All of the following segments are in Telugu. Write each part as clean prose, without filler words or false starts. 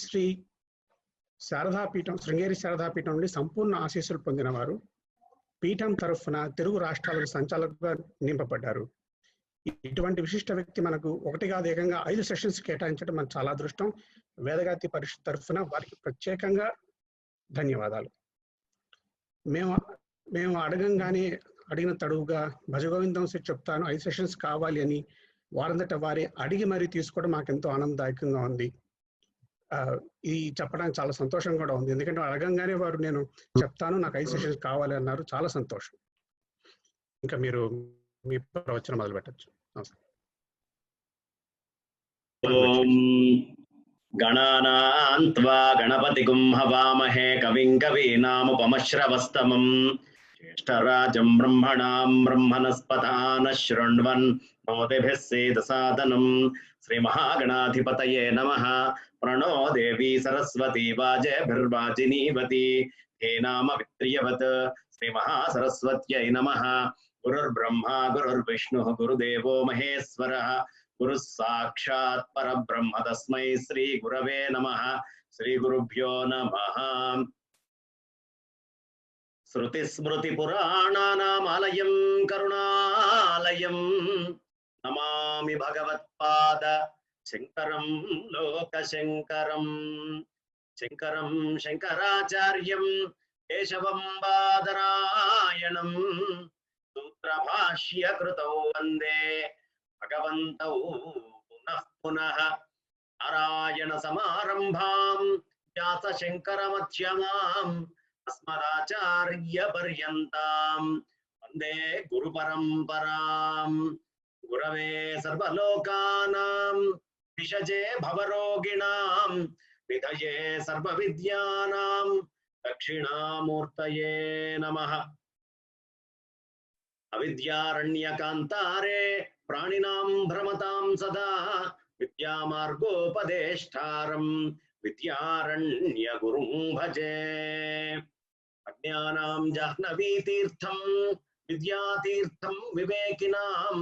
శ్రీ శారదాపీఠం, శృంగేరి శారదాపీఠం నుండి సంపూర్ణ ఆశీస్సులు పొందినవారు పీఠం తరఫున తెలుగు రాష్ట్రాలకు సంచాలకుగా నింపబడ్డారు. ఇటువంటి విశిష్ట వ్యక్తి మనకు ఒకటి కాదు ఏకంగా 5 సెషన్స్ కేటాయించడం మనకు చాలా అదృష్టం. వేదగాతి పరిషత్ తరఫున వారికి ప్రత్యేకంగా ధన్యవాదాలు. మేము అడగంగానే అడిగిన తడువుగా భజగోవిందం సెట్ చెప్తాను 5 సెషన్స్ కావాలి అని వారందట వారే అడిగి మరీ తీసుకోవడం మాకెంతో ఆనందదాయకంగా ఉంది. ఇది చెప్పడానికి చాలా సంతోషంగా కూడా ఉంది. ఎందుకంటే అడగంగానే వారు నేను చెప్తాను నాకు 5 సెషన్స్ కావాలి అన్నారు. చాలా సంతోషం. ఇంకా మీరు మీ ప్రవచనం మొదలు పెట్టచ్చు. గణానాన్త్వా గణపతిగుం హవామహే కవిం కవీనాముపమశ్రవస్తమం జ్యేష్ఠరాజం బ్రహ్మణాం బ్రహ్మణస్పతాన శృణ్వన్ నోతిభిః సేదసాదనం. శ్రీ మహాగణాధిపతయే నమః. ప్రణో దేవీ సరస్వతీ వాజేభిర్వాజినీవతి హేనామ విత్రియవత్. శ్రీ మహాసరస్వత్యై నమః. గురుర్బ్రహ్మా గురుర్విష్ణుః గురుదేవో మహేశ్వరః. గురు సాక్షాత్ పరబ్రహ్మ తస్మై శ్రీ గురవే నమః. శ్రీ గురుభ్యో నమః. శృతి స్మృతి పురాణానామాలయం కరుణాలయం నమామి భగవత్పాద శంకరం లోకశంకరం. శంకరం శంకరాచార్యం కేశవం బాదరాయణం సూత్రభాష్యకృతౌ వందే భగవంతౌ పునః పునః. నారాయణ సమారంభాం వ్యాస శంకర మధ్యమాం అస్మదాచార్య పర్యంతాం వందే గురు పరంపరాం. గురవే సర్వలోకానాం విషజే భవరోగిణాం విధయే సర్వ విద్యానాం దక్షిణామూర్తయే నమః. అవిద్యారణ్యకాంతారే ప్రాణినాం భ్రమతాం సదా విద్యామార్గోపదేష్టారం విద్యారణ్య గురుం భజే. అజ్ఞానాం జాహ్నవీతీర్థం విద్యాతీర్థం వివేకినాం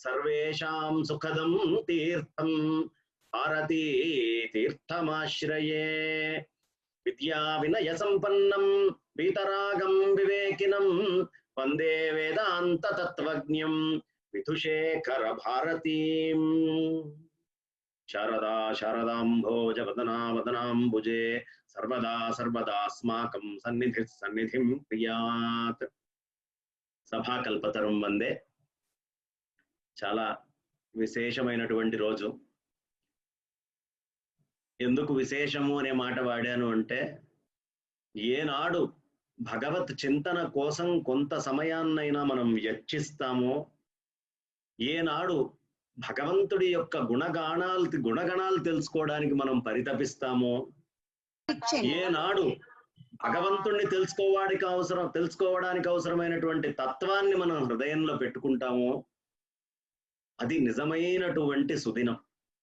సర్వేషాం సుఖదం తీర్థం భారతీ తీర్థమాశ్రయే. విద్యా వినయ సంపన్నం వీతరాగం వివేకినం వందే వేదాంత తత్వజ్ఞం విధుశేఖర భారతీం. శారదా శారదాంభోజ వదనా వదనాంబుజే సర్వదా సర్వదాస్మాకం సన్నిధి సన్నిధిం ప్రియాత్. సభాకల్పతరం వందే. చాలా విశేషమైనటువంటి రోజు. ఎందుకు విశేషము అనే మాట వాడాను అంటే, ఏనాడు భగవత్ చింతన కోసం కొంత సమయాన్నైనా మనం వెచ్చిస్తామో, ఏనాడు భగవంతుడి యొక్క గుణగణాలు తెలుసుకోవడానికి మనం పరితపిస్తామో, ఏనాడు భగవంతుడిని తెలుసుకోవడానికి అవసరమైనటువంటి తత్వాన్ని మనం హృదయంలో పెట్టుకుంటామో, అది నిజమైనటువంటి సుదినం.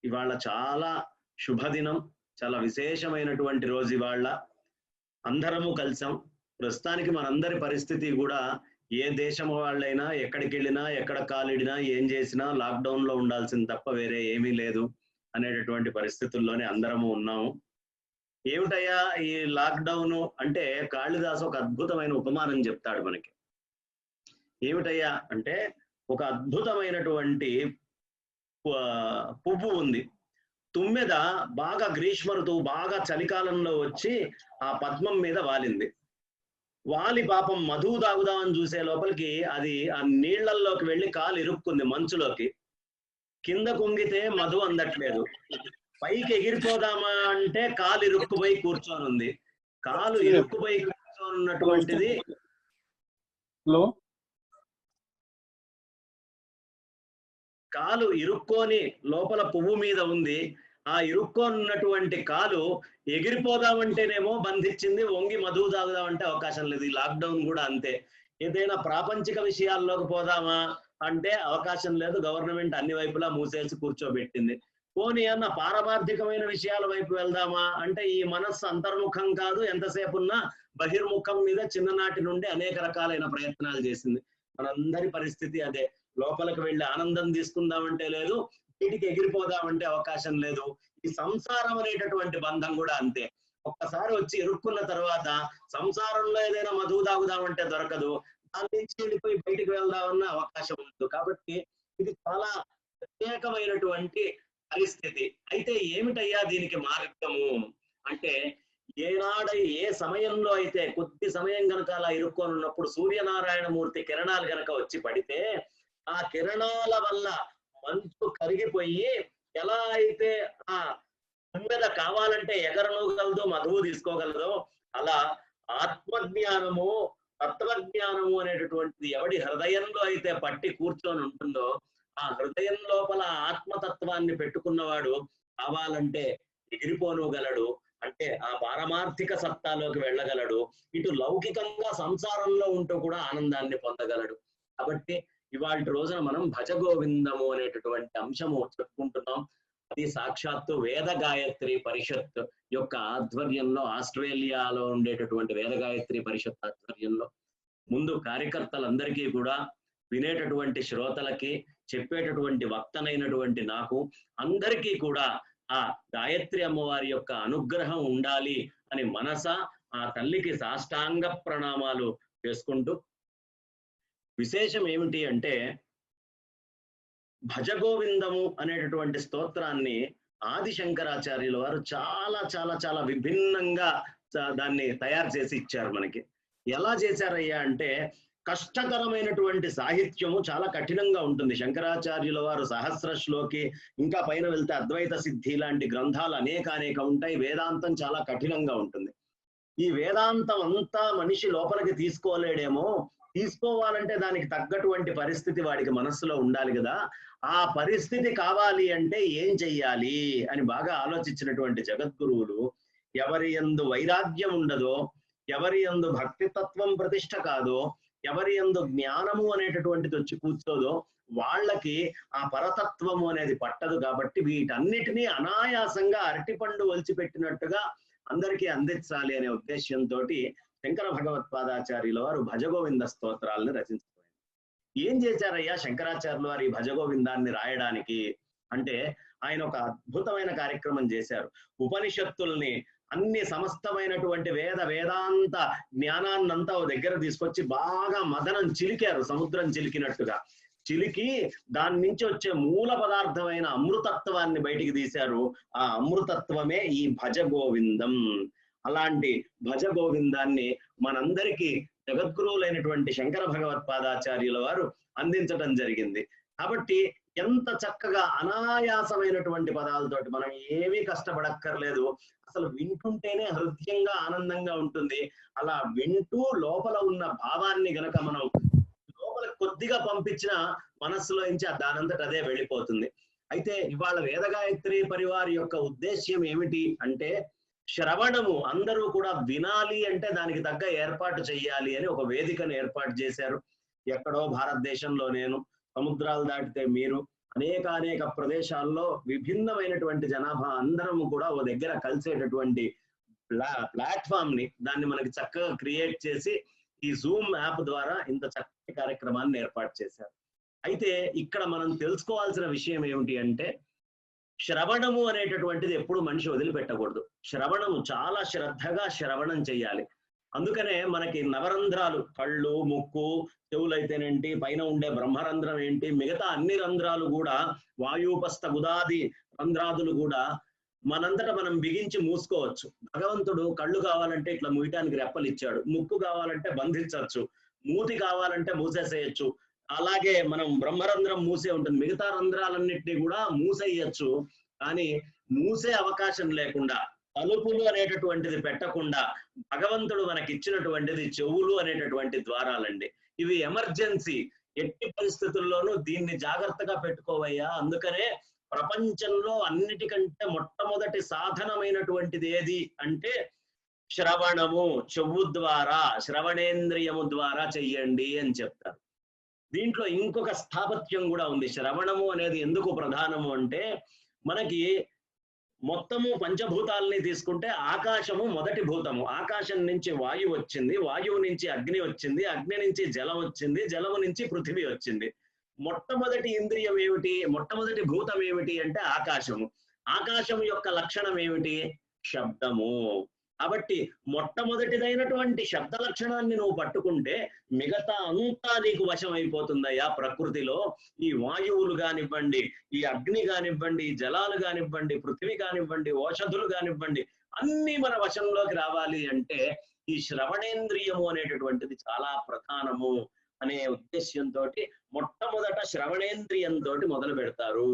ఇవాళ చాలా శుభదినం, చాలా విశేషమైనటువంటి రోజు. ఇవాళ అందరము కలిసాం. ప్రస్తుతానికి మనందరి పరిస్థితి కూడా ఏ దేశం వాళ్ళైనా ఎక్కడికి వెళ్ళినా ఎక్కడ కాలిడినా ఏం చేసినా లాక్డౌన్ లో ఉండాల్సింది తప్ప వేరే ఏమీ లేదు అనేటటువంటి పరిస్థితుల్లోనే అందరము ఉన్నాము. ఏమిటయ్యా ఈ లాక్డౌన్ అంటే, కాళిదాసు ఒక అద్భుతమైన ఉపమానం చెప్తాడు మనకి. ఏమిటయ్యా అంటే, ఒక అద్భుతమైనటువంటి పువ్వు ఉంది. తుమ్మెద బాగా గ్రీష్మ ఋతువు బాగా చలికాలంలో వచ్చి ఆ పద్మం మీద వాలింది. వాలి పాపం మధువు తాగుదామని చూసే లోపలికి అది ఆ నీళ్లల్లోకి వెళ్ళి కాలు ఇరుక్కుంది మంచులోకి. కింద కుంగితే మధు అందట్లేదు. పైకి ఎగిరిపోదామా అంటే కాలు ఇరుక్కుపోయి కూర్చొని ఉంది. కాలు ఇరుక్కుపోయి కూర్చొని ఉన్నటువంటిది కాలు ఇరుక్కొని లోపల పువ్వు మీద ఉంది. ఆ ఇరుక్కోనున్నటువంటి కాలు ఎగిరిపోదామంటేనేమో బంధించింది, వంగి మధువు తాగుదామంటే అవకాశం లేదు. ఈ లాక్డౌన్ కూడా అంతే. ఏదైనా ప్రాపంచిక విషయాల్లోకి పోదామా అంటే అవకాశం లేదు. గవర్నమెంట్ అన్ని వైపులా మూసేసి కూర్చోబెట్టింది. పోనీ అన్న పారమార్థికమైన విషయాల వైపు వెళ్దామా అంటే ఈ మనస్సు అంతర్ముఖం కాదు, ఎంతసేపు ఉన్నా బహిర్ముఖం మీద చిన్ననాటి నుండి అనేక రకాలైన ప్రయత్నాలు చేసింది. మనందరి పరిస్థితి అదే. లోపలికి వెళ్ళి ఆనందం తీసుకుందామంటే లేదు, వీటికి ఎగిరిపోదామంటే అవకాశం లేదు. ఈ సంసారం అనేటటువంటి బంధం కూడా అంతే. ఒక్కసారి వచ్చి ఇరుక్కున్న తర్వాత సంసారంలో ఏదైనా మధువు తాగుదామంటే దొరకదు, దాని నుంచి వెళ్ళిపోయి బయటికి వెళ్దామన్న అవకాశం ఉండదు. కాబట్టి ఇది చాలా ప్రత్యేకమైనటువంటి పరిస్థితి. అయితే ఏమిటయ్యా దీనికి మార్గము అంటే, ఏ సమయంలో అయితే కొద్ది సమయం గనక అలా ఇరుక్కొని ఉన్నప్పుడు సూర్యనారాయణమూర్తి కిరణాలు గనక వచ్చి పడితే, ఆ కిరణాల వల్ల మంచు కరిగిపోయి ఎలా అయితే ఆ తుమ్మెద కావాలంటే ఎగరనగలదో మధువు తీసుకోగలదో, అలా ఆత్మజ్ఞానము తత్వజ్ఞానము అనేటటువంటిది ఎవడి హృదయంలో అయితే పట్టి కూర్చొని ఉంటుందో, ఆ హృదయం లోపల ఆత్మతత్వాన్ని పెట్టుకున్నవాడు కావాలంటే ఎగిరిపోనగలడు, అంటే ఆ పారమార్థిక సత్తాలోకి వెళ్ళగలడు, ఇటు లౌకికంగా సంసారంలో ఉంటూ కూడా ఆనందాన్ని పొందగలడు. కాబట్టి ఇవాళ రోజున మనం భజగోవిందము అనేటటువంటి అంశము చెప్పుకుంటున్నాం. అది సాక్షాత్తు వేద గాయత్రి పరిషత్ యొక్క ఆధ్వర్యంలో, ఆస్ట్రేలియాలో ఉండేటటువంటి వేద గాయత్రి పరిషత్ ఆధ్వర్యంలో ముందు కార్యకర్తలందరికీ కూడా, వినేటటువంటి శ్రోతలకి, చెప్పేటటువంటి వక్తనైనటువంటి నాకు అందరికీ కూడా ఆ గాయత్రి అమ్మవారి యొక్క అనుగ్రహం ఉండాలి అని మనస ఆ తల్లికి సాష్టాంగ ప్రణామాలు చేసుకుంటూ, విశేషం ఏమిటి అంటే భజగోవిందము అనేటటువంటి స్తోత్రాన్ని ఆది శంకరాచార్యుల వారు చాలా చాలా చాలా విభిన్నంగా దాన్ని తయారు చేసి ఇచ్చారు మనకి. ఎలా చేశారయ్యా అంటే, కష్టతరమైనటువంటి సాహిత్యము చాలా కఠినంగా ఉంటుంది. శంకరాచార్యుల వారు సహస్ర శ్లోకి, ఇంకా పైన వెళ్తే అద్వైత సిద్ధి లాంటి గ్రంథాలు అనేక ఉంటాయి. వేదాంతం చాలా కఠినంగా ఉంటుంది. ఈ వేదాంతం అంతా మనిషి లోపలికి తీసుకోలేడేమో, తీసుకోవాలంటే దానికి తగ్గటువంటి పరిస్థితి వాడికి మనస్సులో ఉండాలి కదా. ఆ పరిస్థితి కావాలి అంటే ఏం చెయ్యాలి అని బాగా ఆలోచించినటువంటి జగద్గురువులు, ఎవరి యందు వైరాగ్యం ఉండదో, ఎవరి యందు భక్తి తత్వం ప్రతిష్ట కాదో, ఎవరి యందు జ్ఞానము అనేటటువంటిది వచ్చి కూర్చోదో వాళ్ళకి ఆ పరతత్వము అనేది పట్టదు. కాబట్టి వీటన్నిటినీ అనాయాసంగా అరటిపండు ఒలిచిపెట్టినట్టుగా అందరికీ అందించాలి అనే ఉద్దేశ్యంతో శంకర భగవత్పాదాచార్యుల వారు భజగోవింద స్తోత్రాలను రచించారు. ఏం చేశారయ్యా శంకరాచార్యుల వారు ఈ భజగోవిందాన్ని రాయడానికి అంటే, ఆయన ఒక అద్భుతమైన కార్యక్రమం చేశారు. ఉపనిషత్తుల్ని అన్ని సమస్తమైనటువంటి వేదాంత జ్ఞానాన్నంతా దగ్గర తీసుకొచ్చి బాగా మదనం చిలికారు, సముద్రం చిలికినట్టుగా చిలికి దాని నుంచి వచ్చే మూల పదార్థమైన అమృతత్వాన్ని బయటికి తీశారు. ఆ అమృతత్వమే ఈ భజగోవిందం. అలాంటి భజగోవిందాన్ని మనందరికీ జగద్గురువులైనటువంటి శంకర భగవత్పాదాచార్యుల వారు అందించడం జరిగింది. కాబట్టి ఎంత చక్కగా అనాయాసమైనటువంటి పదాలతోటి మనం ఏమీ కష్టపడక్కర్లేదు. అసలు వింటుంటేనే హృదయంగా ఆనందంగా ఉంటుంది. అలా వింటూ లోపల ఉన్న భావాన్ని గనక మనం లోపల కొద్దిగా పంపించిన మనస్సులో నుంచి దానంతట అదే వెళ్ళిపోతుంది. అయితే ఇవాళ వేదగాయత్రి పరివారి యొక్క ఉద్దేశ్యం ఏమిటి అంటే, శ్రవణము అందరూ కూడా వినాలి అంటే దానికి తగ్గ ఏర్పాటు చెయ్యాలి అని ఒక వేదికను ఏర్పాటు చేశారు. ఎక్కడో భారతదేశంలో నేను, సముద్రాలు దాటితే మీరు, అనేక ప్రదేశాల్లో విభిన్నమైనటువంటి జనాభా అందరము కూడా ఓ దగ్గర కలిసేటటువంటి ప్లాట్ఫామ్ ని దాన్ని మనకి చక్కగా క్రియేట్ చేసి ఈ జూమ్ యాప్ ద్వారా ఇంత చక్కటి కార్యక్రమాన్ని ఏర్పాటు చేశారు. అయితే ఇక్కడ మనం తెలుసుకోవాల్సిన విషయం ఏమిటి అంటే, శ్రవణము అనేటటువంటిది ఎప్పుడు మనిషి వదిలిపెట్టకూడదు. శ్రవణము చాలా శ్రద్ధగా శ్రవణం చెయ్యాలి. అందుకనే మనకి నవరంధ్రాలు, కళ్ళు, ముక్కు, చెవులైతేనేంటి, పైన ఉండే బ్రహ్మరంధ్రం ఏంటి, మిగతా అన్ని రంధ్రాలు కూడా, వాయుపస్థ గుదాది రంధ్రాదులు కూడా మనంతట మనం బిగించి మూసుకోవచ్చు. భగవంతుడు కళ్ళు కావాలంటే ఇట్లా మూయటానికి రెప్పలు ఇచ్చాడు, ముక్కు కావాలంటే బంధించవచ్చు, మూతి కావాలంటే మూసేసేయచ్చు. అలాగే మనం బ్రహ్మరంధ్రం మూసే ఉంటుంది, మిగతా రంధ్రాలన్నింటినీ కూడా మూసేయచ్చు. కానీ మూసే అవకాశం లేకుండా, తలుపులు అనేటటువంటిది పెట్టకుండా భగవంతుడు మనకి ఇచ్చినటువంటిది చెవులు అనేటటువంటి ద్వారాలండి. ఇవి ఎమర్జెన్సీ, ఎట్టి పరిస్థితుల్లోనూ దీన్ని జాగ్రత్తగా పెట్టుకోవయ్యా. అందుకనే ప్రపంచంలో అన్నిటికంటే మొట్టమొదటి సాధనమైనటువంటిది ఏది అంటే శ్రవణము, చెవు ద్వారా, శ్రవణేంద్రియము ద్వారా చెయ్యండి అని చెప్తారు. దీంట్లో ఇంకొక స్థాపత్యం కూడా ఉంది. శ్రవణము అనేది ఎందుకు ప్రధానము అంటే, మనకి మొత్తము పంచభూతాలని తీసుకుంటే ఆకాశము మొదటి భూతము, ఆకాశం నుంచి వాయువు వచ్చింది, వాయువు నుంచి అగ్ని వచ్చింది, అగ్ని నుంచి జలం వచ్చింది, జలము నుంచి పృథివీ వచ్చింది. మొట్టమొదటి ఇంద్రియం ఏమిటి, మొట్టమొదటి భూతం ఏమిటి అంటే ఆకాశము. ఆకాశం యొక్క లక్షణం ఏమిటి? శబ్దము. కాబట్టి మొట్టమొదటిదైనటువంటి శబ్ద లక్షణాన్ని నువ్వు పట్టుకుంటే మిగతా అంతా నీకు వశం అయిపోతుందయ్యా ప్రకృతిలో. ఈ వాయువులు కానివ్వండి, ఈ అగ్ని కానివ్వండి, ఈ జలాలు కానివ్వండి, పృథివీ కానివ్వండి, ఓషధులు కానివ్వండి, అన్ని మన వశంలోకి రావాలి అంటే ఈ శ్రవణేంద్రియము అనేటటువంటిది చాలా ప్రధానము అనే ఉద్దేశ్యంతో మొట్టమొదట శ్రవణేంద్రియంతో మొదలు పెడతారు.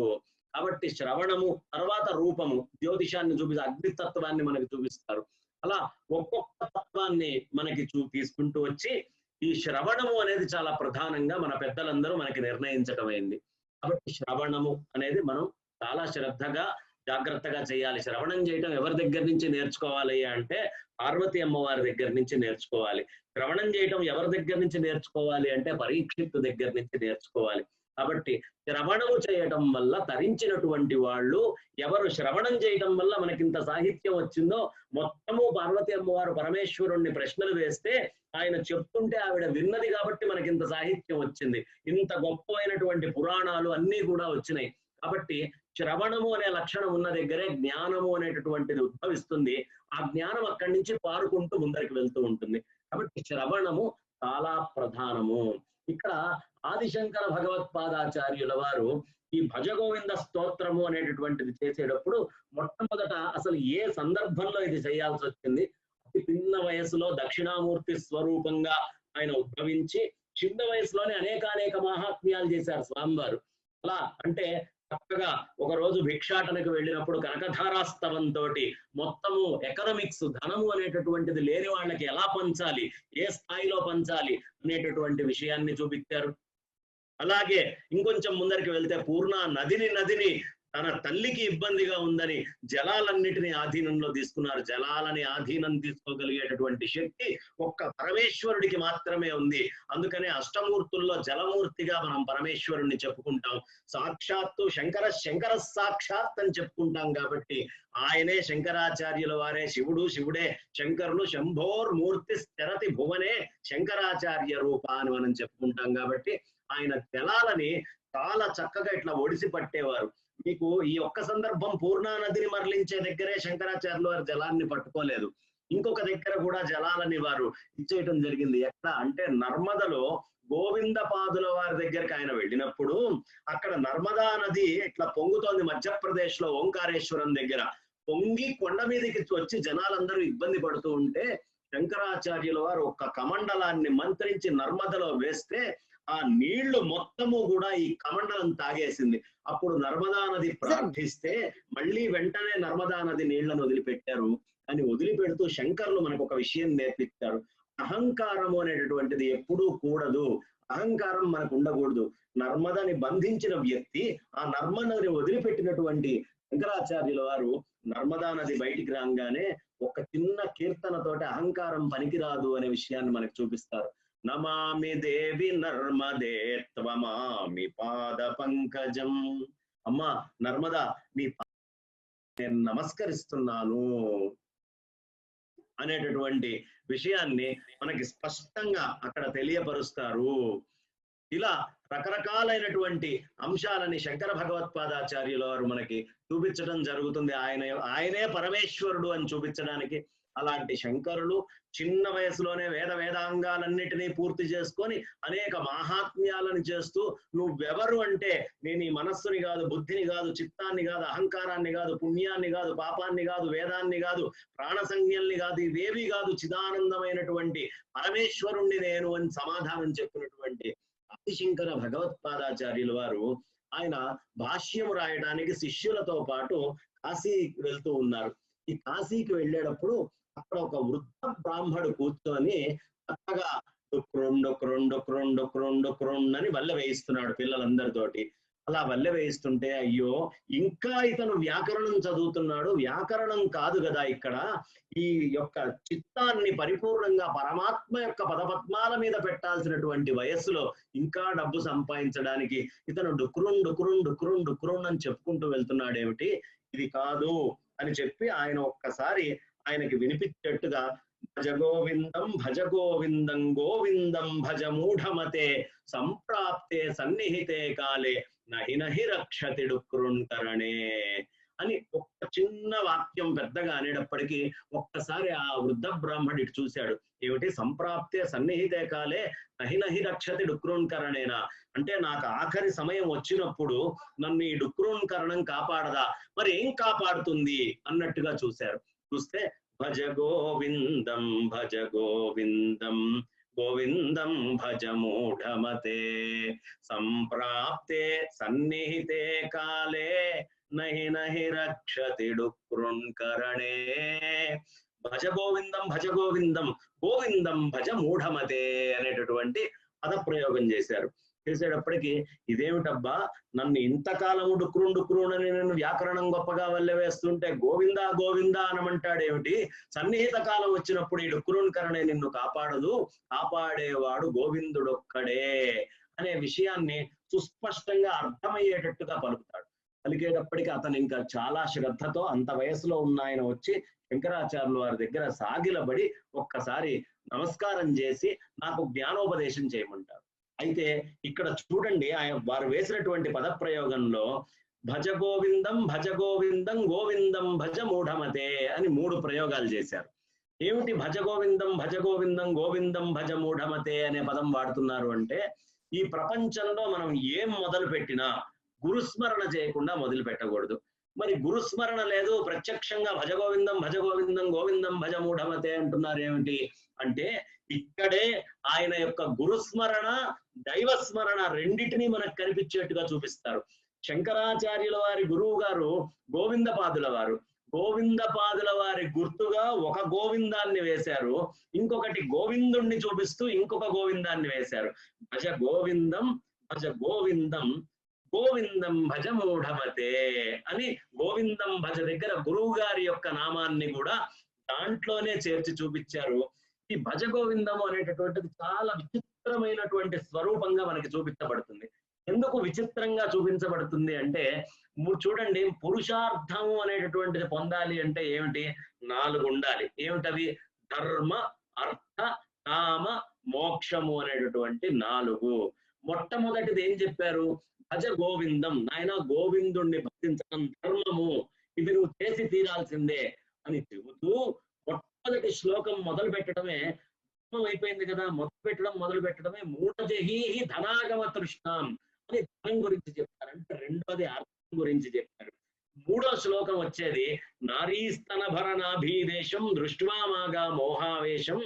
కాబట్టి శ్రవణము, తర్వాత రూపము, జ్యోతిషాన్ని చూపిస్తారు, అగ్నితత్వాన్ని మనకి చూపిస్తారు. అలా ఒక్కొక్క తత్వాన్ని మనకి తీసుకుంటూ వచ్చి ఈ శ్రవణము అనేది చాలా ప్రధానంగా మన పెద్దలందరూ మనకి నిర్ణయించటమైంది. కాబట్టి శ్రవణము అనేది మనం చాలా శ్రద్ధగా జాగ్రత్తగా చేయాలి. శ్రవణం చేయటం ఎవరి దగ్గర నుంచి నేర్చుకోవాలి అంటే పార్వతి అమ్మవారి దగ్గర నుంచి నేర్చుకోవాలి. శ్రవణం చేయటం ఎవరి దగ్గర నుంచి నేర్చుకోవాలి అంటే పరీక్షిత్తు దగ్గర నుంచి నేర్చుకోవాలి. కాబట్టి శ్రవణము చేయటం వల్ల తరించినటువంటి వాళ్ళు ఎవరు, శ్రవణం చేయటం వల్ల మనకింత సాహిత్యం వచ్చిందో, మొత్తము పార్వతి అమ్మవారు పరమేశ్వరుణ్ణి ప్రశ్నలు వేస్తే ఆయన చెప్తుంటే ఆవిడ విన్నది కాబట్టి మనకింత సాహిత్యం వచ్చింది. ఇంత గొప్పమైనటువంటి పురాణాలు అన్నీ కూడా వచ్చినాయి. కాబట్టి శ్రవణము అనే లక్షణం ఉన్న దగ్గరే జ్ఞానము అనేటటువంటిది ఉద్భవిస్తుంది. ఆ జ్ఞానం అక్కడి నుంచి పారుకుంటూ ముందరికి వెళ్తూ ఉంటుంది. కాబట్టి శ్రవణము చాలా ప్రధానము. ఇక్కడ ఆదిశంకర భగవత్పాదాచార్యుల వారు ఈ భజగోవింద స్తోత్రము అనేటటువంటిది చేసేటప్పుడు మొట్టమొదట అసలు ఏ సందర్భంలో ఇది చేయాల్సి వచ్చింది? అతి చిన్న వయసులో దక్షిణామూర్తి స్వరూపంగా ఆయన ఉద్భవించి చిన్న వయసులోనే అనేక మహాత్మ్యాలు చేశారు స్వామివారు. అలా అంటే చక్కగా ఒక రోజు భిక్షాటనకు వెళ్ళినప్పుడు కనకధారాస్తవంతో మొత్తము ఎకనామిక్స్, ధనము అనేటటువంటిది లేని వాళ్ళకి ఎలా పంచాలి, ఏ స్థాయిలో పంచాలి అనేటటువంటి విషయాన్ని చూపించారు. అలాగే ఇంకొంచెం ముందరికి వెళ్తే పూర్ణ నదిని తన తల్లికి ఇబ్బందిగా ఉందని జలాలన్నిటిని ఆధీనంలో తీసుకున్నారు. జలాలని ఆధీనం తీసుకోగలిగేటటువంటి శక్తి ఒక్క పరమేశ్వరుడికి మాత్రమే ఉంది. అందుకనే అష్టమూర్తుల్లో జలమూర్తిగా మనం పరమేశ్వరుణ్ణి చెప్పుకుంటాం. సాక్షాత్తు శంకర సాక్షాత్ అని చెప్పుకుంటాం. కాబట్టి ఆయనే శంకరాచార్యుల వారే శివుడే శంకరులు. శంభోర్మూర్తి స్థిరతి భువనే శంకరాచార్య రూప అని మనం చెప్పుకుంటాం. కాబట్టి ఆయన జలాలని చాలా చక్కగా ఇట్లా ఒడిసి పట్టేవారు. మీకు ఈ ఒక్క సందర్భం పూర్ణా నదిని మరలించే దగ్గరే శంకరాచార్యుల వారు జలాన్ని పట్టుకోలేదు. ఇంకొక దగ్గర కూడా జలాలని వారు ఇచ్చేయటం జరిగింది. ఎట్లా అంటే నర్మదలో గోవిందపాదుల వారి దగ్గరికి ఆయన వెళ్ళినప్పుడు అక్కడ నర్మదా నది ఇట్లా పొంగుతోంది మధ్యప్రదేశ్ లో ఓంకారేశ్వరం దగ్గర. పొంగి కొండ మీదకి వచ్చి జనాలందరూ ఇబ్బంది పడుతూ ఉంటే శంకరాచార్యుల వారు ఒక్క కమండలాన్ని మంత్రించి నర్మదలో వేస్తే ఆ నీళ్లు మొత్తము కూడా ఈ కమండలం తాగేసింది. అప్పుడు నర్మదా నది ప్రార్థిస్తే మళ్ళీ వెంటనే నర్మదా నది నీళ్లను వదిలిపెట్టారు. అని వదిలిపెడుతూ శంకర్లు మనకు ఒక విషయం నేర్పించారు. అహంకారము అనేటటువంటిది ఎప్పుడూ కూడదు. అహంకారం మనకు ఉండకూడదు. నర్మదని బంధించిన వ్యక్తి ఆ నర్మదని వదిలిపెట్టినటువంటి శంకరాచార్యుల వారు నర్మదా నది బయటికి రాగానే ఒక చిన్న కీర్తనతోటి అహంకారం పనికిరాదు అనే విషయాన్ని మనకు చూపిస్తారు. నమామి దేవి నర్మదే త్వమామి పాద పంకజం. అమ్మా నర్మదా, నీ నేను నమస్కరిస్తున్నాను అనేటటువంటి విషయాన్ని మనకి స్పష్టంగా అక్కడ తెలియపరుస్తారు. ఇలా రకరకాలైనటువంటి అంశాలని శంకర భగవత్పాదాచార్యుల వారు మనకి చూపించడం జరుగుతుంది. ఆయనే పరమేశ్వరుడు అని చూపించడానికి. అలాంటి శంకరులు చిన్న వయసులోనే వేదాంగాలన్నిటినీ పూర్తి చేసుకొని అనేక మహాత్మ్యాలను చేస్తూ నువ్వెవరు అంటే నేను ఈ మనస్సుని కాదు, బుద్ధిని కాదు, చిత్తాన్ని కాదు, అహంకారాన్ని కాదు, పుణ్యాన్ని కాదు, పాపాన్ని కాదు, వేదాన్ని కాదు, ప్రాణ సంజ్ఞల్ని కాదు, ఇవేవి కాదు, చిదానందమైనటువంటి పరమేశ్వరుణ్ణి నేను అని సమాధానం చెప్పినటువంటి ఆదిశంకర భగవత్పాదాచార్యుల వారు ఆయన భాష్యం రాయడానికి శిష్యులతో పాటు కాశీ వెళ్తూ ఉన్నారు. ఈ కాశీకి వెళ్ళేటప్పుడు అక్కడ ఒక వృద్ధ బ్రాహ్మడు కూర్చొని చక్కగా డొక్రోండ్ అని వల్లె వేయిస్తున్నాడు పిల్లలందరితోటి. అలా వల్లె వేయిస్తుంటే అయ్యో ఇంకా ఇతను వ్యాకరణం చదువుతున్నాడు. వ్యాకరణం కాదు కదా, ఇక్కడ ఈ యొక్క చిత్తాన్ని పరిపూర్ణంగా పరమాత్మ యొక్క పదపద్మాల మీద పెట్టాల్సినటువంటి వయస్సులో ఇంకా డబ్బు సంపాదించడానికి ఇతను డుక్రున్ అని చెప్పుకుంటూ వెళ్తున్నాడేమిటి, ఇది కాదు అని చెప్పి ఆయన ఒక్కసారి ఆయనకి వినిపించేట్టుగా భజ గోవిందం గోవిందం భజ మూఢమతే సంప్రాప్తే సన్నిహితే కాలే నహి రక్షతి డుక్రుంకరణే అని ఒక్క చిన్న వాక్యం పెద్దగా అనేటప్పటికీ ఒక్కసారి ఆ వృద్ధ బ్రాహ్మణుడు ఇటు చూశాడు. ఏమిటి సంప్రాప్తే సన్నిహితే కాలే నహి నహి రక్షతి డుక్రోన్కరణేనా, అంటే నాకు ఆఖరి సమయం వచ్చినప్పుడు నన్ను ఈ డుక్రోన్కరణం కాపాడదా, మరి ఏం కాపాడుతుంది అన్నట్టుగా చూశారు. చూస్తే భజ గోవిందం భజ గోవిందం గోవిందం భజ మూఢమతే సంప్రాప్తే సన్నిహితే కాలే నహి నహి రక్షతి డుక్రోన్కరణే. భజ గోవిందం గోవిందం భజ మూఢమతే అనేటటువంటి పదప్రయోగం చేశారు. చేసేటప్పటికి ఇదేమిటబ్బా, నన్ను ఇంతకాలము డుక్రున్ అని నేను వ్యాకరణం గొప్పగా వల్లె వేస్తుంటే గోవిందా గోవిందా అనమంటాడేమిటి, సన్నిహిత కాలం వచ్చినప్పుడు ఈ డుక్రోన్కరణే నిన్ను కాపాడదు, కాపాడేవాడు గోవిందుడొక్కడే అనే విషయాన్ని సుస్పష్టంగా అర్థమయ్యేటట్టుగా పలుకుతాడు. పలికేటప్పటికి అతను ఇంకా చాలా శ్రద్ధతో అంత వయసులో ఉన్న ఆయన వచ్చి శంకరాచార్యుల వారి దగ్గర సాగిలబడి ఒక్కసారి నమస్కారం చేసి నాకు జ్ఞానోపదేశం చేయమంటారు. అయితే ఇక్కడ చూడండి, ఆయన వారు వేసినటువంటి పదప్రయోగంలో భజ గోవిందం గోవిందం భజ మూఢమతే అని 3 ప్రయోగాలు చేశారు. ఏమిటి భజ గోవిందం గోవిందం భజ మూఢమతే అనే పదం వాడుతున్నారు అంటే, ఈ ప్రపంచంలో మనం ఏం మొదలు పెట్టినా గురుస్మరణ చేయకుండా మొదలు పెట్టకూడదు. మరి గురుస్మరణ లేదు, ప్రత్యక్షంగా భజ గోవిందం గోవిందం భజ మూఢమతే అంటున్నారు ఏమిటి అంటే, ఇక్కడే ఆయన యొక్క గురుస్మరణ దైవస్మరణ రెండిటినీ మనకు కనిపించేట్టుగా చూపిస్తారు. శంకరాచార్యుల వారి గురువు గారు గోవిందపాదుల వారి గుర్తుగా ఒక గోవిందాన్ని వేశారు, ఇంకొకటి గోవిందుణ్ణి చూపిస్తూ ఇంకొక గోవిందాన్ని వేశారు. భజ గోవిందం గోవిందం భజ మూఢమతే అని గోవిందం భజ దగ్గర గురువు గారి యొక్క నామాన్ని కూడా దాంట్లోనే చేర్చి చూపించారు. ఈ భజ గోవిందము అనేటటువంటిది చాలా విచిత్రమైనటువంటి స్వరూపంగా మనకి చూపించబడుతుంది. ఎందుకు విచిత్రంగా చూపించబడుతుంది అంటే, చూడండి, పురుషార్థము అనేటటువంటిది పొందాలి అంటే ఏమిటి, 4 ఉండాలి. ఏమిటవి? ధర్మ అర్థ కామ మోక్షము అనేటటువంటి 4. మొట్టమొదటిది ఏం చెప్పారు? భజ గోవిందం, నాయన గోవిందుణ్ణి భజించడం ధర్మము, ఇది నువ్వు చేసి తీరాల్సిందే అని చెబుతూ మొట్టమొదటి శ్లోకం మొదలు పెట్టడమే అయిపోయింది కదా. మొదలు పెట్టడమే మూఢజహీహి ధనాగమ తృష్ణం అని ధనం గురించి చెప్పారు. అంటే రెండోది అర్థం గురించి చెప్పారు. 3వ శ్లోకం వచ్చేది నారీస్తన భరణాభీదేశం దృష్ట్వామాగా మోహావేశం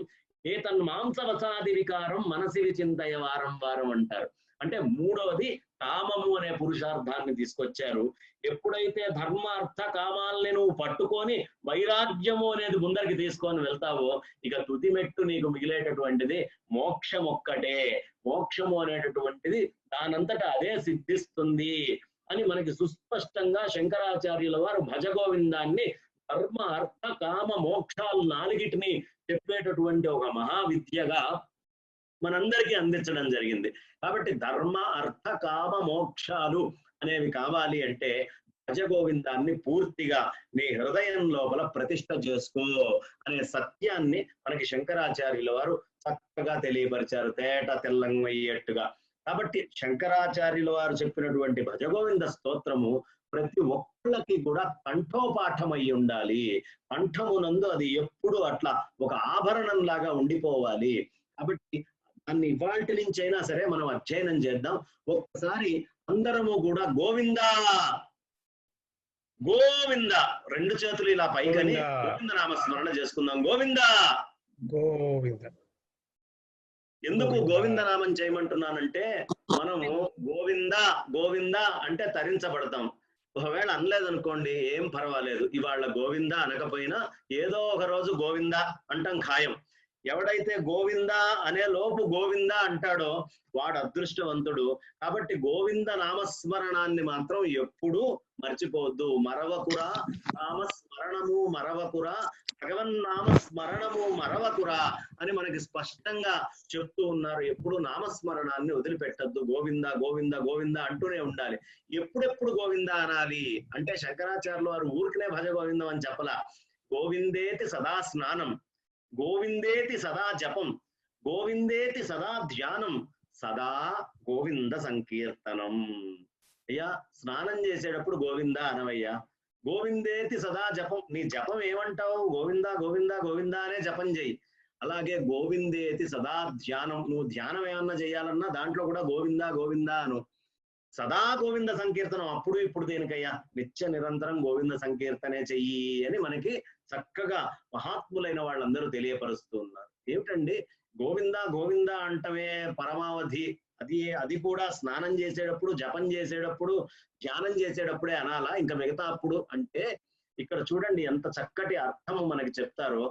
ఏతన్మాంసవసాది వికారం మనసి విచింతయ వారం వారం అంటారు. అంటే 3వది కామము అనే పురుషార్థాన్ని తీసుకొచ్చారు. ఎప్పుడైతే ధర్మ అర్థ కామాల్ని నువ్వు పట్టుకొని వైరాగ్యము అనేది ముందరికి తీసుకొని వెళ్తావో, ఇక తుది మెట్టు నీకు మిగిలేటటువంటిది మోక్షం ఒక్కటే. మోక్షము అనేటటువంటిది దానంతటా అదే సిద్ధిస్తుంది అని మనకి సుస్పష్టంగా శంకరాచార్యుల వారు భజ గోవిందాన్ని ధర్మ అర్థ కామ మోక్షాలు 4టిని చెప్పేటటువంటి ఒక మహావిద్యగా మనందరికీ అందించడం జరిగింది. కాబట్టి ధర్మ అర్థ కామ మోక్షాలు అనేవి కావాలి అంటే భజ గోవిందాన్ని పూర్తిగా నీ హృదయం లోపల ప్రతిష్ఠ చేసుకో అనే సత్యాన్ని మనకి శంకరాచార్యుల వారు చక్కగా తెలియపరిచారు, తేట తెల్లంగయ్యేట్టుగా. కాబట్టి శంకరాచార్యుల వారు చెప్పినటువంటి భజగోవింద స్తోత్రము ప్రతి ఒక్కళ్ళకి కూడా కంఠోపాఠం అయి ఉండాలి. కంఠమునందు అది ఎప్పుడు అట్లా ఒక ఆభరణం లాగా ఉండిపోవాలి. కాబట్టి దాన్ని ఇవాల్టి నుంచి అయినా సరే మనం అధ్యయనం చేద్దాం. ఒక్కసారి అందరము కూడా గోవిందా గోవింద 2 చేతులు ఇలా పైకని గోవింద నామస్మరణ చేసుకుందాం. గోవిందా గోవింద. ఎందుకు గోవింద నామం చేయమంటున్నానంటే, మనము గోవింద అంటే తరించబడతాం. ఒకవేళ అనలేదనుకోండి ఏం పర్వాలేదు, ఇవాళ గోవింద అనకపోయినా ఏదో ఒక రోజు గోవింద అంటాం ఖాయం. ఎవడైతే గోవింద అనే లోపు గోవింద అంటాడో వాడు అదృష్టవంతుడు. కాబట్టి గోవింద నామస్మరణాన్ని మాత్రం ఎప్పుడూ మర్చిపోవద్దు. మరవకురా నామస్మరణము మరవకురా, భగవన్నామ స్మరణము మరవకురా అని మనకి స్పష్టంగా చెప్తూ ఉన్నారు. ఎప్పుడు నామస్మరణాన్ని వదిలిపెట్టద్దు. గోవింద గోవింద గోవింద అంటూనే ఉండాలి. ఎప్పుడెప్పుడు గోవింద అనాలి అంటే, శంకరాచార్యుల వారు ఊరికనే భజ గోవిందం అని చెప్పలా. గోవిందేతి సదా స్నానం, గోవిందేతి సదా జపం, గోవిందేతి సదా ధ్యానం, సదా గోవింద సంకీర్తనం. అయ్యా స్నానం చేసేటప్పుడు గోవింద అనవయ్యా, గోవిందేతి సదా జపం. నీ జపం ఏమంటావు? గోవింద గోవింద గోవింద అనే జపం చెయ్యి. అలాగే గోవిందేతి సదా ధ్యానం. నువ్వు ధ్యానం ఏమన్నా చేయాలన్నా దాంట్లో కూడా గోవింద గోవింద అను. సదా గోవింద సంకీర్తనం. అప్పుడు ఇప్పుడు దేనికయ్యా? నిత్య నిరంతరం గోవింద సంకీర్తనే చెయ్యి అని మనకి చక్కగా మహాత్ములైన వాళ్ళందరూ తెలియపరుస్తూ ఉన్నారు. ఏమిటండి గోవింద గోవింద అంటమే పరమావధి? అది కూడా స్నానం చేసేటప్పుడు, జపం చేసేటప్పుడు, ధ్యానం చేసేటప్పుడే అనాలా? ఇంకా మిగతా అప్పుడు అంటే ఇక్కడ చూడండి ఎంత చక్కటి అర్థము మనకి చెప్తారో.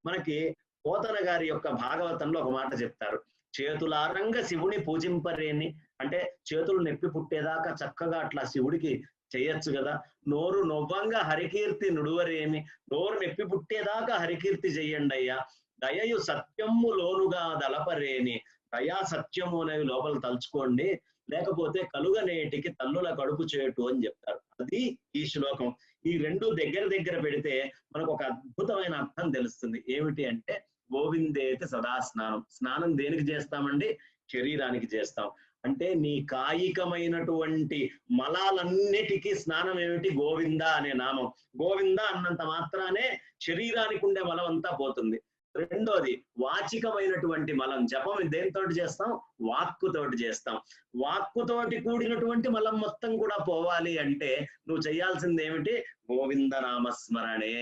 మనకి పోతన గారి యొక్క భాగవతంలో ఒక మాట చెప్తారు. చేతులారంగ శివుని పూజింపరేని, అంటే చేతులు నొప్పి పుట్టేదాకా చక్కగా అట్లా శివుడికి చేయొచ్చు కదా. నోరు నొవ్వంగా హరికీర్తి నుడువరేమి, నోరు నొప్పి పుట్టేదాకా హరికీర్తి చెయ్యండి అయ్యా. దయయు సత్యము లోనుగా దళపరేని, దయా సత్యము అనేవి లోపల తలుచుకోండి, లేకపోతే కలుగనేటికి తల్లుల కడుపు చేటు అని చెప్తారు. అది ఈ శ్లోకం. ఈ రెండు దగ్గర దగ్గర పెడితే మనకు ఒక అద్భుతమైన అర్థం తెలుస్తుంది. ఏమిటి అంటే గోవిందేతి సదా స్నానం. స్నానం దేనికి చేస్తామండి? శరీరానికి చేస్తాం. అంటే నీ కాయికమైనటువంటి మలాలన్నిటికీ స్నానం ఏమిటి? గోవింద అనే నామం. గోవింద అన్నంత మాత్రానే శరీరానికి ఉండే మలం అంతా పోతుంది. రెండోది వాచికమైనటువంటి మలం. జపం దేనితోటి చేస్తాం? వాక్కుతోటి చేస్తాం. వాక్కుతోటి కూడినటువంటి మలం మొత్తం కూడా పోవాలి అంటే నువ్వు చేయాల్సింది ఏమిటి? గోవింద నామస్మరణే.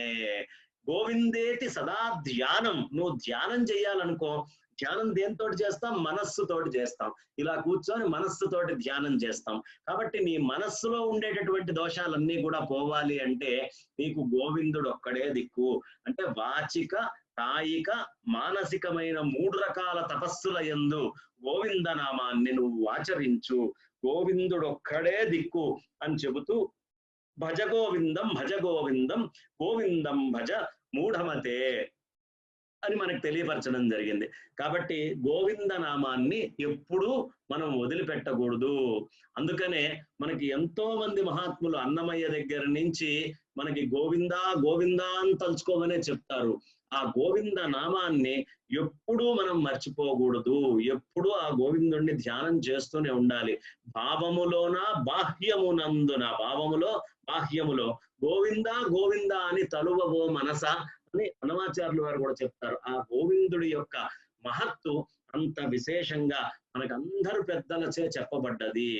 గోవిందేతి సదా ధ్యానం. నువ్వు ధ్యానం చేయాలనుకో, ధ్యానం దేనితోటి చేస్తాం? మనస్సుతోటి చేస్తాం. ఇలా కూర్చొని మనస్సుతోటి ధ్యానం చేస్తాం. కాబట్టి నీ మనస్సులో ఉండేటటువంటి దోషాలన్నీ కూడా పోవాలి అంటే నీకు గోవిందుడు ఒక్కడే దిక్కు. అంటే వాచిక, కాయిక, మానసికమైన 3 రకాల తపస్సుల యందు గోవింద నామాన్ని నువ్వు ఆచరించు. గోవిందుడు ఒక్కడే దిక్కు అని చెబుతూ భజ గోవిందం భజ గోవిందం గోవిందం భజ మూఢమతే అని మనకు తెలియపరచడం జరిగింది. కాబట్టి గోవింద నామాన్ని ఎప్పుడూ మనం వదిలిపెట్టకూడదు. అందుకనే మనకి ఎంతో మంది మహాత్ములు అన్నమయ్య దగ్గర నుంచి మనకి గోవిందా గోవిందా అని తలుచుకోమనే చెప్తారు. ఆ గోవింద నామాన్ని ఎప్పుడూ మనం మర్చిపోకూడదు. ఎప్పుడూ ఆ గోవిందుణ్ణి ధ్యానం చేస్తూనే ఉండాలి. భావములోన బాహ్యమునందున, భావములో బాహ్యములో గోవింద గోవింద అని తలువవో మనస అని అన్నమాచార్యులు వారు కూడా చెప్తారు. ఆ గోవిందుడి యొక్క మహత్తు అంత విశేషంగా మనకందరు పెద్దలచే చెప్పబడ్డది.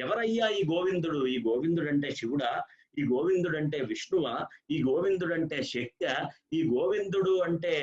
ఎవరయ్యా ఈ గోవిందుడు? ఈ గోవిందుడు అంటే శివుడా? ఈ గోవిందుడు అంటే విష్ణువా? ఈ గోవిందుడు అంటే శక్తి? ఈ గోవిందుడు అంటే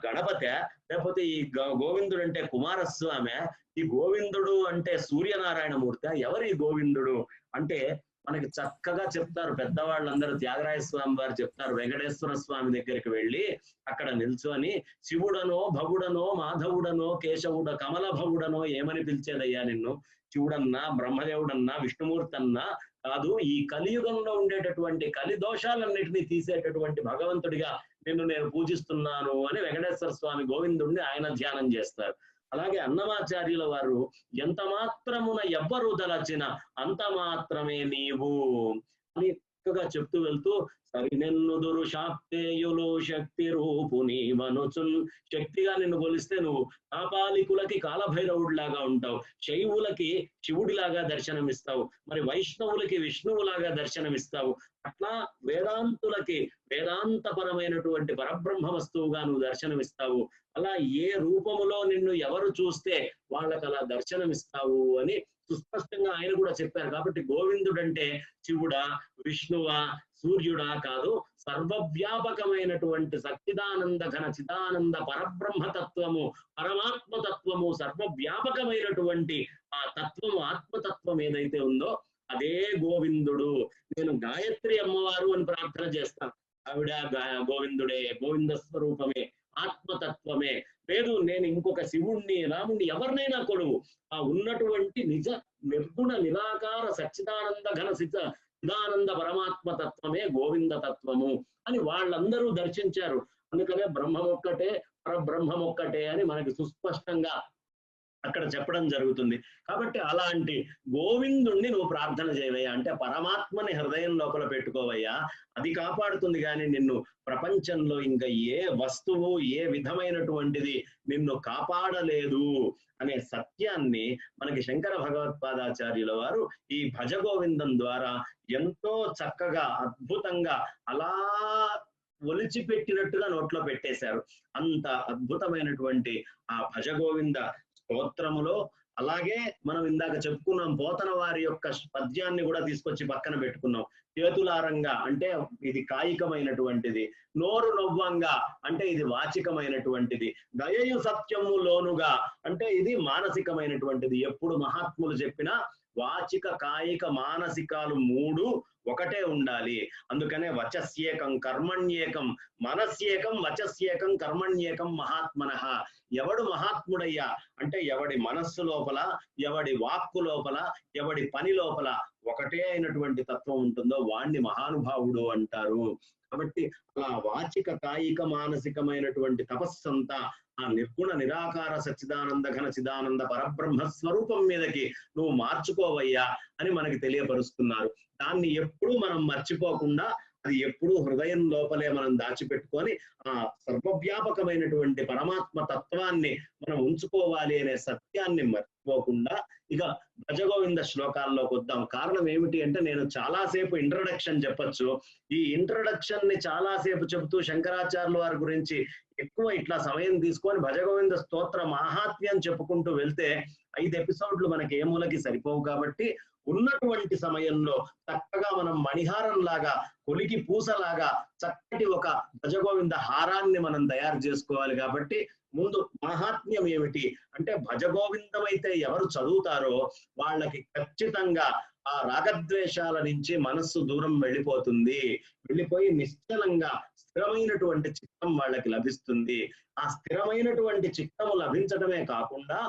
గణపత? లేకపోతే ఈ గోవిందుడు అంటే కుమారస్వామి? ఈ గోవిందుడు అంటే సూర్యనారాయణమూర్తి? ఎవరు ఈ గోవిందుడు అంటే మనకి చక్కగా చెప్తారు పెద్దవాళ్ళందరూ. త్యాగరాయ స్వామి వారు చెప్తారు, వెంకటేశ్వర స్వామి దగ్గరికి వెళ్ళి అక్కడ నిల్చొని శివుడనో భవుడనో మాధవుడనో కేశవుడ కమల భవుడనో ఏమని పిలిచేదయ్యా నిన్ను? శివుడన్నా బ్రహ్మదేవుడన్నా విష్ణుమూర్తి అన్నా కాదు, ఈ కలియుగంలో ఉండేటటువంటి కలి దోషాలన్నిటినీ తీసేటటువంటి భగవంతుడిగా నిన్ను నేను పూజిస్తున్నాను అని వెంకటేశ్వర స్వామి గోవిందుడిని ఆయన ధ్యానం చేస్తారు. అలాగే అన్నమాచార్యుల వారు ఎంత మాత్రమున ఎవ్వరు దలచిన అంత మాత్రమే నీవు అని చక్కగా చెప్తూ వెళ్తూ సరినెన్నుదురు శాక్తేయులు శక్తి రూపు నీవనుచున్. శక్తిగా నిన్ను కొలిస్తే నువ్వు కాపాలికులకి కాలభైరవుడిలాగా ఉంటావు, శైవులకి శివుడిలాగా దర్శనమిస్తావు, మరి వైష్ణవులకి విష్ణువులాగా దర్శనమిస్తావు. అట్లా వేదాంతులకి వేదాంతపరమైనటువంటి పరబ్రహ్మ వస్తువుగా నువ్వు దర్శనమిస్తావు. అలా ఏ రూపములో నిన్ను ఎవరు చూస్తే వాళ్ళకి అలా దర్శనమిస్తావు అని సుస్పష్టంగా ఆయన కూడా చెప్పారు. కాబట్టి గోవిందుడంటే శివుడా, విష్ణువా, సూర్యుడా కాదు, సర్వవ్యాపకమైనటువంటి సచ్చిదానంద ఘన చిదానంద పరబ్రహ్మతత్వము, పరమాత్మతత్వము, సర్వవ్యాపకమైనటువంటి ఆ తత్వము, ఆత్మతత్వం ఏదైతే ఉందో అదే గోవిందుడు. నేను గాయత్రి అమ్మవారు అని ప్రార్థన చేస్తాను, ఆవిడ గోవిందుడే, గోవింద స్వరూపమే, ఆత్మతత్వమే. లేదు నేను ఇంకొక శివుణ్ణి రాముణ్ణి ఎవరినైనా కొలువు, ఆ ఉన్నటువంటి నిజ నిర్గుణ నిరాకార సచ్చిదానంద ఘన చిదానంద పరమాత్మ తత్వమే గోవింద తత్వము అని వాళ్ళందరూ దర్శించారు. అందుకనే బ్రహ్మమొక్కటే పరబ్రహ్మమొక్కటే అని మనకి సుస్పష్టంగా అక్కడ చెప్పడం జరుగుతుంది. కాబట్టి అలాంటి గోవిందుణ్ణి నువ్వు ప్రార్థన చేయవయ్యా, అంటే పరమాత్మని హృదయం లోపల పెట్టుకోవయ్యా, అది కాపాడుతుంది. కానీ నిన్ను ప్రపంచంలో ఇంకా ఏ వస్తువు ఏ విధమైనటువంటిది నిన్ను కాపాడలేదు అనే సత్యాన్ని మనకి శంకర భగవత్పాదాచార్యుల వారు ఈ భజగోవిందం ద్వారా ఎంతో చక్కగా అద్భుతంగా అలా ఒలిచిపెట్టినట్టుగా నోట్లో పెట్టేశారు. అంత అద్భుతమైనటువంటి ఆ భజగోవింద స్తోత్రములో, అలాగే మనం ఇందాక చెప్పుకున్నాం పోతన వారి యొక్క పద్యాన్ని కూడా తీసుకొచ్చి పక్కన పెట్టుకున్నాం. చేతులారంగా అంటే ఇది కాయికమైనటువంటిది, నోరు నవ్వంగా అంటే ఇది వాచికమైనటువంటిది, దయయు సత్యము లోనుగా అంటే ఇది మానసికమైనటువంటిది. ఎప్పుడు మహాత్ములు చెప్పినా వాచిక కాయిక మానసికాలు మూడు ఒకటే ఉండాలి. అందుకనే వచస్యేకం కర్మణ్యేకం, మనస్యేకం వచస్యేకం కర్మణ్యేకం మహాత్మనః. ఎవడు మహాత్ముడయ్యా అంటే ఎవడి మనస్సు లోపల, ఎవడి వాక్కు లోపల, ఎవడి పని లోపల ఒకటే అయినటువంటి తత్వం ఉంటుందో వాణ్ణి మహానుభావుడు అంటారు. కాబట్టి అలా వాచిక కాయిక మానసికమైనటువంటి తపస్సంతా ఆ నిర్గుణ నిరాకార సచ్చిదానంద ఘన చిదానంద పరబ్రహ్మ స్వరూపం మీదకి నువ్వు మార్చుకోవయ్యా అని మనకి తెలియపరుస్తున్నారు. దాన్ని ఎప్పుడూ మనం మర్చిపోకుండా అది ఎప్పుడూ హృదయం లోపలే మనం దాచిపెట్టుకొని ఆ సర్వవ్యాపకమైనటువంటి పరమాత్మ తత్వాన్ని మనం ఉంచుకోవాలి అనే సత్యాన్ని మర్చిపోకుండా ఇక భజగోవింద శ్లోకాల్లోకి వద్దాం. కారణం ఏమిటి అంటే నేను చాలాసేపు ఇంట్రడక్షన్ చెప్పొచ్చు. ఈ ఇంట్రడక్షన్ ని చాలాసేపు చెబుతూ శంకరాచార్యుల వారి గురించి ఎక్కువ ఇట్లా సమయం తీసుకొని భజగోవింద స్తోత్ర మాహాత్మ్యం చెప్పుకుంటూ వెళ్తే 5 ఎపిసోడ్లు మనకి ఏ మూలకి సరిపోవు. కాబట్టి ఉన్నటువంటి సమయంలో చక్కగా మనం మణిహారం లాగా, కొలికి పూసలాగా చక్కటి ఒక భజగోవింద హారాన్ని మనం తయారు చేసుకోవాలి. కాబట్టి ముందు మహాత్మ్యం ఏమిటి అంటే భజగోవిందం అయితే ఎవరు చదువుతారో వాళ్ళకి ఖచ్చితంగా ఆ రాగద్వేషాల నుంచి మనస్సు దూరం వెళ్ళిపోతుంది. వెళ్ళిపోయి నిశ్చలంగా స్థిరమైనటువంటి చిత్తం వాళ్ళకి లభిస్తుంది. ఆ స్థిరమైనటువంటి చిత్తము లభించడమే కాకుండా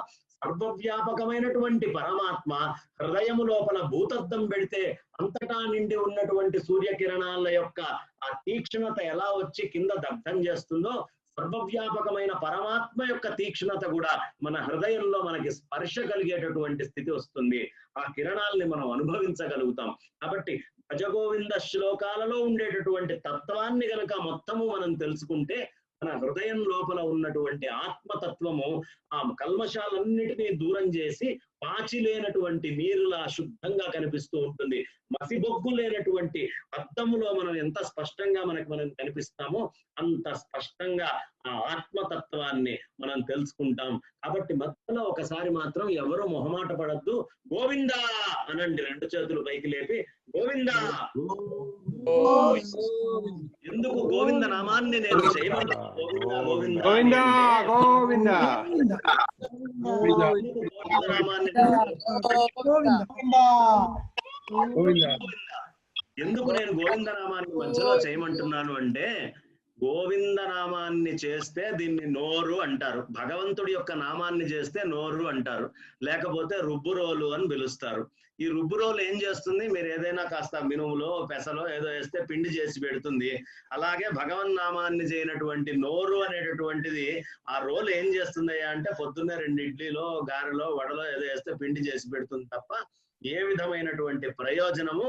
సర్వవ్యాపకమైనటువంటి పరమాత్మ హృదయము లోపల భూతద్దం పెడితే అంతటా నిండి ఉన్నటువంటి సూర్యకిరణాల యొక్క ఆ తీక్షణత ఎలా వచ్చి కింద దగ్ధం చేస్తుందో, సర్వవ్యాపకమైన పరమాత్మ యొక్క తీక్షణత కూడా మన హృదయంలో మనకి స్పర్శ కలిగేటటువంటి స్థితి వస్తుంది. ఆ కిరణాల్ని మనం అనుభవించగలుగుతాం. కాబట్టి భజగోవింద శ్లోకాలలో ఉండేటటువంటి తత్వాన్ని గనక మొత్తము మనం తెలుసుకుంటే మన హృదయం లోపల ఉన్నటువంటి ఆత్మతత్వము ఆ కల్మషాలన్నిటినీ దూరం చేసి పాచి లేనటువంటి నీరులా శుద్ధంగా కనిపిస్తూ ఉంటుంది. మసిబొగ్గు లేనటువంటి అద్దములో మనం ఎంత స్పష్టంగా మనం కనిపిస్తామో అంత స్పష్టంగా ఆ ఆత్మతత్వాన్ని మనం తెలుసుకుంటాం. కాబట్టి మధ్యలో ఒకసారి మాత్రం ఎవరు మొహమాట పడద్దు, గోవిందా అనండి, 2 చేతులు పైకి లేపి గోవిందా. ఎందుకు గోవింద నామాన్ని నేను చేయమన్నా గోవింద గోవింద గోవింద ఎందుకు నేను గోవింద నామాన్ని మధ్యలో చేయమంటున్నాను అంటే, గోవింద నామాన్ని చేస్తే దీన్ని నోరు అంటారు, భగవంతుడి యొక్క నామాన్ని చేస్తే నోరు అంటారు, లేకపోతే రుబ్బురోలు అని పిలుస్తారు. ఈ రుబ్బురోలు ఏం చేస్తుంది, మీరు ఏదైనా కాస్త మినుములో పెసలో ఏదో వేస్తే పిండి చేసి పెడుతుంది. అలాగే భగవన్ నామాన్ని చేయనటువంటి నోరు అనేటటువంటిది ఆ రోలు ఏం చేస్తుంది అంటే పొద్దున్నే 2 ఇడ్లీలో గారెలో వడలో ఏదో వేస్తే పిండి చేసి పెడుతుంది తప్ప ఏ విధమైనటువంటి ప్రయోజనము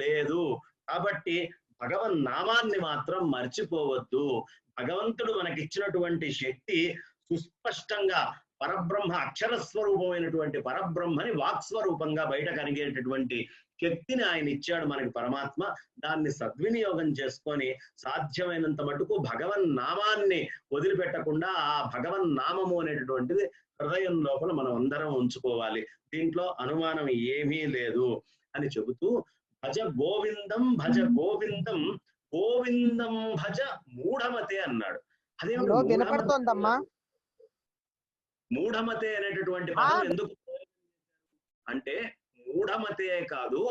లేదు. కాబట్టి భగవన్ నామాన్ని మాత్రం మర్చిపోవద్దు. భగవంతుడు మనకిచ్చినటువంటి శక్తి సుస్పష్టంగా పరబ్రహ్మ అక్షర స్వరూపమైనటువంటి పరబ్రహ్మని వాక్స్వరూపంగా బయట కనిగేటటువంటి శక్తిని ఆయన ఇచ్చాడు మనకి పరమాత్మ. దాన్ని సద్వినియోగం చేసుకొని సాధ్యమైనంత మటుకు భగవన్ నామాన్ని వదిలిపెట్టకుండా ఆ భగవన్ నామము అనేటటువంటిది హృదయం లోపల మనం అందరం ఉంచుకోవాలి. దీంట్లో అనుమానం ఏమీ లేదు అని చెబుతూ భజ గోవిందం భజ గోవిందం గోవిందం భజ మూఢమతే అన్నాడు. అదే మూఢమతే అనేటటువంటి పదం ఎందుకు అంటే, మూఢమతే కాదు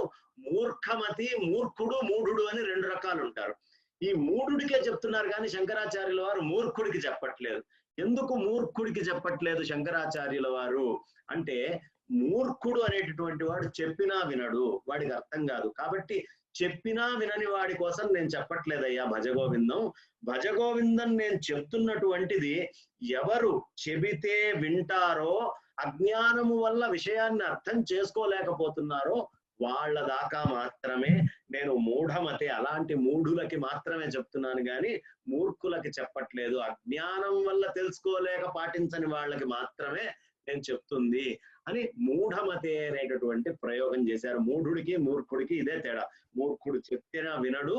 మూర్ఖమతి, మూర్ఖుడు, మూఢుడు అని 2 రకాలు ఉంటారు. ఈ మూఢుడికే చెప్తున్నారు కానీ శంకరాచార్యుల వారు మూర్ఖుడికి చెప్పట్లేదు. ఎందుకు మూర్ఖుడికి చెప్పట్లేదు శంకరాచార్యుల వారు అంటే, మూర్ఖుడు అనేటటువంటి వాడు చెప్పినా వినడు, వాడికి అర్థం కాదు. కాబట్టి చెప్పినా వినని వాడి కోసం నేను చెప్పట్లేదయ్యా భజగోవిందం. భజగోవిందం నేను చెప్తున్నటువంటిది ఎవరు చెబితే వింటారో అజ్ఞానము వల్ల విషయాన్ని అర్థం చేసుకోలేకపోతున్నారో వాళ్ళ దాకా మాత్రమే నేను మూఢమతే, అలాంటి మూఢులకి మాత్రమే చెప్తున్నాను కానీ మూర్ఖులకి చెప్పట్లేదు. అజ్ఞానం వల్ల తెలుసుకోలేక పాటించని వాళ్ళకి మాత్రమే నేను చెప్తుంది అని మూఢమతే అనేటటువంటి ప్రయోగం చేశారు. మూఢుడికి మూర్ఖుడికి ఇదే తేడా. మూర్ఖుడు చెప్పినా వినడు,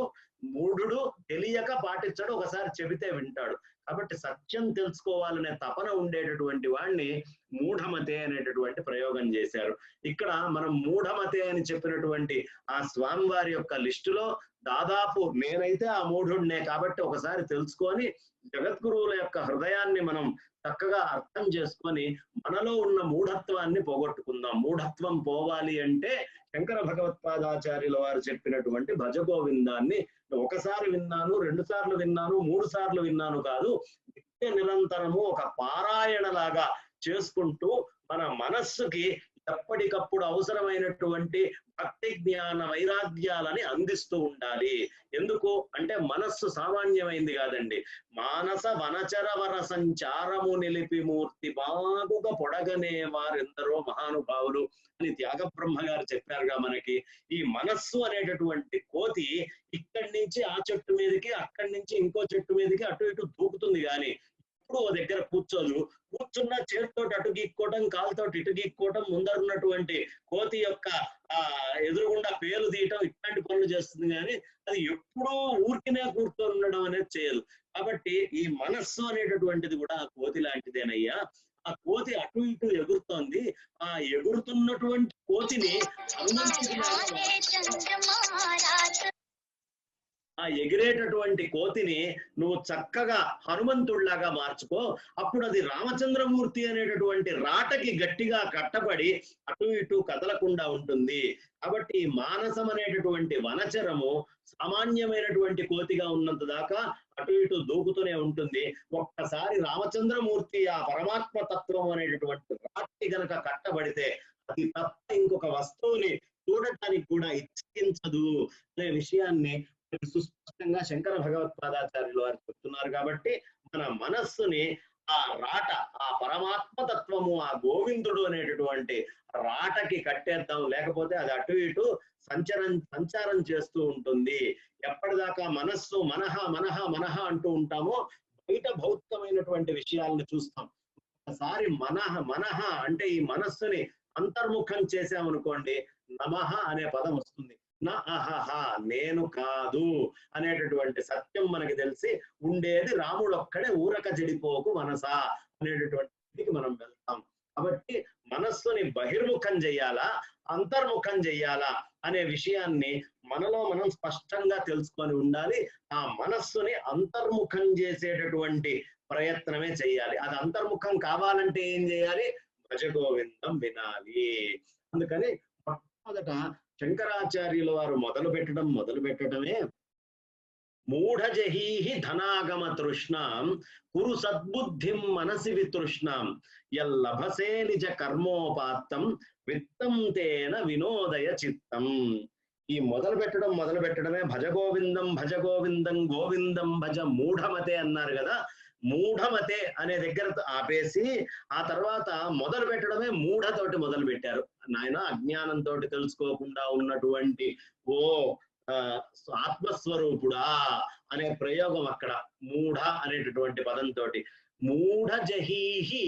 మూఢుడు తెలియక పాటించడు, ఒకసారి చెబితే వింటాడు. కాబట్టి సత్యం తెలుసుకోవాలనే తపన ఉండేటటువంటి వాడిని మూఢమతే అనేటటువంటి ప్రయోగం చేశారు. ఇక్కడ మనం మూఢమతే అని చెప్పినటువంటి ఆ స్వామివారి యొక్క లిస్టులో దాదాపు నేనైతే ఆ మూఢుడినే కాబట్టి ఒకసారి తెలుసుకొని జగద్గురువుల యొక్క హృదయాన్ని మనం చక్కగా అర్థం చేసుకొని మనలో ఉన్న మూఢత్వాన్ని పోగొట్టుకుందాం. మూఢత్వం పోవాలి అంటే శంకర భగవత్పాదాచార్యుల వారు చెప్పినటువంటి భజగోవిందాన్ని ఒకసారి విన్నాను, 2 సార్లు విన్నాను, 3 సార్లు విన్నాను కాదు, నిత్య నిరంతరము ఒక పారాయణ లాగా చేసుకుంటూ మన మనస్సుకి ఎప్పటికప్పుడు అవసరమైనటువంటి భక్తి జ్ఞాన వైరాగ్యాలని అందిస్తూ ఉండాలి. ఎందుకు అంటే మనస్సు సామాన్యమైంది కాదండి. మానస వనచర వర సంచారము నిలిపి మూర్తి బాగుగా పొడగనే వారెందరో మహానుభావులు అని త్యాగబ్రహ్మ గారు చెప్పారుగా మనకి. ఈ మనస్సు అనేటటువంటి కోతి ఇక్కడి నుంచి ఆ చెట్టు మీదకి, అక్కడి నుంచి ఇంకో చెట్టు మీదకి అటు ఇటు దూకుతుంది కానీ ఎప్పుడు ఓ దగ్గర కూర్చోదు. కూర్చున్న చేతితోటి అటు గీక్కోవటం, కాలుతోటి ఇటు గీక్కోవటం, ముందరున్నటువంటి కోతి యొక్క ఎదురుగుండా పేలు తీయటం, ఇట్లాంటి పనులు చేస్తుంది కానీ అది ఎప్పుడూ ఊరికినే కూర్చొని ఉండడం అనేది చేయదు. కాబట్టి ఈ మనస్సు అనేటటువంటిది కూడా ఆ కోతి లాంటిదేనయ్యా. ఆ కోతి అటు ఇటు ఎగురుతోంది. ఆ ఎగురుతున్నటువంటి కోతిని ఆ ఎగిరేటటువంటి కోతిని నువ్వు చక్కగా హనుమంతుడిలాగా మార్చుకో. అప్పుడు అది రామచంద్రమూర్తి అనేటటువంటి రాటకి గట్టిగా కట్టబడి అటు ఇటు కదలకుండా ఉంటుంది. కాబట్టి ఈ మానసం అనేటటువంటి వనచరము సామాన్యమైనటువంటి కోతిగా ఉన్నంత దాకా అటు ఇటు దూకుతూనే ఉంటుంది. ఒక్కసారి రామచంద్రమూర్తి ఆ పరమాత్మ తత్వం అనేటటువంటి రాటకి గనక కట్టబడితే అది తప్ప ఇంకొక వస్తువుని చూడటానికి కూడా ఇచ్ఛించదు అనే విషయాన్ని సుస్పష్టంగా శంకర భగవత్పాదాచార్యులు వారు చెప్తున్నారు. కాబట్టి మన మనస్సుని ఆ రాట, ఆ పరమాత్మ తత్వము, ఆ గోవిందుడు అనేటటువంటి రాటకి కట్టేద్దాం. లేకపోతే అది అటు ఇటు సంచారం చేస్తూ ఉంటుంది. ఎప్పటిదాకా మనస్సు మనహ మనహ మనహ అంటూ ఉంటామో బయట భౌతికమైనటువంటి విషయాలను చూస్తాం. ఒకసారి మనహ మనహ అంటే ఈ మనస్సుని అంతర్ముఖం చేసామనుకోండి, నమః అనే పదం వస్తుంది. నా అహహ నేను కాదు అనేటటువంటి సత్యం మనకి తెలిసి ఉండేది రాముడు ఒక్కడే ఊరక చెడిపోకు మనసా అనేటటువంటికి మనం వెళ్తాం. కాబట్టి మనస్సుని బహిర్ముఖం చెయ్యాలా, అంతర్ముఖం చెయ్యాలా అనే విషయాన్ని మనలో మనం స్పష్టంగా తెలుసుకొని ఉండాలి. ఆ మనస్సుని అంతర్ముఖం చేసేటటువంటి ప్రయత్నమే చెయ్యాలి. అది అంతర్ముఖం కావాలంటే ఏం చేయాలి? భజగోవిందం వినాలి. అందుకని మొట్టమొదట శంకరాచార్యుల వారు మొదలు పెట్టడమే మూఢజహీహి ధనాగమ తృష్ణాం కురు సద్బుద్ధిం మనసి వితృష్ణాం యల్లభసే నిజ కర్మోపాత్తం విత్తం తేన వినోదయ చిత్తం. ఈ మొదలు పెట్టడమే భజగోవిందం భజగోవిందం గోవిందం భజ మూఢమతే అన్నారు కదా. మూఢమతే అనే దగ్గర ఆపేసి ఆ తర్వాత మొదలు పెట్టడమే మూఢతోటి మొదలు పెట్టారు. నాయన అజ్ఞానంతో తెలుసుకోకుండా ఉన్నటువంటి ఓ ఆత్మస్వరూపుడా అనే ప్రయోగం అక్కడ మూఢ అనేటటువంటి పదంతో. మూఢ జహీహి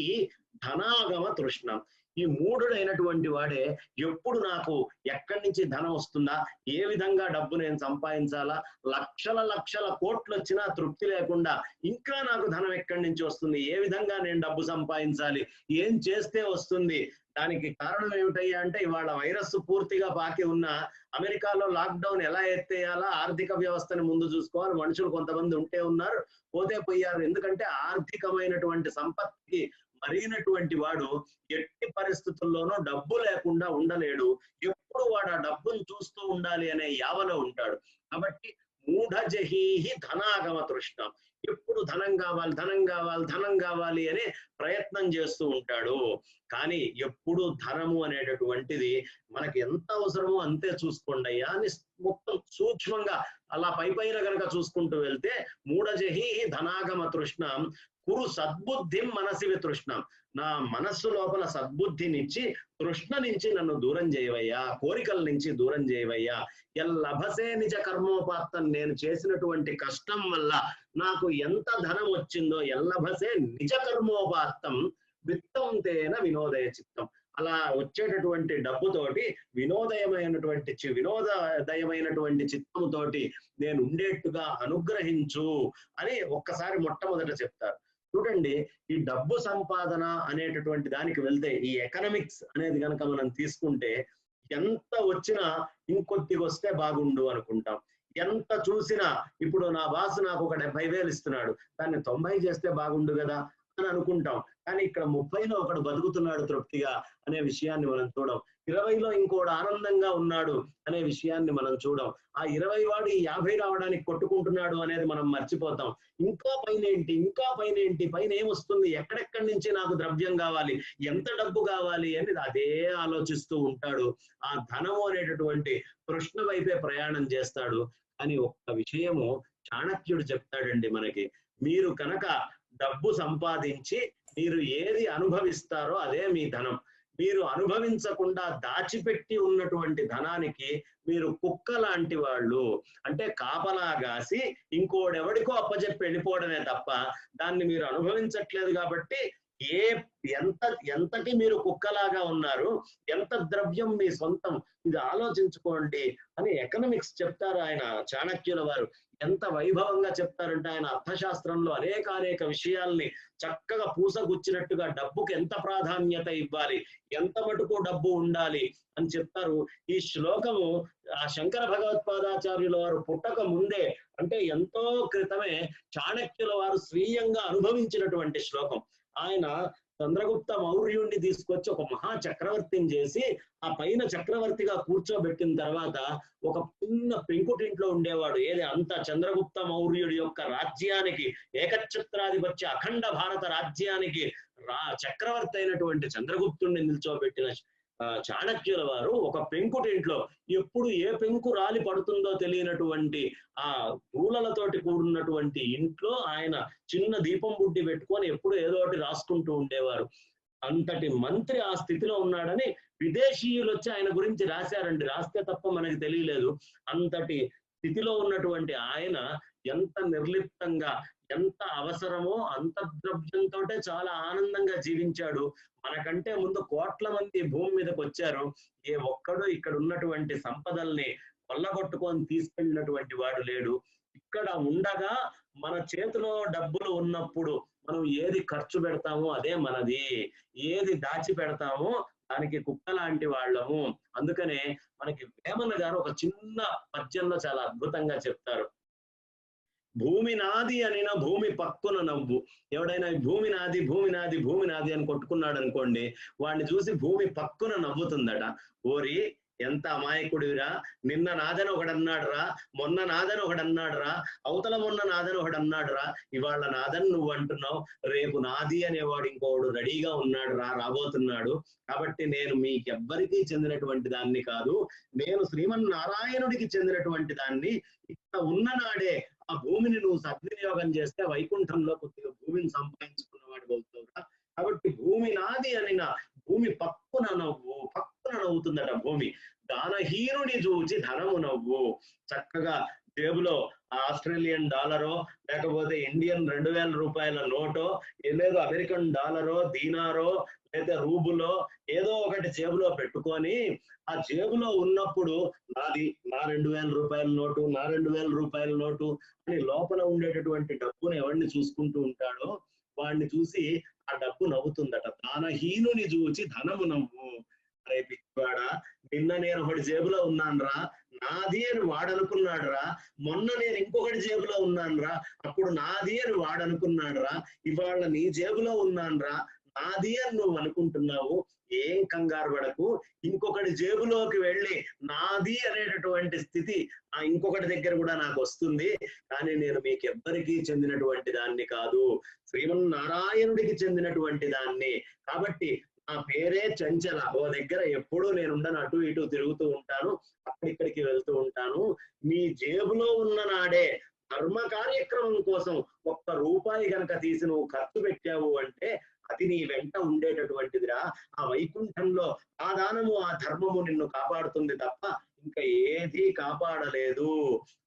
ధనాగమ తృష్ణం. ఈ మూఢుడైనటువంటి వాడే ఎప్పుడు నాకు ఎక్కడి నుంచి ధనం వస్తుందా, ఏ విధంగా డబ్బు నేను సంపాదించాలా, లక్షల కోట్లు వచ్చినా తృప్తి లేకుండా ఇంకా నాకు ధనం ఎక్కడి నుంచి వస్తుంది, ఏ విధంగా నేను డబ్బు సంపాదించాలి, ఏం చేస్తే వస్తుంది. దానికి కారణం ఏమిటయ్యా అంటే ఇవాళ వైరస్ పూర్తిగా పాకి ఉన్న అమెరికాలో లాక్డౌన్ ఎలా ఎత్తేయాలా, ఆర్థిక వ్యవస్థని ముందు చూసుకోవాలి. మనుషులు కొంతమంది ఉంటే ఉన్నారు, పోతే పోయారు. ఎందుకంటే ఆర్థికమైనటువంటి సంపత్తికి మరిగినటువంటి వాడు ఎట్టి పరిస్థితుల్లోనూ డబ్బు లేకుండా ఉండలేడు. ఎప్పుడు వాడు ఆ డబ్బును చూస్తూ ఉండాలి అనే యావలో ఉంటాడు. కాబట్టి మూఢజహీహి ధనాగమ తృష్ణం. ఎప్పుడు ధనం కావాలి అనే ప్రయత్నం చేస్తూ ఉంటాడు. కానీ ఎప్పుడు ధనము అనేటటువంటిది మనకి ఎంత అవసరమో అంతే చూసుకోండి అయ్యా అని మొత్తం సూక్ష్మంగా అలా పైన కనుక చూసుకుంటూ వెళ్తే మూఢజహీహి ధనాగమ తృష్ణం కురు సద్బుద్ధిం మనసి వితృష్ణం, నా మనస్సు లోపల సద్బుద్ధినిచ్చి తృష్ణ నుంచి నన్ను దూరం చేయవయ్యా, కోరికల నుంచి దూరం చేయవయ్యా. ఎల్లభసే నిజ కర్మోపాత్తం, నేను చేసినటువంటి కష్టం వల్ల నాకు ఎంత ధనం వచ్చిందో, ఎల్లభసే నిజ కర్మోపాత్తం విత్తం తేన వినోదయ చిత్తం, అలా వచ్చేటటువంటి డబ్బుతోటి వినోదయమైనటువంటి చిత్తముతోటి నేను ఉండేట్టుగా అనుగ్రహించు అని ఒక్కసారి మొట్టమొదట చెప్తారు. చూడండి, ఈ డబ్బు సంపాదన అనేటటువంటి దానికి వెళ్తే, ఈ ఎకనామిక్స్ అనేది కనుక మనం తీసుకుంటే, ఎంత వచ్చినా ఇంకొద్దిగా వస్తే బాగుండు అనుకుంటాం. ఎంత చూసినా, ఇప్పుడు నా బాస్ నాకు ఒక 70,000 ఇస్తున్నాడు, దాన్ని 90 చేస్తే బాగుండు కదా అని అనుకుంటాం. కానీ ఇక్కడ 30లో ఒకడు బతుకుతున్నాడు తృప్తిగా అనే విషయాన్ని మనం చూడం. 20లో ఇంకోడు ఆనందంగా ఉన్నాడు అనే విషయాన్ని మనం చూడం. ఆ 20 వాడు ఈ 50 రావడానికి కొట్టుకుంటున్నాడు అనేది మనం మర్చిపోతాం. ఇంకా పైన ఏంటి, ఇంకా పైన ఏంటి, పైన ఏమొస్తుంది, ఎక్కడెక్కడి నుంచి నాకు ద్రవ్యం కావాలి, ఎంత డబ్బు కావాలి అని అదే ఆలోచిస్తూ ఉంటాడు. ఆ ధనము అనేటటువంటి తృష్ణ వైపే ప్రయాణం చేస్తాడు. అని ఒక్క విషయము చాణక్యుడు చెప్తాడండి మనకి. మీరు కనుక డబ్బు సంపాదించి మీరు ఏది అనుభవిస్తారో అదే మీ ధనం. మీరు అనుభవించకుండా దాచిపెట్టి ఉన్నటువంటి ధనానికి మీరు కుక్క లాంటి వాళ్ళు, అంటే కాపలా గాసి ఇంకోడెవడికో అప్పచెప్పి వెళ్ళిపోవడమే తప్ప దాన్ని మీరు అనుభవించట్లేదు. కాబట్టి ఎంతటి మీరు కుక్కలాగా ఉన్నారు, ఎంత ద్రవ్యం మీ సొంతం, ఇది ఆలోచించుకోండి అని ఎకనామిక్స్ చెప్తారు ఆయన చాణక్యుల వారు. ఎంత వైభవంగా చెప్తారంటే, ఆయన అర్థశాస్త్రంలో అనేక విషయాల్ని చక్కగా పూసగుచ్చినట్టుగా డబ్బుకి ఎంత ప్రాధాన్యత ఇవ్వాలి, ఎంత మటుకు డబ్బు ఉండాలి అని చెప్తారు. ఈ శ్లోకము ఆ శంకర భగవత్పాదాచార్యుల వారు పుట్టక ముందే, అంటే ఎంతో క్రితమే చాణక్యుల వారు స్వీయంగా అనుభవించినటువంటి శ్లోకం. ఆయన చంద్రగుప్త మౌర్యుణ్ణి తీసుకొచ్చి ఒక మహా చక్రవర్తిని చేసి ఆ పైన చక్రవర్తిగా కూర్చోబెట్టిన తర్వాత ఒక చిన్న పెంకుటింట్లో ఉండేవాడు. ఏది అంత చంద్రగుప్త మౌర్యుడి యొక్క రాజ్యానికి, ఏకఛత్రాధిపత్య అఖండ భారత రాజ్యానికి చక్రవర్తి అయినటువంటి చంద్రగుప్తుడిని నిల్చోబెట్టిన చాణక్యుల వారు ఒక పెంకుటింట్లో, ఎప్పుడు ఏ పెంకు రాలి పడుతుందో తెలియనటువంటి ఆ పూలలతోటి కూడినటువంటి ఇంట్లో ఆయన చిన్న దీపం బుడ్డి పెట్టుకొని ఎప్పుడు ఏదో ఒకటి రాసుకుంటూ ఉండేవారు. అంతటి మంత్రి ఆ స్థితిలో ఉన్నాడని విదేశీయులు వచ్చి ఆయన గురించి రాశారండి. రాస్తే తప్ప మనకి తెలియలేదు. అంతటి స్థితిలో ఉన్నటువంటి ఆయన ఎంత నిర్లిప్తంగా, ఎంత అవసరమో అంత ద్రవ్యంతో చాలా ఆనందంగా జీవించాడు. మనకంటే ముందు కోట్ల మంది భూమి మీదకి వచ్చారు. ఏ ఒక్కడు ఇక్కడ ఉన్నటువంటి సంపదల్ని కొల్లగొట్టుకొని తీసుకెళ్ళినటువంటి వాడు లేడు. ఇక్కడ ఉండగా మన చేతిలో డబ్బులు ఉన్నప్పుడు మనం ఏది ఖర్చు పెడతామో అదే మనది, ఏది దాచి పెడతామో దానికి కుక్క లాంటి వాళ్ళము. అందుకనే మనకి వేమన గారు ఒక చిన్న పద్యంలో చాలా అద్భుతంగా చెప్తారు. భూమి నాది అనిన భూమి పక్కున నవ్వు. ఎవడైనా భూమి నాది, భూమి నాది, భూమి నాది అని కొట్టుకున్నాడు అనుకోండి, వాడిని చూసి భూమి పక్కున నవ్వుతుందట. ఓరి ఎంత అమాయకుడిరా, నిన్న నాదని ఒకడన్నాడు రా, మొన్న నాదని ఒకడన్నాడు రా, అవతల మొన్న నాదని ఒకడన్నాడు రా, ఇవాళ నాదని నువ్వు అంటున్నావు, రేపు నాది అనేవాడు ఇంకోడు రెడీగా ఉన్నాడు రా, రాబోతున్నాడు. కాబట్టి నేను మీకెవ్వరికీ చెందినటువంటి దాన్ని కాదు, నేను శ్రీమన్నారాయణుడికి చెందినటువంటి దాన్ని. ఇక్కడ ఉన్న నాడే ఆ భూమిని నువ్వు సద్వినియోగం చేస్తే వైకుంఠంలో కొద్దిగా భూమిని సంపాదించుకున్నవాడు అవుతావురా. కాబట్టి భూమి నాది అనిన భూమి పక్కున నవ్వుతుందట భూమి. దానహీనుని చూచి ధనము నవ్వు. చక్కగా జేబులో ఆస్ట్రేలియన్ డాలరో, లేకపోతే ఇండియన్ 2000 రూపాయల నోటో, లేదు అమెరికన్ డాలరో, దీనారో, లేదా రూబులో ఏదో ఒకటి జేబులో పెట్టుకొని, ఆ జేబులో ఉన్నప్పుడు నాది, నా 2000 రూపాయల నోటు, నా 2000 రూపాయల నోటు అని లోపల ఉండేటటువంటి డబ్బును ఎవరిని చూసుకుంటూ ఉంటాడో వాడిని చూసి ఆ డబ్బు నవ్వుతుందట. దానహీనుని చూచి ధనము నవ్వు. అరే పిచ్చివాడా, నిన్న నేను ఒకటి జేబులో ఉన్నాను రా, నాది అని వాడనుకున్నాడు రా, మొన్న నేను ఇంకొకటి జేబులో ఉన్నాను రా, అప్పుడు నాది అని వాడనుకున్నాడు రా, ఇవాళ నీ జేబులో ఉన్నాను రా, నాది అని నువ్వు అనుకుంటున్నావు. ఏం కంగారు పడకు, ఇంకొకటి జేబులోకి వెళ్ళి నాది అనేటటువంటి స్థితి ఆ ఇంకొకటి దగ్గర కూడా నాకు వస్తుంది. కానీ నేను మీకెవ్వరికీ చెందినటువంటి దాన్ని కాదు, శ్రీమన్నారాయణుడికి చెందినటువంటి దాన్ని. కాబట్టి నా పేరే చంచల, ఓ దగ్గర ఎప్పుడూ నేను ఉండను, అటు ఇటు తిరుగుతూ ఉంటాను, అక్కడిక్కడికి వెళ్తూ ఉంటాను. మీ జేబులో ఉన్న నాడే ధర్మ కార్యక్రమం కోసం ఒక్క రూపాయి గనక తీసి నువ్వు ఖర్చు పెట్టావు అంటే అది నీ వెంట ఉండేటటువంటిదిరా. ఆ వైకుంఠంలో ఆ దానము ఆ ధర్మము నిన్ను కాపాడుతుంది తప్ప ఇంకా ఏది కాపాడలేదు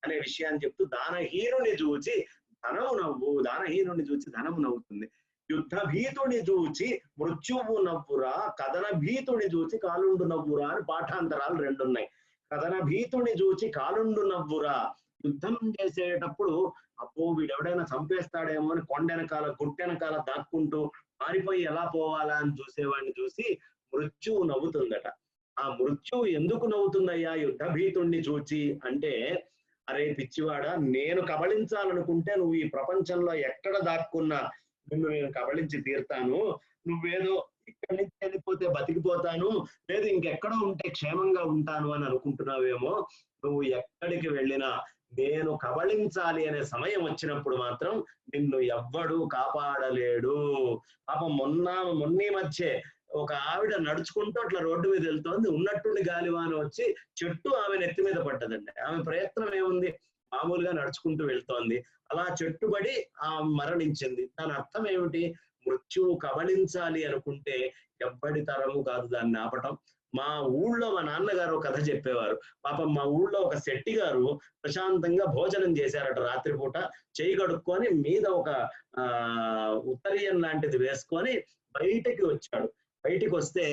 అనే విషయాన్ని చెప్తూ దానహీనుని చూచి ధనము నవ్వు, దానహీనుని చూచి ధనము నవ్వుతుంది. యుద్ధ భీతుని చూచి మృత్యువు నవ్వురా, కథన భీతుని చూచి కాలుండు నవ్వురా అని పాఠాంతరాలు రెండు ఉన్నాయి. కథన భీతుని చూచి కాలుండు నవ్వురా, యుద్ధం చేసేటప్పుడు అబ్బో వీడెవడైనా చంపేస్తాడేమో అని కొండెనకాల గుట్టెనకాల దాక్కుంటూ పారిపోయి ఎలా పోవాలా అని చూసేవాడిని చూసి మృత్యువు నవ్వుతుందట. ఆ మృత్యువు ఎందుకు నవ్వుతుందయ్యా యుద్ధ భీతుణ్ణి చూచి అంటే, అరే పిచ్చివాడా, నేను కబళించాలనుకుంటే నువ్వు ఈ ప్రపంచంలో ఎక్కడ దాక్కున్నా నిన్ను నేను కబళించి తీరుతాను. నువ్వేదో ఇక్కడి నుంచి వెళ్ళిపోతే బతికిపోతాను, లేదు ఇంకెక్కడో ఉంటే క్షేమంగా ఉంటాను అని అనుకుంటున్నావేమో. నువ్వు ఎక్కడికి వెళ్ళినా నేను కబళించాలి అనే సమయం వచ్చినప్పుడు మాత్రం నిన్ను ఎవ్వడు కాపాడలేడు. పాపం మొన్నీ మధ్య ఒక ఆవిడ నడుచుకుంటూ అట్లా రోడ్డు మీద వెళ్తోంది. ఉన్నట్టుండి గాలివాన వచ్చి చెట్టు ఆమె నెత్తి మీద పడ్డదండి. ఆమె ప్రయత్నం ఏముంది, మామూలుగా నడుచుకుంటూ వెళ్తోంది, అలా చెట్టుబడి మరణించింది. దాని అర్థం ఏమిటి? మృత్యువు కబళించాలి అనుకుంటే ఎవ్వడి తరము కాదు దాన్ని ఆపటం. మా ఊళ్ళో మా నాన్నగారు కథ చెప్పేవారు. పాపం మా ఊళ్ళో ఒక శెట్టి గారు ప్రశాంతంగా భోజనం చేశారట. రాత్రిపూట చేయి కడుక్కొని మీద ఒక ఉత్తరీయం లాంటిది వేసుకొని బయటికి వచ్చాడు. బయటికి వస్తే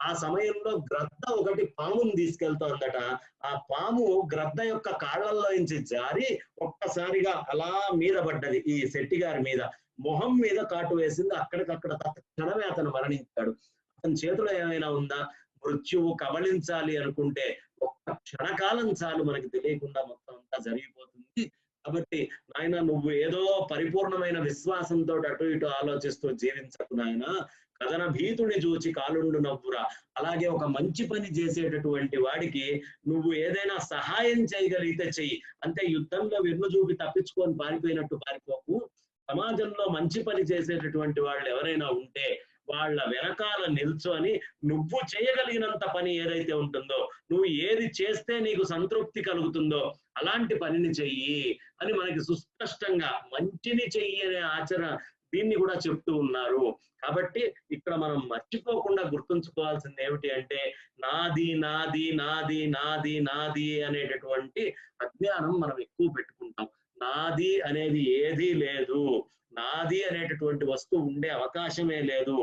ఆ సమయంలో గ్రద్ద ఒకటి పాముని తీసుకెళ్తోందట. ఆ పాము గ్రద్ద యొక్క కాళ్ళల్లో నుంచి జారి ఒక్కసారిగా అలా మీద పడ్డది ఈ శెట్టి గారి మీద. మొహం మీద కాటు వేసింది. అక్కడికక్కడ తక్షణమే అతను మరణించాడు. అతని చేతిలో ఏమైనా ఉందా? మృత్యువు కబళించాలి అనుకుంటే ఒక్క క్షణకాలం చాలు, మనకి తెలియకుండా మొత్తం అంతా జరిగిపోతుంది. కాబట్టి నాయన, నువ్వు ఏదో పరిపూర్ణమైన విశ్వాసంతో అటు ఇటు ఆలోచిస్తూ జీవించకు నాయన. కథన భీతుని చూచి కాలుండు నవ్వురా. అలాగే ఒక మంచి పని చేసేటటువంటి వాడికి నువ్వు ఏదైనా సహాయం చేయగలిగితే చెయ్యి. అంటే యుద్ధంలో వెన్ను చూపి తప్పించుకొని పారిపోయినట్టు పారిపోకు. సమాజంలో మంచి పని చేసేటటువంటి వాళ్ళు ఎవరైనా ఉంటే వాళ్ళ వెనకాల నిల్చొని నువ్వు చేయగలిగినంత పని ఏదైతే ఉంటుందో, నువ్వు ఏది చేస్తే నీకు సంతృప్తి కలుగుతుందో అలాంటి పనిని చెయ్యి అని మనకి సుస్పష్టంగా మంచిని చెయ్యి అనే ఆచరణ దీన్ని కూడా చెప్తూ ఉన్నారు. కాబట్టి ఇక్కడ మనం మర్చిపోకుండా గుర్తుంచుకోవాల్సింది ఏమిటి అంటే, నాది నాది నాది నాది నాది అనేటటువంటి అజ్ఞానం మనం ఎక్కువ పెట్టుకుంటాం. నాది అనేది ఏదీ లేదు, నాది అనేటటువంటి వస్తువు ఉండే అవకాశమే లేదు.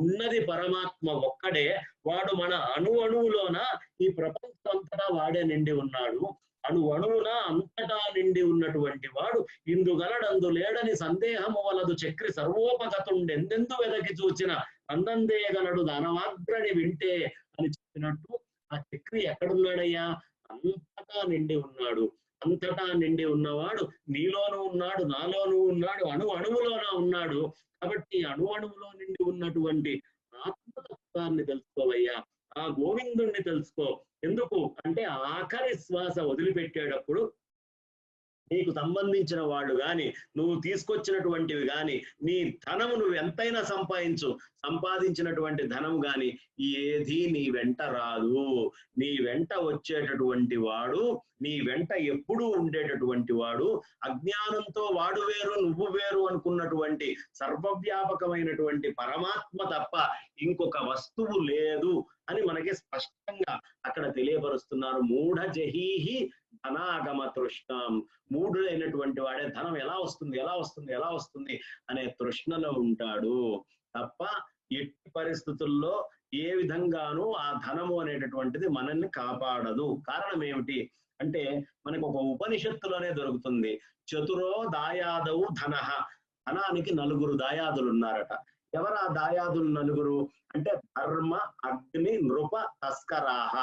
ఉన్నది పరమాత్మ ఒక్కడే. వాడు మన అణువులోన ఈ ప్రపంచం అంతటా వాడే నిండి ఉన్నాడు. అణువున అంతటా నిండి ఉన్నటువంటి వాడు ఇందుగలడందు లేడని సందేహము వలదు చక్రి సర్వోపగతుండెందెందు వెదకి చూచిన అందందేయగలడు దానవాగ్రని వింటే అని చెప్పినట్టు ఆ చక్రి ఎక్కడున్నాడయ్యా? అంతటా నిండి ఉన్నాడు. అంతటా నిండి ఉన్నవాడు నీలోనూ ఉన్నాడు, నాలోనూ ఉన్నాడు, అణువులోన ఉన్నాడు. కాబట్టి అణువులో నిండి ఉన్నటువంటి ఆత్మతత్వాన్ని తెలుసుకోవయ్యా, ఆ గోవిందుణ్ణి తెలుసుకో. ఎందుకు అంటే ఆఖరి శ్వాస వదిలిపెట్టేటప్పుడు నీకు సంబంధించిన వాళ్ళు గాని, నువ్వు తీసుకొచ్చినటువంటివి గాని, నీ ధనము నువ్వు ఎంతైనా సంపాదించినటువంటి ధనము గాని ఏది నీ వెంట రాదు. నీ వెంట వచ్చేటటువంటి వాడు, నీ వెంట ఎప్పుడూ ఉండేటటువంటి వాడు, అజ్ఞానంతో వాడు వేరు నువ్వు వేరు అనుకున్నటువంటి సర్వవ్యాపకమైనటువంటి పరమాత్మ తప్ప ఇంకొక వస్తువు లేదు అని మనకి స్పష్టంగా అక్కడ తెలియపరుస్తున్నారు. మూఢ జహీహి ధనాగమ తృష్ణం. మూఢుడైనటువంటి వాడే ధనం ఎలా వస్తుంది అనే తృష్ణలో ఉంటాడు తప్ప ఎట్టి పరిస్థితుల్లో ఏ విధంగానూ ఆ ధనము అనేటటువంటిది మనల్ని కాపాడదు. కారణం ఏమిటి అంటే మనకు ఒక ఉపనిషత్తులోనే దొరుకుతుంది. చతురో దాయాదవు ధనః. ధనానికి 4 దాయాదులు ఉన్నారట. ఎవరు ఆ దాయాదులు 4 అంటే ధర్మ, అగ్ని, నృప, తస్కరాహ.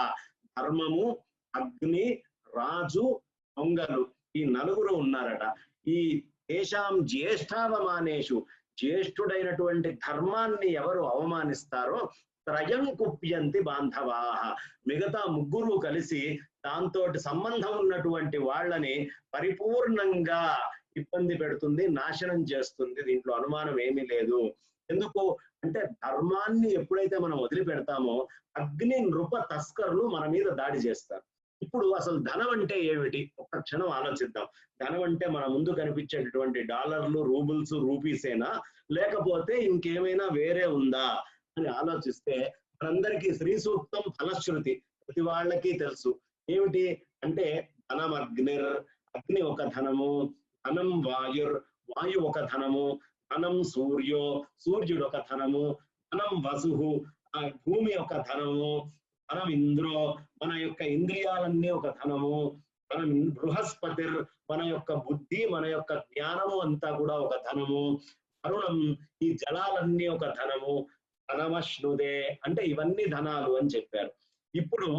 ధర్మము, అగ్ని, రాజు, దొంగలు, ఈ 4 ఉన్నారట. ఈ దేశాం జ్యేష్ఠావమానేషు, జ్యేష్ఠుడైనటువంటి ధర్మాన్ని ఎవరు అవమానిస్తారో త్రయం కుప్యంతి బాంధవాహ. మిగతా 3 కలిసి దాంతో సంబంధం ఉన్నటువంటి వాళ్ళని పరిపూర్ణంగా ఇబ్బంది పెడుతుంది, నాశనం చేస్తుంది. దీంట్లో అనుమానం ఏమీ లేదు. ఎందుకు అంటే ధర్మాన్ని ఎప్పుడైతే మనం వదిలిపెడతామో అగ్ని, నృప, తస్కరులు మన మీద దాడి చేస్తారు. ఇప్పుడు అసలు ధనం అంటే ఏమిటి ఒక్క క్షణం ఆలోచిద్దాం. ధనం అంటే మన ముందు కనిపించేటటువంటి డాలర్లు, రూబుల్స్, రూపీసేనా, లేకపోతే ఇంకేమైనా వేరే ఉందా అని ఆలోచిస్తే మనందరికీ శ్రీ సూక్తం ఫలశ్రుతి ప్రతి వాళ్ళకి తెలుసు. ఏమిటి అంటే ధనం అగ్నిర్, అగ్ని ఒక ధనము, ధనం వాయుర్, వాయు ఒక ధనము, ధనం సూర్యో, సూర్యుడు ఒక ధనము, ధనం వసుహు, ఆ భూమి ఒక ధనము, ధనం ఇంద్రో, మన యొక్క ఇంద్రియాలన్నీ ఒక ధనము, మనం బృహస్పతిర్, మన యొక్క బుద్ధి, మన యొక్క జ్ఞానము అంతా కూడా ఒక ధనము, అరుణం, ఈ జలాలన్నీ ఒక ధనము, ధనమశ్నుదే అంటే ఇవన్నీ ధనాలు అని చెప్పారు. ఇప్పుడు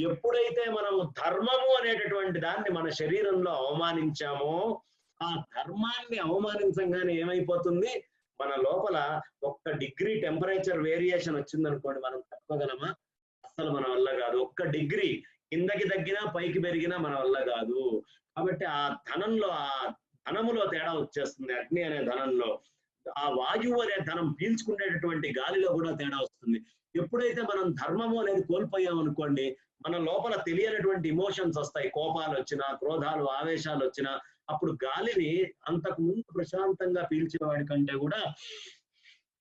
ఎప్పుడైతే మనము ధర్మము అనేటటువంటి దాన్ని మన శరీరంలో అవమానించామో, ఆ ధర్మాన్ని అవమానించగానే ఏమైపోతుంది, మన లోపల 1 డిగ్రీ టెంపరేచర్ వేరియేషన్ వచ్చిందనుకోండి, మనం తట్టుకోగలమా? అస్సలు మన వల్ల కాదు. 1 డిగ్రీ కిందకి తగ్గినా పైకి పెరిగినా మన వల్ల కాదు. కాబట్టి ఆ ధనంలో, ఆ ధనములో తేడా వచ్చేస్తుంది. అగ్ని అనే ధనంలో, ఆ వాయువు అనే ధనం పీల్చుకునేటటువంటి గాలిలో కూడా తేడా వస్తుంది. ఎప్పుడైతే మనం ధర్మము అనేది కోల్పోయాం అనుకోండి, మన లోపల తెలియనటువంటి ఇమోషన్స్ వస్తాయి. కోపాలు వచ్చినా, క్రోధాలు, ఆవేశాలు వచ్చినా, అప్పుడు గాలిని అంతకు ముందు ప్రశాంతంగా పీల్చేవాడి కంటే కూడా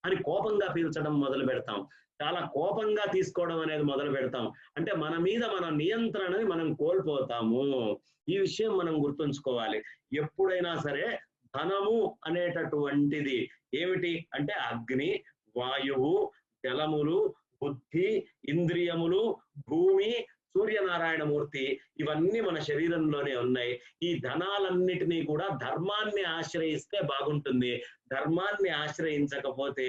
అని కోపంగా పీల్చడం మొదలు పెడతాం. చాలా కోపంగా తీసుకోవడం అనేది మొదలు పెడతాం. అంటే మన మీద మన నియంత్రణని మనం కోల్పోతాము. ఈ విషయం మనం గుర్తుంచుకోవాలి. ఎప్పుడైనా సరే ధనము అనేటటువంటిది ఏమిటి అంటే అగ్ని, వాయువు, జలములు, బుద్ధి, ఇంద్రియములు, భూమి, సూర్యనారాయణమూర్తి, ఇవన్నీ మన శరీరంలోనే ఉన్నాయి. ఈ ధనాలన్నిటినీ కూడా ధర్మాన్ని ఆశ్రయిస్తే బాగుంటుంది. ధర్మాన్ని ఆశ్రయించకపోతే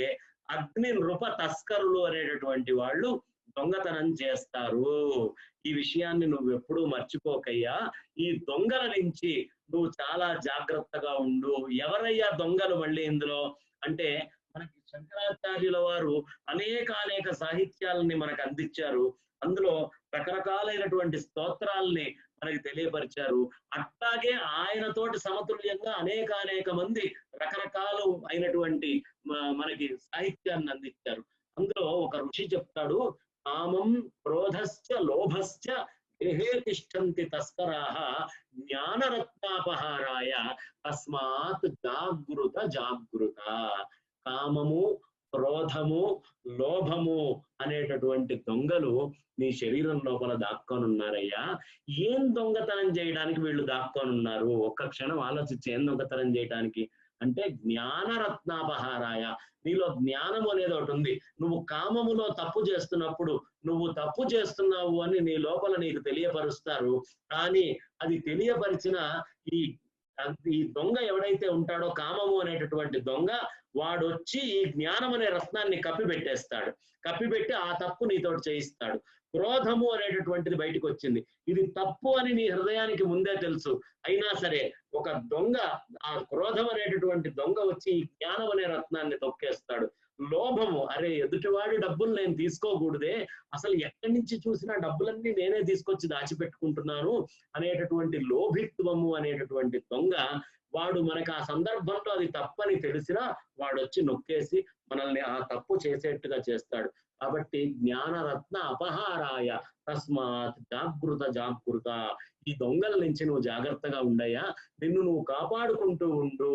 అగ్ని నృప తస్కరులు అనేటటువంటి వాళ్ళు దొంగతనం చేస్తారు. ఈ విషయాన్ని నువ్వు ఎప్పుడూ మర్చిపోకయ్యా. ఈ దొంగల నుంచి నువ్వు చాలా జాగ్రత్తగా ఉండు. ఎవరయ్యా దొంగలు మళ్ళీ ఇందులో అంటే, మనకి శంకరాచార్యుల వారు అనేక సాహిత్యాలని మనకు అందించారు. అందులో రకరకాలైనటువంటి స్తోత్రాలని మనకి తెలియపరిచారు. అట్లాగే ఆయనతోటి సమతుల్యంగా అనేక మంది రకరకాలు అయినటువంటి మనకి సాహిత్యాన్ని అందించారు. అందులో ఒక ఋషి చెప్తాడు, కామం క్రోధశ్చ లోభశ్చ దేహే తిష్టంతి తస్కరాః జ్ఞానరత్నాపహారాయ తస్మాత్ జాగృత జాగృత. కామము, క్రోధము, లోభము అనేటటువంటి దొంగలు నీ శరీరం లోపల దాక్కొని ఉన్నారయ్యా. ఏం దొంగతనం చేయడానికి వీళ్ళు దాక్కొని ఉన్నారు? ఒక్క క్షణం ఆలోచించి, ఏం దొంగతనం చేయడానికి అంటే జ్ఞానరత్నాపహారాయ. నీలో జ్ఞానం అనేది ఒకటి ఉంది. నువ్వు కామములో తప్పు చేస్తున్నప్పుడు నువ్వు తప్పు చేస్తున్నావు అని నీ లోపల నీకు తెలియపరుస్తారు. కానీ అది తెలియపరిచిన ఈ దొంగ ఎవడైతే ఉంటాడో, కామము అనేటటువంటి దొంగ, వాడు వచ్చి ఈ జ్ఞానం అనే రత్నాన్ని కప్పిపెట్టేస్తాడు. కప్పిపెట్టి ఆ తప్పు నీతోటి చేయిస్తాడు. క్రోధము అనేటటువంటిది బయటకు వచ్చింది. ఇది తప్పు అని నీ హృదయానికి ముందే తెలుసు. అయినా సరే ఒక దొంగ, ఆ క్రోధం అనేటటువంటి దొంగ వచ్చి ఈ జ్ఞానం అనే రత్నాన్ని తొక్కేస్తాడు. లోభము, అరే ఎదుటివాడి డబ్బులు నేను తీసుకోకూడదే, అసలు ఎక్కడి నుంచి చూసినా డబ్బులన్నీ నేనే తీసుకొచ్చి దాచిపెట్టుకుంటున్నాను అనేటటువంటి లోభిత్వము అనేటటువంటి దొంగ, వాడు మనకి ఆ సందర్భంలో అది తప్పని తెలిసినా వాడు వచ్చి నొక్కేసి మనల్ని ఆ తప్పు చేసేట్టుగా చేస్తాడు. కాబట్టి జ్ఞానరత్న అపహారాయ తస్మాత్ జాగృత జాగృత. ఈ దొంగల నుంచి నువ్వు జాగ్రత్తగా ఉండయ్యా, నిన్ను నువ్వు కాపాడుకుంటూ ఉండు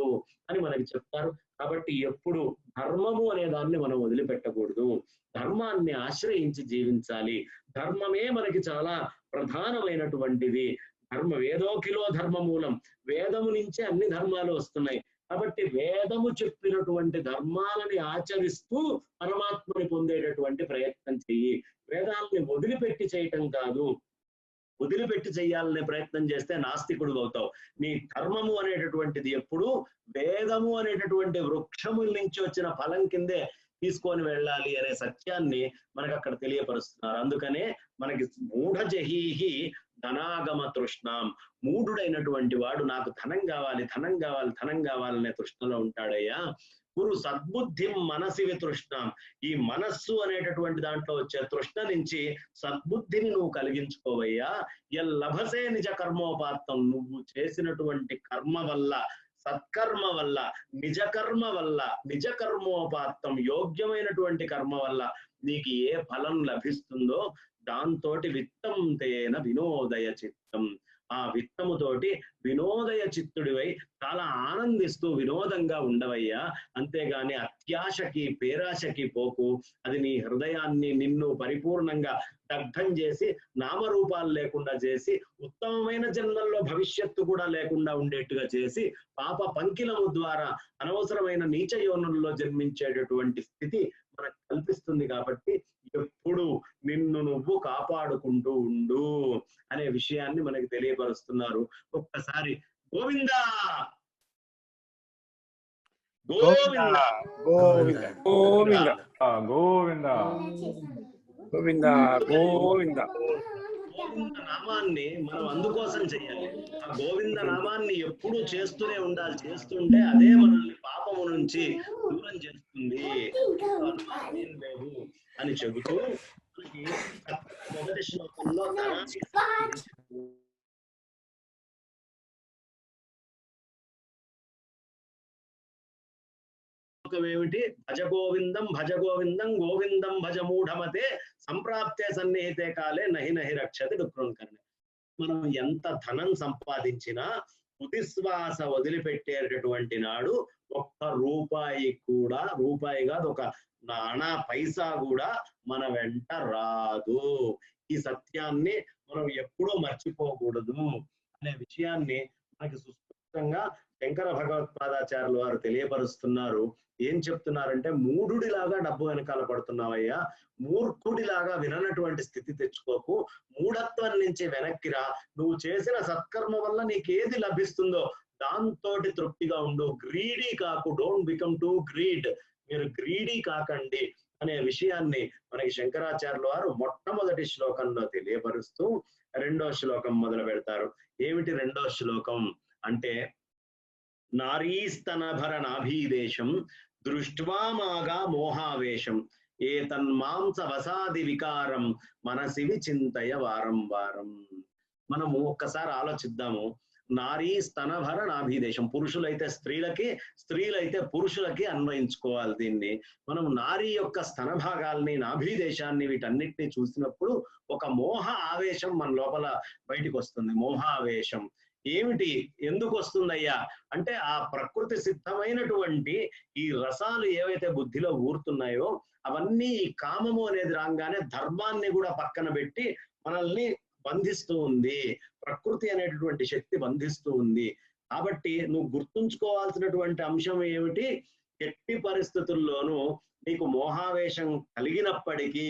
అని మనకి చెప్తారు. కాబట్టి ఎప్పుడు ధర్మము అనే దాన్ని మనం వదిలిపెట్టకూడదు. ధర్మాన్ని ఆశ్రయించి జీవించాలి. ధర్మమే మనకి చాలా ప్రధానమైనటువంటిది. వేదోకిలో ధర్మమూలం. వేదము నుంచే అన్ని ధర్మాలు వస్తున్నాయి. కాబట్టి వేదము చెప్పినటువంటి ధర్మాలని ఆచరిస్తూ పరమాత్మని పొందేటటువంటి ప్రయత్నం చెయ్యి. వేదాలని వదిలిపెట్టి చేయటం కాదు. వదిలిపెట్టి చెయ్యాలనే ప్రయత్నం చేస్తే నాస్తికుడు అవుతావు. నీ ధర్మము అనేటటువంటిది ఎప్పుడు వేదము అనేటటువంటి వృక్షముల నుంచి వచ్చిన ఫలం కిందే తీసుకొని వెళ్ళాలి అనే సత్యాన్ని మనకు అక్కడ తెలియపరుస్తున్నారు. అందుకనే మనకి మూఢజహీహి ధనాగమ తృష్ణం. మూఢుడైనటువంటి వాడు నాకు ధనం కావాలి, ధనం కావాలి, ధనం కావాలనే తృష్ణలో ఉంటాడయ్యా. గురు సద్బుద్ధిం మనసివి తృష్ణం. ఈ మనస్సు అనేటటువంటి దాంట్లో వచ్చే తృష్ణ నుంచి సద్బుద్ధిని నువ్వు కలిగించుకోవయ్యా. ఎల్లభసే నిజ కర్మోపాత్తం. నువ్వు చేసినటువంటి కర్మ వల్ల సత్కర్మ వల్ల, నిజ కర్మ వల్ల, నిజ కర్మోపాత్తం యోగ్యమైనటువంటి కర్మ వల్ల నీకు ఏ ఫలం లభిస్తుందో దాంతోటి విత్తం తేన వినోదయ చిత్తం, ఆ విత్తముతోటి వినోదయ చిత్తుడివై చాలా ఆనందిస్తూ వినోదంగా ఉండవయ్యా. అంతేగాని అత్యాశకి పేరాశకి పోకు. అది నీ హృదయాన్ని నిన్ను పరిపూర్ణంగా దగ్ధం చేసి నామరూపాలు లేకుండా చేసి ఉత్తమమైన జన్మల్లో భవిష్యత్తు కూడా లేకుండా ఉండేట్టుగా చేసి పాప పంకిలము ద్వారా అనవసరమైన నీచ యోనుల్లో జన్మించేటటువంటి స్థితి మనకు కల్పిస్తుంది. కాబట్టి ఎప్పుడు నిన్ను నువ్వు కాపాడుకుంటూ ఉండు అనే విషయాన్ని మనకి తెలియపరుస్తున్నారు. ఒక్కసారి గోవిందా గోవిందా గోవింద గోవింద గోవింద గోవింద గోవింద. గోవింద నామాన్ని మనం అందుకోసం చేయాలి. ఆ గోవింద నామాన్ని ఎప్పుడూ చేస్తూనే ఉండాలి. చేస్తుంటే అదే మనల్ని పాపము నుంచి దూరం చేస్తుంది. ఏం లేదు అని చెబుతూ మనకి మొదటి శ్లోకంలో ఏమిటి? భజ గోవిందం భజ గోవిందం గోవిందం భజ మూఢమతే సంప్రాప్తే సన్నిహితే కాలే నహి నహి రక్షతి డుక్రోన్కర్ణి. మనం ఎంత ధనం సంపాదించినా తుదిశ్వాస వదిలిపెట్టేటటువంటి నాడు ఒక్క రూపాయి కూడా, రూపాయి కాదు ఒక నానా పైసా కూడా మన వెంట రాదు. ఈ సత్యాన్ని మనం ఎప్పుడూ మర్చిపోకూడదు అనే విషయాన్ని మనకి సుస్పష్టంగా శంకర భగవత్పాదాచార్యులు వారు తెలియపరుస్తున్నారు. ఏం చెప్తున్నారంటే, మూఢుడిలాగా డబ్బు వెనకాల పడుతున్నావయ్యా, మూర్ఖుడిలాగా విననటువంటి స్థితి తెచ్చుకోకు, మూఢత్వం నుంచి వెనక్కిరా, నువ్వు చేసిన సత్కర్మ వల్ల నీకేది లభిస్తుందో దాంతో తృప్తిగా ఉండు, గ్రీడీ కాకు, డోంట్ బికమ్ టూ గ్రీడ్, మీరు గ్రీడీ కాకండి అనే విషయాన్ని మనకి శంకరాచార్యుల వారు మొట్టమొదటి శ్లోకంలో తెలియపరుస్తూ రెండో శ్లోకం మొదలు పెడతారు. ఏమిటి రెండో శ్లోకం అంటే, నారీస్తనభర నాభీదేశం దృష్ట్వామాగా మోహావేశం ఏతన్మాంస వసాది వికారం మనసి విచింతయ వారం వారం. మనము ఒక్కసారి ఆలోచిద్దాము. నారీ స్తనభర నాభీదేశం, పురుషులైతే స్త్రీలకి, స్త్రీలైతే పురుషులకి అన్వయించుకోవాలి దీన్ని. మనం నారీ యొక్క స్తన భాగాల్ని, నాభీదేశాన్ని, వీటన్నిటిని చూసినప్పుడు ఒక మోహ ఆవేశం మన లోపల బయటికి వస్తుంది. మోహావేశం ఏమిటి, ఎందుకు వస్తుందయ్యా అంటే, ఆ ప్రకృతి సిద్ధమైనటువంటి ఈ రసాలు ఏవైతే బుద్ధిలో ఊరుతున్నాయో అవన్నీ ఈ కామము అనేది రాగానే ధర్మాన్ని కూడా పక్కన పెట్టి మనల్ని బంధిస్తూ ఉంది. ప్రకృతి అనేటటువంటి శక్తి బంధిస్తూ ఉంది. కాబట్టి నువ్వు గుర్తుంచుకోవాల్సినటువంటి అంశం ఏమిటి, ఎట్టి పరిస్థితుల్లోనూ నీకు మోహావేశం కలిగినప్పటికీ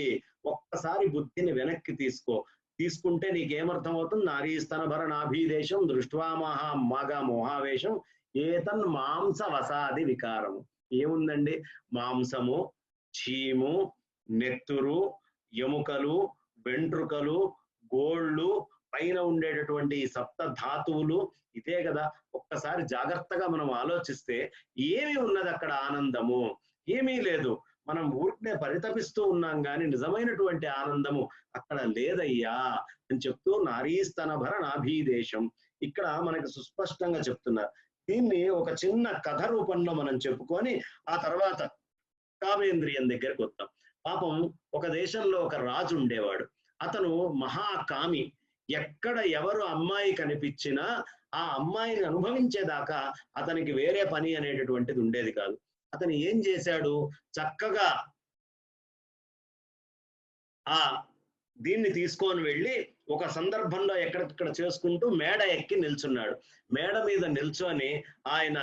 ఒక్కసారి బుద్ధిని వెనక్కి తీసుకుంటే నీకేమర్థం అవుతుంది? నారీ స్తనభర నాభీదేశం దృష్ట్వా మగా మోహావేశం ఏతన్ మాంస వసాది వికారము. ఏముందండి? మాంసము, చీము, నెత్తురు, ఎముకలు, వెంట్రుకలు, గోళ్ళు, పైన ఉండేటటువంటి సప్త ధాతువులు, ఇదే కదా. ఒక్కసారి జాగ్రత్తగా మనం ఆలోచిస్తే ఏమి ఉన్నది అక్కడ? ఆనందము ఏమీ లేదు. మనం ఊరికే పరితపిస్తూ ఉన్నాం కానీ నిజమైనటువంటి ఆనందము అక్కడ లేదయ్యా అని చెప్తూ నారీస్తనభర నాభీదేశం ఇక్కడ మనకి సుస్పష్టంగా చెప్తున్నారు. దీన్ని ఒక చిన్న కథ రూపంలో మనం చెప్పుకొని ఆ తర్వాత కామేంద్రియం దగ్గరికి వస్తాం. పాపం ఒక దేశంలో ఒక రాజు ఉండేవాడు. అతను మహాకామి. ఎక్కడ ఎవరు అమ్మాయి కనిపించినా ఆ అమ్మాయిని అనుభవించేదాకా అతనికి వేరే పని అనేటటువంటిది ఉండేది కాదు. అతను ఏం చేశాడు? చక్కగా ఆ దీన్ని తీసుకొని వెళ్ళి ఒక సందర్భంలో ఎక్కడెక్కడ చేసుకుంటూ మేడ ఎక్కి నిల్చున్నాడు. మేడ మీద నిల్చొని ఆయన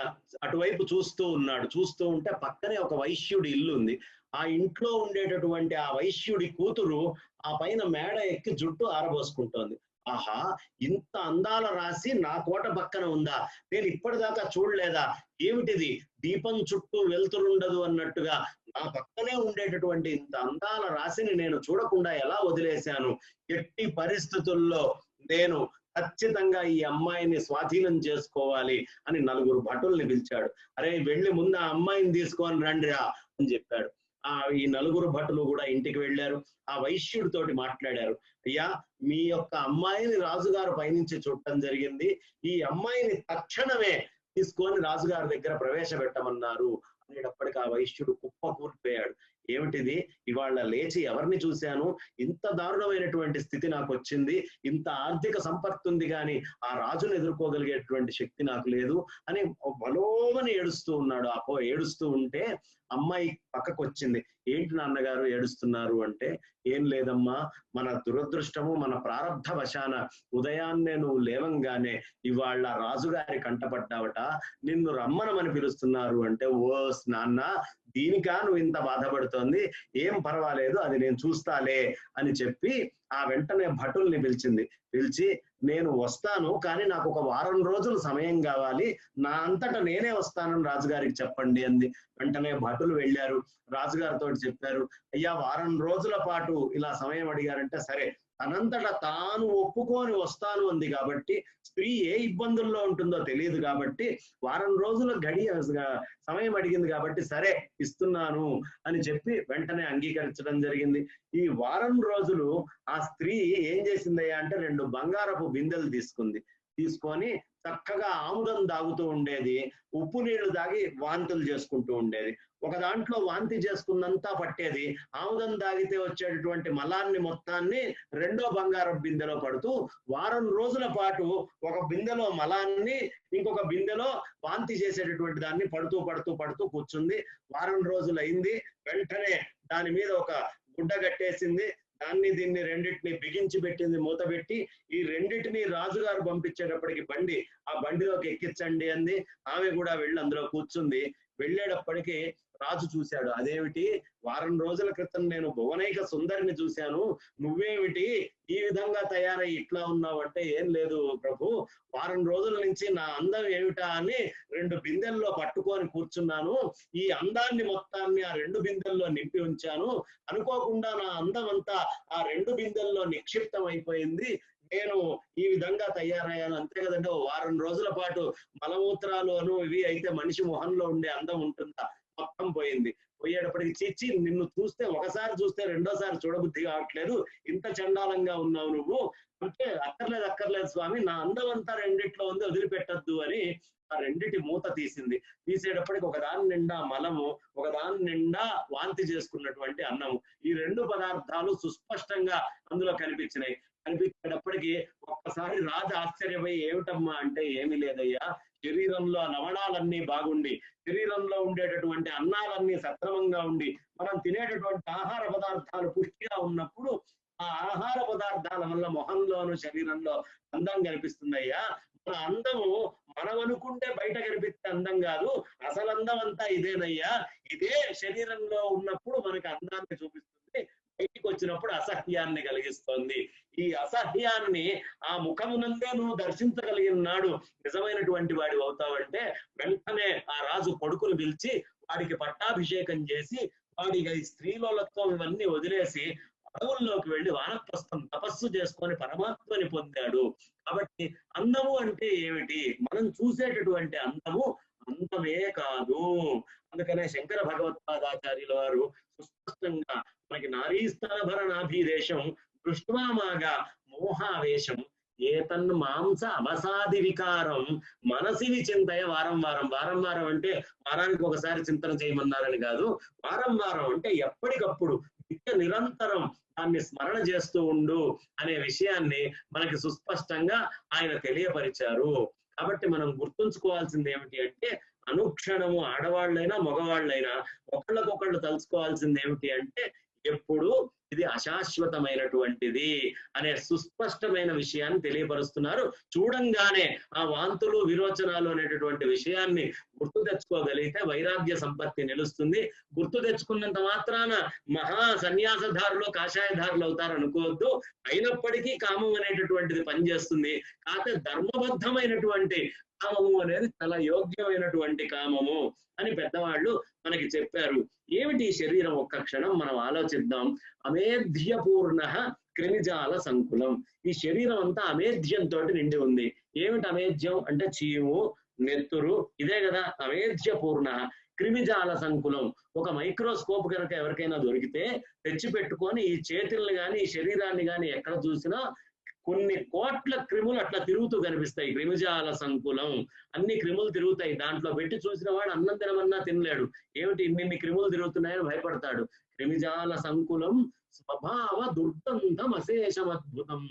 అటువైపు చూస్తూ ఉన్నాడు. చూస్తూ ఉంటే పక్కనే ఒక వైశ్యుడి ఇల్లు ఉంది. ఆ ఇంట్లో ఉండేటటువంటి ఆ వైశ్యుడి కూతురు ఆ పైన మేడ ఎక్కి జుట్టు ఆరబోసుకుంటోంది. ఆహా, ఇంత అందాల రాశి నా కోట పక్కన ఉందా? నేను ఇప్పటిదాకా చూడలేదా? ఏమిటిది? దీపం చుట్టూ వెలుతురుండదు అన్నట్టుగా నా పక్కనే ఉండేటటువంటి ఇంత అందాల రాశిని నేను చూడకుండా ఎలా వదిలేశాను? ఎట్టి పరిస్థితుల్లో నేను ఖచ్చితంగా ఈ అమ్మాయిని స్వాధీనం చేసుకోవాలి అని 4 భటుల్ని పిలిచాడు. అరే, వెళ్ళి ముందు ఆ అమ్మాయిని తీసుకొని రండిరా అని చెప్పాడు. ఈ 4 భటులు కూడా ఇంటికి వెళ్ళారు. ఆ వైశ్యుడితోటి మాట్లాడారు. అయ్యా, మీ యొక్క అమ్మాయిని రాజుగారు పైనుంచి చూడటం జరిగింది. ఈ అమ్మాయిని తక్షణమే తీసుకొని రాజుగారి దగ్గర ప్రవేశపెట్టమన్నారు అనేటప్పటికి ఆ వైశ్యుడు కుప్ప కూలిపోయాడు. ఏమిటిది, ఇవాళ లేచి ఎవరిని చూశాను, ఇంత దారుణమైనటువంటి స్థితి నాకు వచ్చింది, ఇంత ఆర్థిక సంపత్తి ఉంది కానీ ఆ రాజును ఎదుర్కోగలిగేటువంటి శక్తి నాకు లేదు అని బలోమని ఏడుస్తూ ఉన్నాడు. ఏడుస్తూ ఉంటే అమ్మాయి పక్కకు వచ్చింది. ఏంటి నాన్నగారు ఏడుస్తున్నారు అంటే, ఏం లేదమ్మా, మన దురదృష్టము మన ప్రారంధ వశాన ఉదయాన్నే నువ్వు లేవంగానే ఇవాళ రాజుగారి కంటపడ్డావట, నిన్ను రమ్మనమని పిలుస్తున్నారు అంటే, ఓ నాన్న దీనికా నువ్వు ఇంత బాధపడుతోంది, ఏం పర్వాలేదు అది నేను చూస్తాలే అని చెప్పి ఆ వెంటనే భటుల్ని పిలిచి నేను వస్తాను కానీ నాకు ఒక వారం రోజులు సమయం కావాలి, నా అంతటా నేనే వస్తానని రాజుగారికి చెప్పండి అంది. వెంటనే భటులు వెళ్ళారు, రాజుగారితో చెప్పారు, అయ్యా వారం రోజుల పాటు ఇలా సమయం అడిగారంటే సరే తనంతటా తాను ఒప్పుకొని వస్తాను అంది. కాబట్టి స్త్రీ ఏ ఇబ్బందుల్లో ఉంటుందో తెలియదు కాబట్టి వారం రోజుల సమయం అడిగింది కాబట్టి సరే ఇస్తున్నాను అని చెప్పి వెంటనే అంగీకరించడం జరిగింది. ఈ వారం రోజులు ఆ స్త్రీ ఏం చేసిందయ్యా అంటే 2 బంగారపు బిందెలు తీసుకొని చక్కగా ఆముదం తాగుతూ ఉండేది, ఉప్పు నీళ్లు తాగి వాంతులు చేసుకుంటూ ఉండేది. ఒక దాంట్లో వాంతి చేసుకున్నంతా పట్టేది, ఆముదం తాగితే వచ్చేటటువంటి మలాన్ని మొత్తాన్ని 2వ బంగారపు బిందెలో పడుతూ వారం రోజుల పాటు ఒక బిందెలో మలాన్ని ఇంకొక బిందెలో వాంతి చేసేటటువంటి దాన్ని పడుతూ కూర్చుంది. వారం రోజులు అయింది. వెంటనే దాని మీద ఒక గుడ్డ కట్టేసింది, దీన్ని రెండింటిని బిగించి పెట్టింది, మూత పెట్టి ఈ రెండింటిని రాజుగారు పంపించేటప్పటికి ఆ బండిలోకి ఎక్కించండి అంది. ఆమె కూడా వెళ్ళి అందులో కూర్చుంది. వెళ్ళేటప్పటికి రాజు చూశాడు, అదేమిటి వారం రోజుల క్రితం నేను భువనైక సుందరిని చూశాను, నువ్వేమిటి ఈ విధంగా తయారై ఇట్లా ఉన్నావు అంటే, ఏం లేదు ప్రభు, వారం రోజుల నుంచి నా అందం ఏమిటా అని 2 బిందెల్లో పట్టుకొని కూర్చున్నాను, ఈ అందాన్ని మొత్తాన్ని ఆ 2 బిందెల్లో నింపి ఉంచాను, అనుకోకుండా నా అందం అంతా ఆ 2 బిందెల్లో నిక్షిప్తం అయిపోయింది, నేను ఈ విధంగా తయారయ్యాను. అంతే కదండి, వారం రోజుల పాటు మలమూత్రాలు ఇవి అయితే మనిషి మొహంలో ఉండే అందం ఉంటుందా, మొత్తం పోయింది. పోయేటప్పటికి చిచ్చి నిన్ను చూస్తే ఒకసారి చూస్తే రెండోసారి చూడబుద్ధి కావట్లేదు, ఇంత చండాలంగా ఉన్నావు నువ్వు అంటే, అక్కర్లేదు స్వామి, నా అందం అంతా రెండిట్లో ఉంది, వదిలిపెట్టద్దు అని ఆ రెండిటి మూత తీసేటప్పటికి ఒకదాని నిండా మలము, ఒకదాని నిండా వాంతి చేసుకున్నటువంటి అన్నము, ఈ 2 పదార్థాలు సుస్పష్టంగా అందులో కనిపించేటప్పటికి ఒక్కసారి రాజు ఆశ్చర్యపోయి, ఏమిటమ్మా అంటే, ఏమీ లేదయ్యా, శరీరంలో లవణాలన్నీ బాగుండి శరీరంలో ఉండేటటువంటి అన్నాలన్నీ సక్రమంగా ఉండి మనం తినేటటువంటి ఆహార పదార్థాలు పుష్టిగా ఉన్నప్పుడు ఆ ఆహార పదార్థాల వల్ల మొహంలోను శరీరంలో అందం కనిపిస్తుందయ్యా. మన అందము మనం అనుకుంటే బయట కనిపిస్తే అందం కాదు, అసలు అందం అంతా ఇదేనయ్యా, ఇదే శరీరంలో ఉన్నప్పుడు మనకి అందాన్ని చూపిస్తుంది, బయటికి వచ్చినప్పుడు అసహ్యాన్ని కలిగిస్తోంది. ఈ అసహ్యాన్ని ఆ ముఖమునందే నువ్వు దర్శించగలిగిన నాడు నిజమైనటువంటి వాడి అవుతావంటే, వెంటనే ఆ రాజు కొడుకును పిలిచి వాడికి పట్టాభిషేకం చేసి వాడికి ఈ స్త్రీలోలత్వం ఇవన్నీ వదిలేసి అడవుల్లోకి వెళ్ళి వానప్రస్థం తపస్సు చేసుకొని పరమాత్మని పొందాడు. కాబట్టి అందము అంటే ఏమిటి, మనం చూసేటటువంటి అందమే కాదు. అందుకనే శంకర భగవత్పాదాచార్యుల వారు సుస్పష్టంగా మనకి నారీస్థల భరణాభిదేశం దృష్ట్వామాగా మోహావేశం ఏతన్ మాంస అవసాది వికారం మనసి విచింతయ వారం అంటే వారానికి ఒకసారి చింతన చేయమన్నారని కాదు, వారం అంటే ఎప్పటికప్పుడు నిరంతరం దాన్ని స్మరణ చేస్తూ ఉండు అనే విషయాన్ని మనకి సుస్పష్టంగా ఆయన తెలియపరిచారు. కాబట్టి మనం గుర్తుంచుకోవాల్సింది ఏమిటి అంటే, అనుక్షణము ఆడవాళ్ళైనా మగవాళ్ళైనా ఒకళ్ళకొకళ్ళు తలుచుకోవాల్సింది ఏమిటి అంటే, ఎప్పుడు ఇది అశాశ్వతమైనటువంటిది అనే సుస్పష్టమైన విషయాన్ని తెలియపరుస్తున్నారు. చూడంగానే ఆ వాంతులు విరోచనాలు అనేటటువంటి విషయాన్ని గుర్తు తెచ్చుకోగలిగితే వైరాగ్య సంపత్తి నిలుస్తుంది. గుర్తు తెచ్చుకున్నంత మాత్రాన మహా సన్యాసధారులు కాషాయధారులు అవుతారు అనుకోవద్దు. అయినప్పటికీ కామం అనేటటువంటిది పనిచేస్తుంది. కాకపోతే ధర్మబద్ధమైనటువంటి కామము అనేది చాలా యోగ్యమైనటువంటి కామము అని పెద్దవాళ్ళు మనకి చెప్పారు. ఏమిటి శరీరం? ఒక్క క్షణం మనం ఆలోచిద్దాం. అమేధ్యపూర్ణ క్రిమిజాల సంకులం. ఈ శరీరం అంతా అమేధ్యంతో నిండి ఉంది. ఏమిటి అమేధ్యం అంటే? చీము, నెత్తురు, ఇదే కదా అమేధ్యపూర్ణ. క్రిమిజాల సంకులం. ఒక మైక్రోస్కోప్ కనుక ఎవరికైనా దొరికితే తెచ్చి పెట్టుకొని ఈ చేతుల్ని కానీ ఈ శరీరాన్ని కానీ ఎక్కడ చూసినా కొన్ని కోట్ల క్రిములు అట్లా తిరుగుతూ కనిపిస్తాయి. క్రిమిజాల సంకులం, అన్ని క్రిములు తిరుగుతాయి. దాంట్లో పెట్టి చూసిన వాడు అన్నం తినమన్నా తినలేడు. ఏమిటి ఇన్ని క్రిములు తిరుగుతున్నాయని భయపడతాడు. క్రిమిజాల సంకులం స్వభావ దుర్గంధం అశేషం అద్భుతం.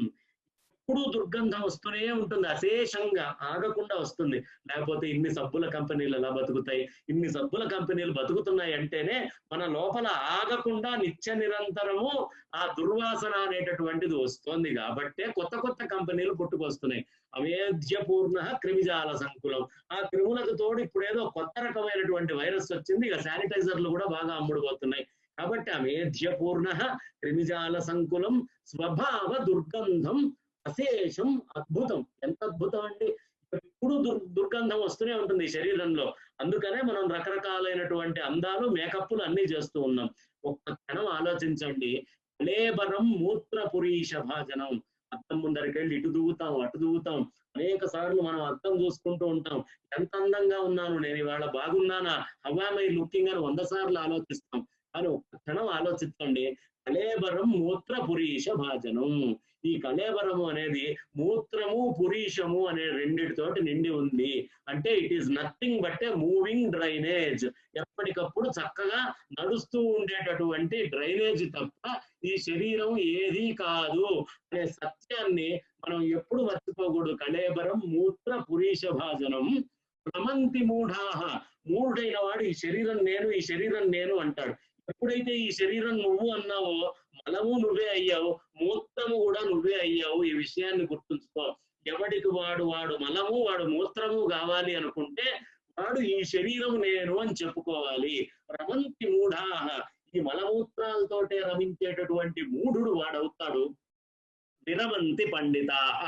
ఎప్పుడు దుర్గంధం వస్తూనే ఉంటుంది, అశేషంగా ఆగకుండా వస్తుంది. లేకపోతే ఇన్ని సబ్బుల కంపెనీలు ఎలా బతుకుతాయి? ఇన్ని సబ్బుల కంపెనీలు బతుకుతున్నాయి అంటేనే మన లోపల ఆగకుండా నిత్య నిరంతరము ఆ దుర్వాసన అనేటటువంటిది వస్తుంది. కాబట్టే కొత్త కొత్త కంపెనీలు పుట్టుకొస్తున్నాయి. అవేద్యపూర్ణ క్రిమిజాల సంకులం. ఆ క్రిములకు తోడు ఇప్పుడు ఏదో కొత్త రకమైనటువంటి వైరస్ వచ్చింది. ఇక శానిటైజర్లు కూడా బాగా అమ్ముడుపోతున్నాయి. కాబట్టి అవేద్యపూర్ణ క్రిమిజాల సంకులం స్వభావ దుర్గంధం అశేషం అద్భుతం. ఎంత అద్భుతం అండి! ఎప్పుడు దుర్గంధం వస్తూనే ఉంటుంది శరీరంలో. అందుకనే మనం రకరకాలైనటువంటి అందాలు, మేకప్లు అన్ని చేస్తూ ఉన్నాం. ఒక్క క్షణం ఆలోచించండి. కళేబరం మూత్ర పురీష భాజనం. అద్దం ముందరికి వెళ్ళి ఇటు దూగుతాం, అటు దూగుతాం. అనేక సార్లు మనం అద్దం చూసుకుంటూ ఉంటాం. ఎంత అందంగా ఉన్నాను నేను, ఇవాళ బాగున్నానా, హౌ యామ్ ఐ లుకింగ్ అని 100 సార్లు ఆలోచిస్తాం. కానీ ఒక్క క్షణం ఆలోచించండి. కళేబరం మూత్ర పురీష భాజనం. ఈ కళేబరము అనేది మూత్రము పురీషము అనే రెండిటితోటి నిండి ఉంది. అంటే it is nothing but A moving drainage. ఎప్పటికప్పుడు చక్కగా నడుస్తూ ఉండేటటువంటి డ్రైనేజ్ తప్ప ఈ శరీరం ఏదీ కాదు అనే సత్యాన్ని మనం ఎప్పుడు మర్చిపోకూడదు. కళేబరం మూత్ర పురీష భాజనం రమంతి మూఢాహ. మూఢైన వాడు ఈ శరీరం నేను, ఈ శరీరం నేను అంటాడు. ఎప్పుడైతే ఈ శరీరం నువ్వు అన్నావో, మలము నువ్వే అయ్యావు, మూత్రము కూడా నువ్వే అయ్యావు. ఈ విషయాన్ని గుర్తుంచుకో. ఎవడికి వాడు మలము, వాడు మూత్రము కావాలి అనుకుంటే వాడు ఈ శరీరం నేను అని చెప్పుకోవాలి. రమంతి మూఢాహ. ఈ మలమూత్రాలతోటే రమించేటటువంటి మూఢుడు వాడవుతాడు. విరమంతి పండితాహ.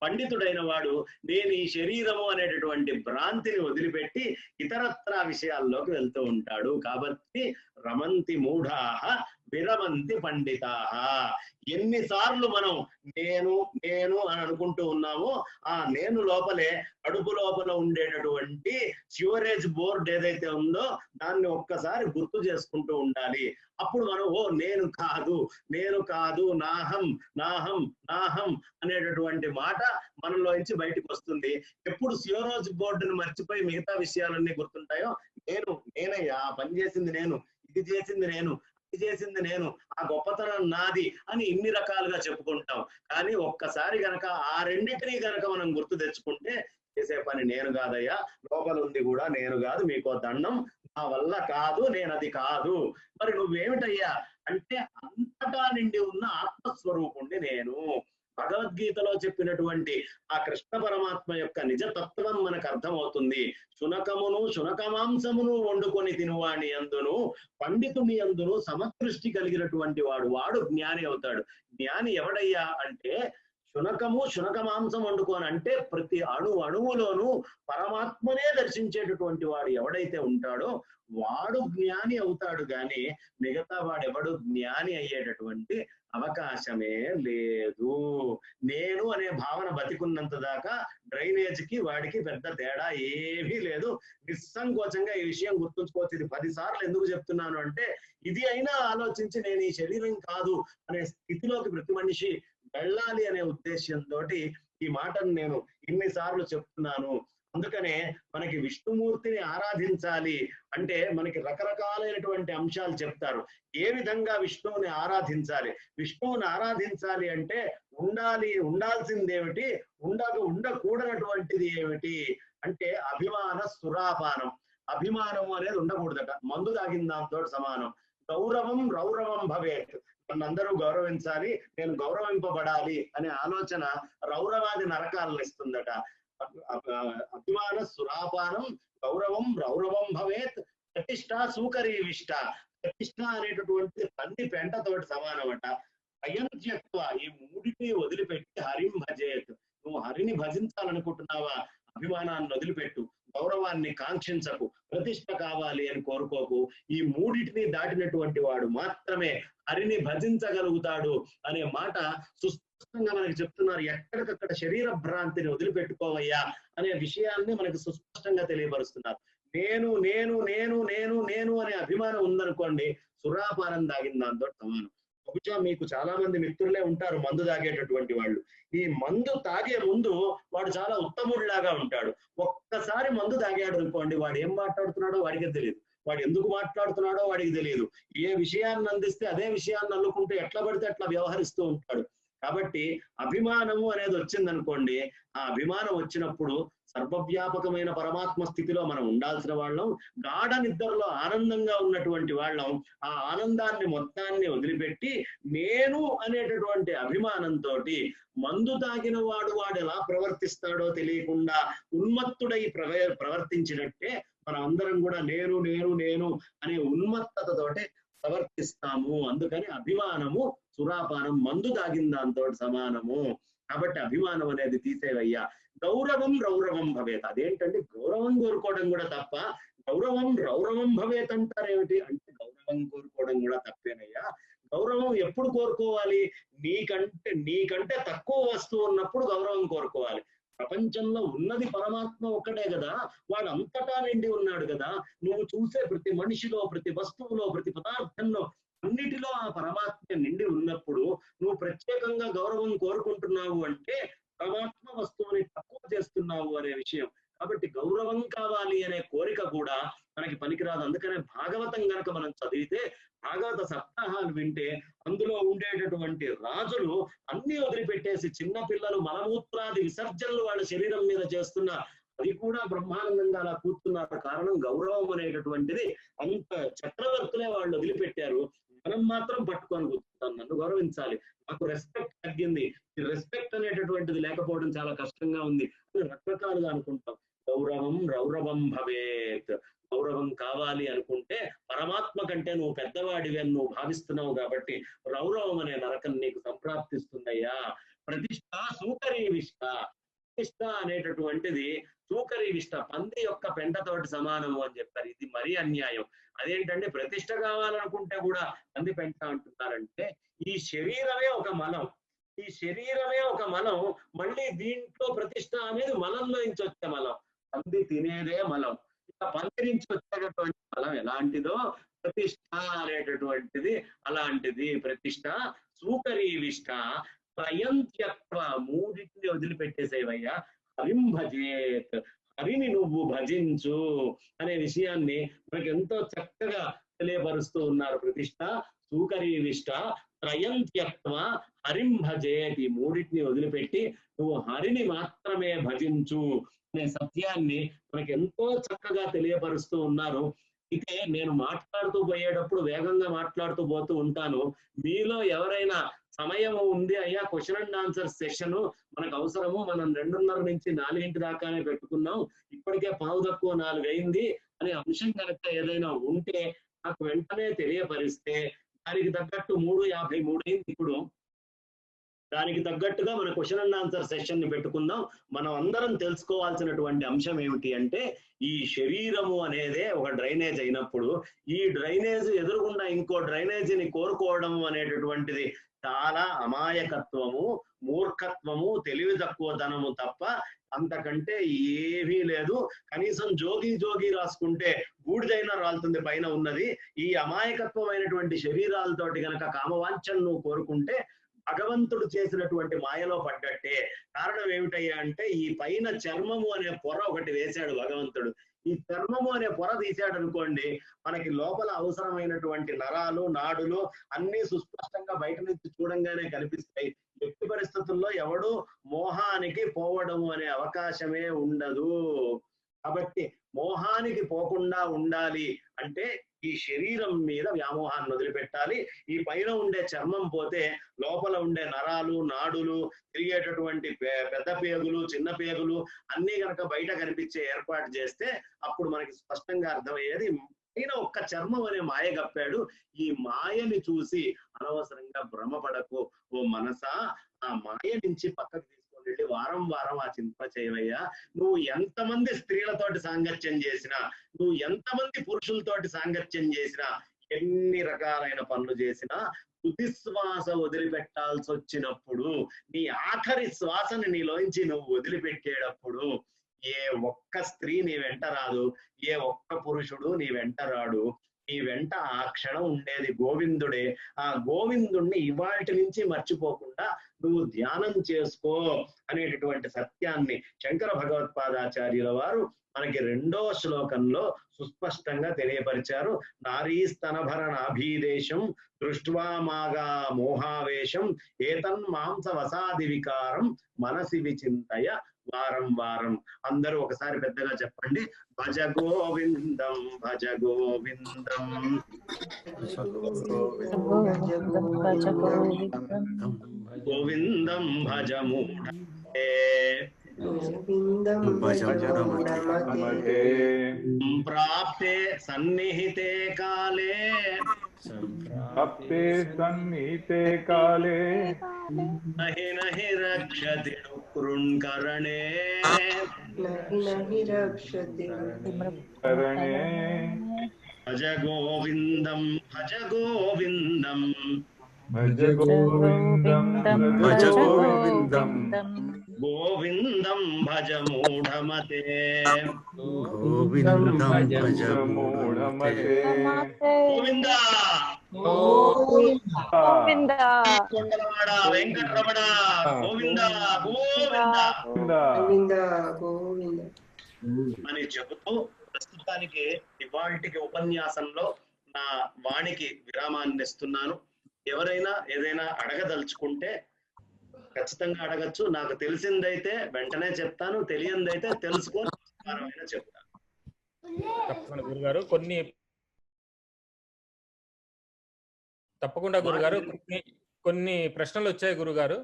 పండితుడైన వాడు నేను ఈ శరీరము అనేటటువంటి భ్రాంతిని వదిలిపెట్టి ఇతరత్రా విషయాల్లోకి వెళ్తూ ఉంటాడు. కాబట్టి రమంతి మూఢాహ విరమంతి పండితాహ. ఎన్నిసార్లు మనం నేను నేను అని అనుకుంటూ ఉన్నామో, ఆ నేను లోపలే కడుపు లోపల ఉండేటటువంటి సివరేజ్ బోర్డ్ ఏదైతే ఉందో దాన్ని ఒక్కసారి గుర్తు చేసుకుంటూ ఉండాలి. అప్పుడు మనం నేను కాదు నాహం నాహం నాహం అనేటటువంటి మాట మనలోంచి బయటకు వస్తుంది. ఎప్పుడు సివరేజ్ బోర్డును మర్చిపోయి మిగతా విషయాలన్నీ గుర్తుంటాయో, నేనయ్యా, పని చేసింది నేను, ఇది చేసింది నేను, చేసింది నేను, ఆ గొప్పతనం నాది అని ఇన్ని రకాలుగా చెప్పుకుంటాం. కానీ ఒక్కసారి గనక ఆ రెండింటినీ గనక మనం గుర్తు తెచ్చుకుంటే, చేసే పని నేను కాదయ్యా, లోపల ఉంది కూడా నేను కాదు, మీకో దండం, నా వల్ల కాదు, నేను అది కాదు. మరి నువ్వేమిటయ్యా అంటే అంతటా నిండి ఉన్న ఆత్మస్వరూపుణ్ణి నేను. భగవద్గీతలో చెప్పినటువంటి ఆ కృష్ణ పరమాత్మ యొక్క నిజతత్వం మనకు అర్థమవుతుంది. శునకమును శునకమాంసమును వండుకొని తినువాణి అందును పండితుని అందును సమదృష్టి కలిగినటువంటి వాడు జ్ఞాని అవుతాడు. జ్ఞాని ఎవడయ్యా అంటే శునకము శునకమాంసం వండుకోని అంటే ప్రతి అణువులోనూ పరమాత్మనే దర్శించేటటువంటి వాడు ఎవడైతే ఉంటాడో వాడు జ్ఞాని అవుతాడు. గాని మిగతా వాడెవడు జ్ఞాని అయ్యేటటువంటి అవకాశమే లేదు. నేను అనే భావన బతికున్నంత దాకా డ్రైనేజ్ కి వాడికి పెద్ద తేడా ఏమీ లేదు. నిస్సంకోచంగా ఈ విషయం గుర్తుంచుకోవచ్చు. ఇది 10 సార్లు ఎందుకు చెప్తున్నాను అంటే, ఇది అయినా ఆలోచించి నేను ఈ శరీరం కాదు అనే స్థితిలోకి ప్రతి మనిషి వెళ్ళాలి అనే ఉద్దేశంతో ఈ మాటను నేను ఇన్నిసార్లు చెప్తున్నాను. అందుకనే మనకి విష్ణుమూర్తిని ఆరాధించాలి అంటే మనకి రకరకాలైనటువంటి అంశాలు చెప్తారు. ఏ విధంగా విష్ణువుని ఆరాధించాలి, విష్ణువుని ఆరాధించాలి అంటే ఉండాల్సిందేమిటి, ఉండకూడనటువంటిది ఏమిటి అంటే అభిమాన సురాపానం. అభిమానము అనేది ఉండకూడదట, మందు తాగిన దాంతో సమానం. గౌరవం రౌరవం భవేత్. నన్నందరూ గౌరవించాలి, నేను గౌరవింపబడాలి అనే ఆలోచన రౌరవాది నరకాలను ఇస్తుందట. అభిమాన సురాపానం గౌరవం రౌరవం భవేత్. ప్రతిష్ట సూకరీవిష్ట. ప్రతిష్ట అనేటటువంటి పంది పెంటతోటి సమానమట. అయంత్యత్వ, ఈ మూడిని వదిలిపెట్టి హరిం భజేత్. నువ్వు హరిని భజించాలనుకుంటున్నావా, అభిమానాన్ని వదిలిపెట్టు, గౌరవాన్ని కాంక్షించకు, ప్రతిష్ట కావాలి అని కోరుకోకు. ఈ మూడిటిని దాటినటువంటి వాడు మాత్రమే హరిని భజించగలుగుతాడు అనే మాట సుస్పష్టంగా మనకి చెప్తున్నారు. ఎక్కడికక్కడ శరీర భ్రాంతిని వదిలిపెట్టుకోవయ్యా అనే విషయాల్ని మనకి సుస్పష్టంగా తెలియపరుస్తున్నారు. నేను నేను నేను నేను నేను అనే అభిమానం ఉందనుకోండి, సురాపానం తాగిన దాంతో సమానం. బహుశా మీకు చాలా మంది మిత్రులే ఉంటారు మందు తాగేటటువంటి వాళ్ళు. ఈ మందు తాగే ముందు వాడు చాలా ఉత్తముడిలాగా ఉంటాడు. ఒక్కసారి మందు తాగాడు అనుకోండి, వాడు ఏం మాట్లాడుతున్నాడో వాడికే తెలియదు, వాడు ఎందుకు మాట్లాడుతున్నాడో వాడికి తెలియదు. ఏ విషయాన్ని అందిస్తే అదే విషయాన్ని అల్లుకుంటూ ఎట్లా పడితే అట్లా వ్యవహరిస్తూ ఉంటాడు. కాబట్టి అభిమానము అనేది వచ్చిందనుకోండి, ఆ అభిమానం వచ్చినప్పుడు సర్వవ్యాపకమైన పరమాత్మ స్థితిలో మనం ఉండాల్సిన వాళ్ళం, గాఢ నిద్రలో ఆనందంగా ఉన్నటువంటి వాళ్ళం. ఆ ఆనందాన్ని మొత్తాన్ని వదిలిపెట్టి నేను అనేటటువంటి అభిమానంతో మందు తాగిన వాడు ఎలా ప్రవర్తిస్తాడో తెలియకుండా ఉన్మత్తుడై ప్రవర్తించినట్టే మనం అందరం కూడా నేను నేను నేను అనే ఉన్మత్తతతోటే ప్రవర్తిస్తాము. అందుకని అభిమానము సురాపానం, మందు తాగిన దాంతో సమానము. కాబట్టి అభిమానం అనేది తీసేవయ్యా. గౌరవం రౌరవం భవేత్. అదేంటంటే గౌరవం కోరుకోవడం కూడా తప్ప, గౌరవం రౌరవం భవేత్ అంటారేమిటి అంటే గౌరవం కోరుకోవడం కూడా తప్పేనయ్యా. గౌరవం ఎప్పుడు కోరుకోవాలి? నీకంటే తక్కువ వస్తువు ఉన్నప్పుడు గౌరవం కోరుకోవాలి. ప్రపంచంలో ఉన్నది పరమాత్మ ఒక్కటే కదా, వాడు అంతటా నిండి ఉన్నాడు కదా. నువ్వు చూసే ప్రతి మనిషిలో, ప్రతి వస్తువులో, ప్రతి పదార్థంలో, అన్నిటిలో ఆ పరమాత్మ నిండి ఉన్నప్పుడు నువ్వు ప్రత్యేకంగా గౌరవం కోరుకుంటున్నావు అంటే పరమాత్మ వస్తువుని తక్కువ చేస్తున్నావు అనే విషయం. కాబట్టి గౌరవం కావాలి అనే కోరిక కూడా మనకి పనికిరాదు. అందుకనే భాగవతం గనక మనం చదివితే, భాగవత సప్తాహాలు వింటే అందులో ఉండేటటువంటి రాజులు అన్ని వదిలిపెట్టేసి చిన్న పిల్లలు మలమూత్రాది విసర్జనలు వాళ్ళ శరీరం మీద చేస్తున్న అది కూడా బ్రహ్మానందంగా అలా కూర్చున్నారు. కారణం గౌరవం అనేటటువంటిది అంత చక్రవర్తులే వాళ్ళు వదిలిపెట్టారు. మనం మాత్రం పట్టుకొని కూర్చుంటాం, నన్ను గౌరవించాలి, నాకు రెస్పెక్ట్ తగ్గింది, ఈ రెస్పెక్ట్ అనేటటువంటిది లేకపోవడం చాలా కష్టంగా ఉంది అని రకరకాలుగా అనుకుంటాం. గౌరవం రౌరవం భవేత్. గౌరవం కావాలి అనుకుంటే పరమాత్మ కంటే నువ్వు పెద్దవాడివి అని నువ్వు భావిస్తున్నావు కాబట్టి రౌరవం అనే నరకం నీకు సంప్రాప్తిస్తుందయ్యా. ప్రతిష్ట సూకరీవిష్ట. ప్రతిష్ట అనేటటువంటిది సూకరీవిష్ట, పంది యొక్క పెంటతోటి సమానము అని చెప్పారు. ఇది మరీ అన్యాయం. అదేంటంటే ప్రతిష్ట కావాలనుకుంటే కూడా పంది పెంట అంటున్నారంటే, ఈ శరీరమే ఒక మలం, ఈ శరీరమే ఒక మలం, మళ్ళీ దీంట్లో ప్రతిష్ట అనేది మలంలో నుంచి వచ్చే మలం. పంది తినేదే మలం, ఇక పంది నుంచి వచ్చేటటువంటి మలం ఎలాంటిదో ప్రతిష్ట అనేటటువంటిది అలాంటిది. ప్రతిష్ట సూకరీవిష్ట త్రయం త్యక్త్వ, మూడింటిని వదిలిపెట్టేసేవయ్యా. హరిం భజేత్, హరిని నువ్వు భజించు అనే విషయాన్ని మనకి ఎంతో చక్కగా తెలియపరుస్తూ ఉన్నారు. ప్రతిష్ట సూకరీవిష్ట త్రయం త్యక్త్వ హరిం భజేత్, ఈ మూడింటిని వదిలిపెట్టి నువ్వు హరిని మాత్రమే భజించు అనే సత్యాన్ని మనకి ఎంతో చక్కగా తెలియపరుస్తూ ఉన్నారు. అయితే నేను మాట్లాడుతూ పోయేటప్పుడు వేగంగా మాట్లాడుతూ పోతూ ఉంటాను. మీలో ఎవరైనా సమయం ఉంది అయ్యా, క్వశ్చన్ అండ్ ఆన్సర్ సెషన్ మనకు అవసరము, మనం 2:30 నుంచి 4 దాకానే పెట్టుకున్నాం, ఇప్పటికే 3:45 అయింది అనే అంశం కనుక ఏదైనా ఉంటే నాకు వెంటనే తెలియపరిస్తే దానికి తగ్గట్టు 3:53 అయింది ఇప్పుడు, దానికి తగ్గట్టుగా మన క్వశ్చన్ అండ్ ఆన్సర్ సెషన్ ని పెట్టుకుందాం. మనం అందరం తెలుసుకోవాల్సినటువంటి అంశం ఏమిటి అంటే, ఈ శరీరము అనేదే ఒక డ్రైనేజ్ అయినప్పుడు ఈ డ్రైనేజ్ ఎదురుగుండా ఇంకో డ్రైనేజీని కోరుకోవడం అనేటటువంటిది చాలా అమాయకత్వము, మూర్ఖత్వము, తెలివి తక్కువతనము తప్ప అంతకంటే ఏమీ లేదు. కనీసం జోగి రాసుకుంటే బూడిదైనా రాలుతుంది పైన ఉన్నది. ఈ అమాయకత్వమైనటువంటి శరీరాలతోటి గనక కామవాంఛను నువ్వు కోరుకుంటే భగవంతుడు చేసినటువంటి మాయలో పడ్డట్టే. కారణం ఏమిటయ్యా అంటే, ఈ పైన చర్మము అనే పొర ఒకటి వేశాడు భగవంతుడు. ఈ చర్మము అనే పొర తీశాడు అనుకోండి, మనకి లోపల అవసరమైనటువంటి నరాలు, నాడులు అన్ని సుస్పష్టంగా బయట నుంచి చూడంగానే కనిపిస్తాయి. ఎట్టి పరిస్థితుల్లో ఎవడు మోహానికి పోవడము అనే అవకాశమే ఉండదు. కాబట్టి మోహానికి పోకుండా ఉండాలి అంటే ఈ శరీరం మీద వ్యామోహాన్ని వదిలిపెట్టాలి. ఈ పైన ఉండే చర్మం పోతే లోపల ఉండే నరాలు, నాడులు, తిరిగేటటువంటి పెద్ద పేగులు, చిన్న పేగులు అన్ని కనుక బయట కనిపించే ఏర్పాటు చేస్తే అప్పుడు మనకి స్పష్టంగా అర్థమయ్యేది. పైన ఒక్క చర్మం అనే మాయ కప్పాడు. ఈ మాయని చూసి అనవసరంగా భ్రమపడకు ఓ మనసా. ఆ మాయ నుంచి పక్కకు వెళ్ళి వారం ఆ చింత చేయవయ్యా. నువ్వు ఎంతమంది స్త్రీలతోటి సాంగత్యం చేసినా, నువ్వు ఎంతమంది పురుషులతోటి సాంగత్యం చేసినా, ఎన్ని రకాలైన పనులు చేసినా, తుది శ్వాస వదిలిపెట్టాల్సి వచ్చినప్పుడు, నీ ఆఖరి శ్వాసని నీలోంచి నువ్వు వదిలిపెట్టేటప్పుడు ఏ ఒక్క స్త్రీ నీ వెంట రాదు, ఏ ఒక్క పురుషుడు నీ వెంట రాడు. నీ వెంట ఆ క్షణం ఉండేది గోవిందుడే. ఆ గోవిందుణ్ణి ఇవాటి నుంచి మర్చిపోకుండా నువ్వు ధ్యానం చేసుకో అనేటటువంటి సత్యాన్ని శంకర భగవత్పాదాచార్యుల వారు మనకి 2వ శ్లోకంలో సుస్పష్టంగా తెలియపరిచారు. నారీ స్తనభరణాభీదేశం దృష్ట్వా మాగా మోహావేశం ఏతన్ మాంస వసాది వికారం మనసి విచింతయ వారం వారం. అందరూ ఒకసారి పెద్దగా చెప్పండి. భజ గోవిందం భజ గోవిందం గోవిందం భజ మూఢమతే ప్రాప్తే సన్నిహితే కాలే నహి నహి రక్షతి కృణ్కరణే భజ గోవిందం భజ గోవిందం భజ గోవిందం భజ గోవిందం గోవిందం భజ మూఢమతే గోవిందం భజ మూఢమతే గోవింద కొండలవాడ వెంకటరమణ గోవింద గోవింద అని చెబుతూ ప్రస్తుతానికి ఇవాల్టికి ఉపన్యాసంలో నా వాణికి విరామాన్ని ఇస్తున్నాను. ఎవరైనా ఏదైనా అడగదలుచుకుంటే ఖచ్చితంగా అడగచ్చు. నాకు తెలిసిందైతే వెంటనే చెప్తాను, తెలియందైతే తెలుసుకొని చెప్తాను. తప్పకుండా గురుగారు. తప్పకుండా గురుగారు కొన్ని ప్రశ్నలు వచ్చాయి గురుగారు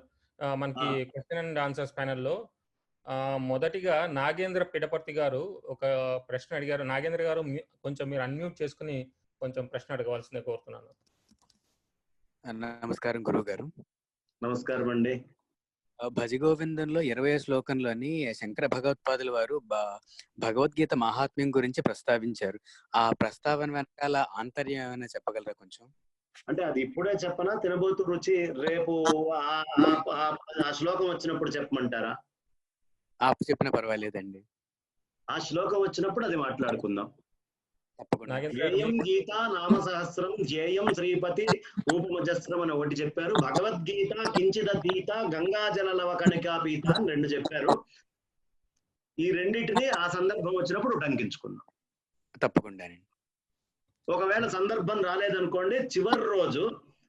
మనకి క్వశ్చన్ అండ్ ఆన్సర్స్ ప్యానెల్లో. మొదటిగా నాగేంద్ర పిడపర్తి గారు ఒక ప్రశ్న అడిగారు. నాగేంద్ర గారు కొంచెం మీరు అన్మ్యూట్ చేసుకుని కొంచెం ప్రశ్న అడగవలసిందే కోరుతున్నాను. నమస్కారం గురువు గారు. నమస్కారం అండి. భజ గోవిందంలో 20వ శ్లోకంలోని శంకర భగవత్పాదుల వారు భగవద్గీత మహాత్మ్యం గురించి ప్రస్తావించారు. ఆ ప్రస్తావన వెనకాల ఆంతర్యం ఏమైనా చెప్పగలరా కొంచెం? అంటే అది ఇప్పుడే చెప్పనా, తినబోతు రుచి రేపు ఆ శ్లోకం వచ్చినప్పుడు చెప్పమంటారా? చెప్పినా పర్వాలేదండి. ఆ శ్లోకం వచ్చినప్పుడు అది మాట్లాడుకుందాం. తప్పకుండా. జ్ఞేయం గీత నామ సహస్రం జ్ఞేయం శ్రీపతి రూపమజస్రం అని ఒకటి చెప్పారు. భగవద్గీత కించిదీత గంగాజల లవ కణికాపీత అని 2 చెప్పారు. ఈ రెండింటిని ఆ సందర్భం వచ్చినప్పుడు ఉటంకించుకుందాం. తప్పకుండా. ఒకవేళ సందర్భం రాలేదనుకోండి, చివరి రోజు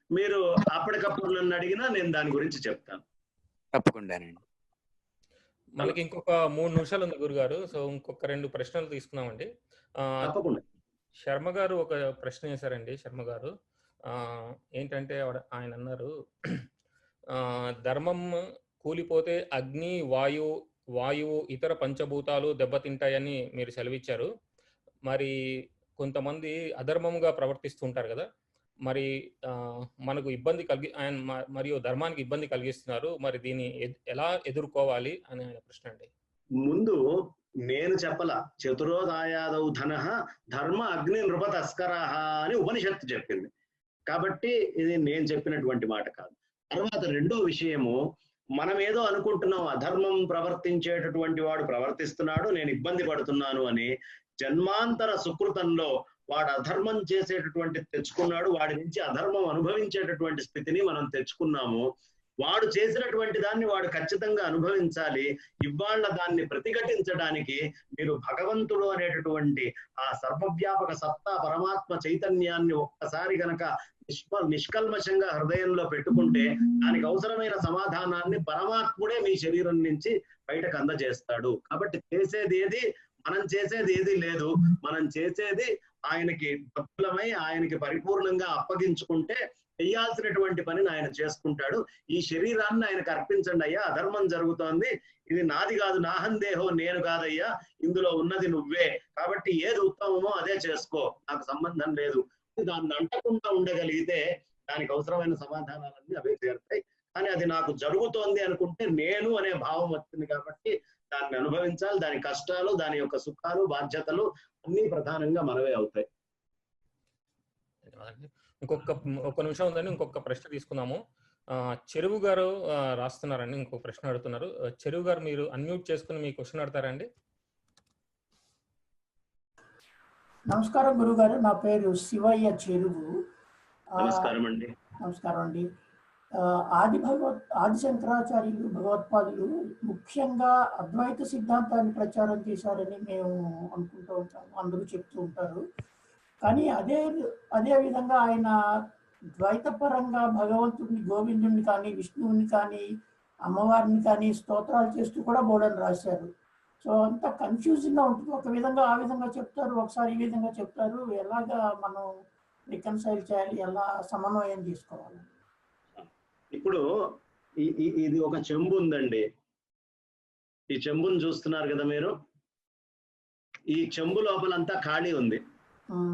మీరు అప్పటికప్పుడు నన్ను అడిగినా నేను దాని గురించి చెప్తాను. తప్పకుండానండి. మనకి ఇంకొక 3 నిమిషాలు ఉంది గురుగారు. సో ఇంకొక 2 ప్రశ్నలు తీసుకున్నామండి. తప్పకుండా. శర్మ గారు ఒక ప్రశ్న చేశారండి. శర్మ గారు ఏంటంటే ఆయన అన్నారు, ధర్మం కూలిపోతే అగ్ని వాయువు ఇతర పంచభూతాలు దెబ్బతింటాయని మీరు సెలవిచ్చారు. మరి కొంతమంది అధర్మంగా ప్రవర్తిస్తుంటారు కదా, మరి మనకు ఇబ్బంది మరియు ధర్మానికి ఇబ్బంది కలిగిస్తున్నారు. మరి దీన్ని ఎలా ఎదుర్కోవాలి అని ఆయన ప్రశ్న అండి. ముందు నేను చెప్పలా, చతురోదాయాదౌ ధన ధర్మ అగ్ని నృప తస్కరః అని ఉపనిషత్తు చెప్పింది. కాబట్టి ఇది నేను చెప్పినటువంటి మాట కాదు. తర్వాత 2వ విషయము, మనం ఏదో అనుకుంటున్నాం అధర్మం ప్రవర్తించేటటువంటి వాడు ప్రవర్తిస్తున్నాడు, నేను ఇబ్బంది పడుతున్నాను అని. జన్మాంతర సుకృతంలో వాడు అధర్మం చేసేటటువంటి తెచ్చుకున్నాడు, వాడి నుంచి అధర్మం అనుభవించేటటువంటి స్థితిని మనం తెచ్చుకున్నాము. వాడు చేసినటువంటి దాన్ని వాడు ఖచ్చితంగా అనుభవించాలి. ఇవాళ దాన్ని ప్రతిఘటించడానికి మీరు భగవంతుడు అనేటటువంటి ఆ సర్వవ్యాపక సత్తా పరమాత్మ చైతన్యాన్ని ఒక్కసారి గనక నిష్కల్మషంగా హృదయంలో పెట్టుకుంటే దానికి అవసరమైన సమాధానాన్ని పరమాత్ముడే మీ శరీరం నుంచి బయటకు అందజేస్తాడు. కాబట్టి చేసేది ఏది, మనం చేసేది ఏది లేదు. మనం చేసేది ఆయనకి భక్తులమై ఆయనకి పరిపూర్ణంగా అప్పగించుకుంటే చెయ్యాల్సినటువంటి పనిని ఆయన చేసుకుంటాడు. ఈ శరీరాన్ని ఆయనకు అర్పించండి అయ్యా, అధర్మం జరుగుతోంది, ఇది నాది కాదు, నాహందేహో నేను కాదయ్యా, ఇందులో ఉన్నది నువ్వే, కాబట్టి ఏది ఉత్తమమో అదే చేసుకో, నాకు సంబంధం లేదు. దాన్ని అంటకుండా ఉండగలిగితే దానికి అవసరమైన సమాధానాలన్నీ అవే చేరుతాయి. కానీ అది నాకు జరుగుతోంది అనుకుంటే నేను అనే భావం వచ్చింది కాబట్టి దాన్ని అనుభవించాలి. దాని కష్టాలు, దాని యొక్క సుఖాలు, బాధ్యతలు అన్ని ప్రధానంగా మనవే అవుతాయి. ఒక నిమిషం ఉందండి, ఇంకొక ప్రశ్న తీసుకుందాము. చెరువు గారు రాస్తున్నారండి, ఇంకొక ప్రశ్న అడుగుతున్నారు. చెరువు గారు మీరు అన్మ్యూట్ చేసుకుని మీ క్వశ్చన్ అడతారండి. నమస్కారం గురుగారు, నా పేరు శివయ్య చెరువు. నమస్కారం అండి. నమస్కారం అండి. ఆది శంకరాచార్యులు భగవత్పాదులు ముఖ్యంగా అద్వైత సిద్ధాంతాన్ని ప్రచారం చేశారని మేము అనుకుంటూ ఉంటాము, అందరూ చెప్తూ ఉంటారు. కానీ అదే విధంగా ఆయన ద్వైతపరంగా భగవంతుడిని, గోవిందుడిని కానీ, విష్ణువుని కానీ, అమ్మవారిని కానీ స్తోత్రాలు చేస్తూ కూడా బోర్డని రాశారు. సో అంత కన్ఫ్యూజింగ్గా ఉంటుంది. ఒక విధంగా ఆ విధంగా చెప్తారు, ఒకసారి ఈ విధంగా చెప్తారు. ఎలాగా మనం రికన్సైల్ చేయాలి, ఎలా సమన్వయం చేసుకోవాలి? ఇప్పుడు ఇది ఒక చెంబు ఉందండి. ఈ చెంబును చూస్తున్నారు కదా మీరు. ఈ చెంబు లోపలంతా ఖాళీ ఉంది.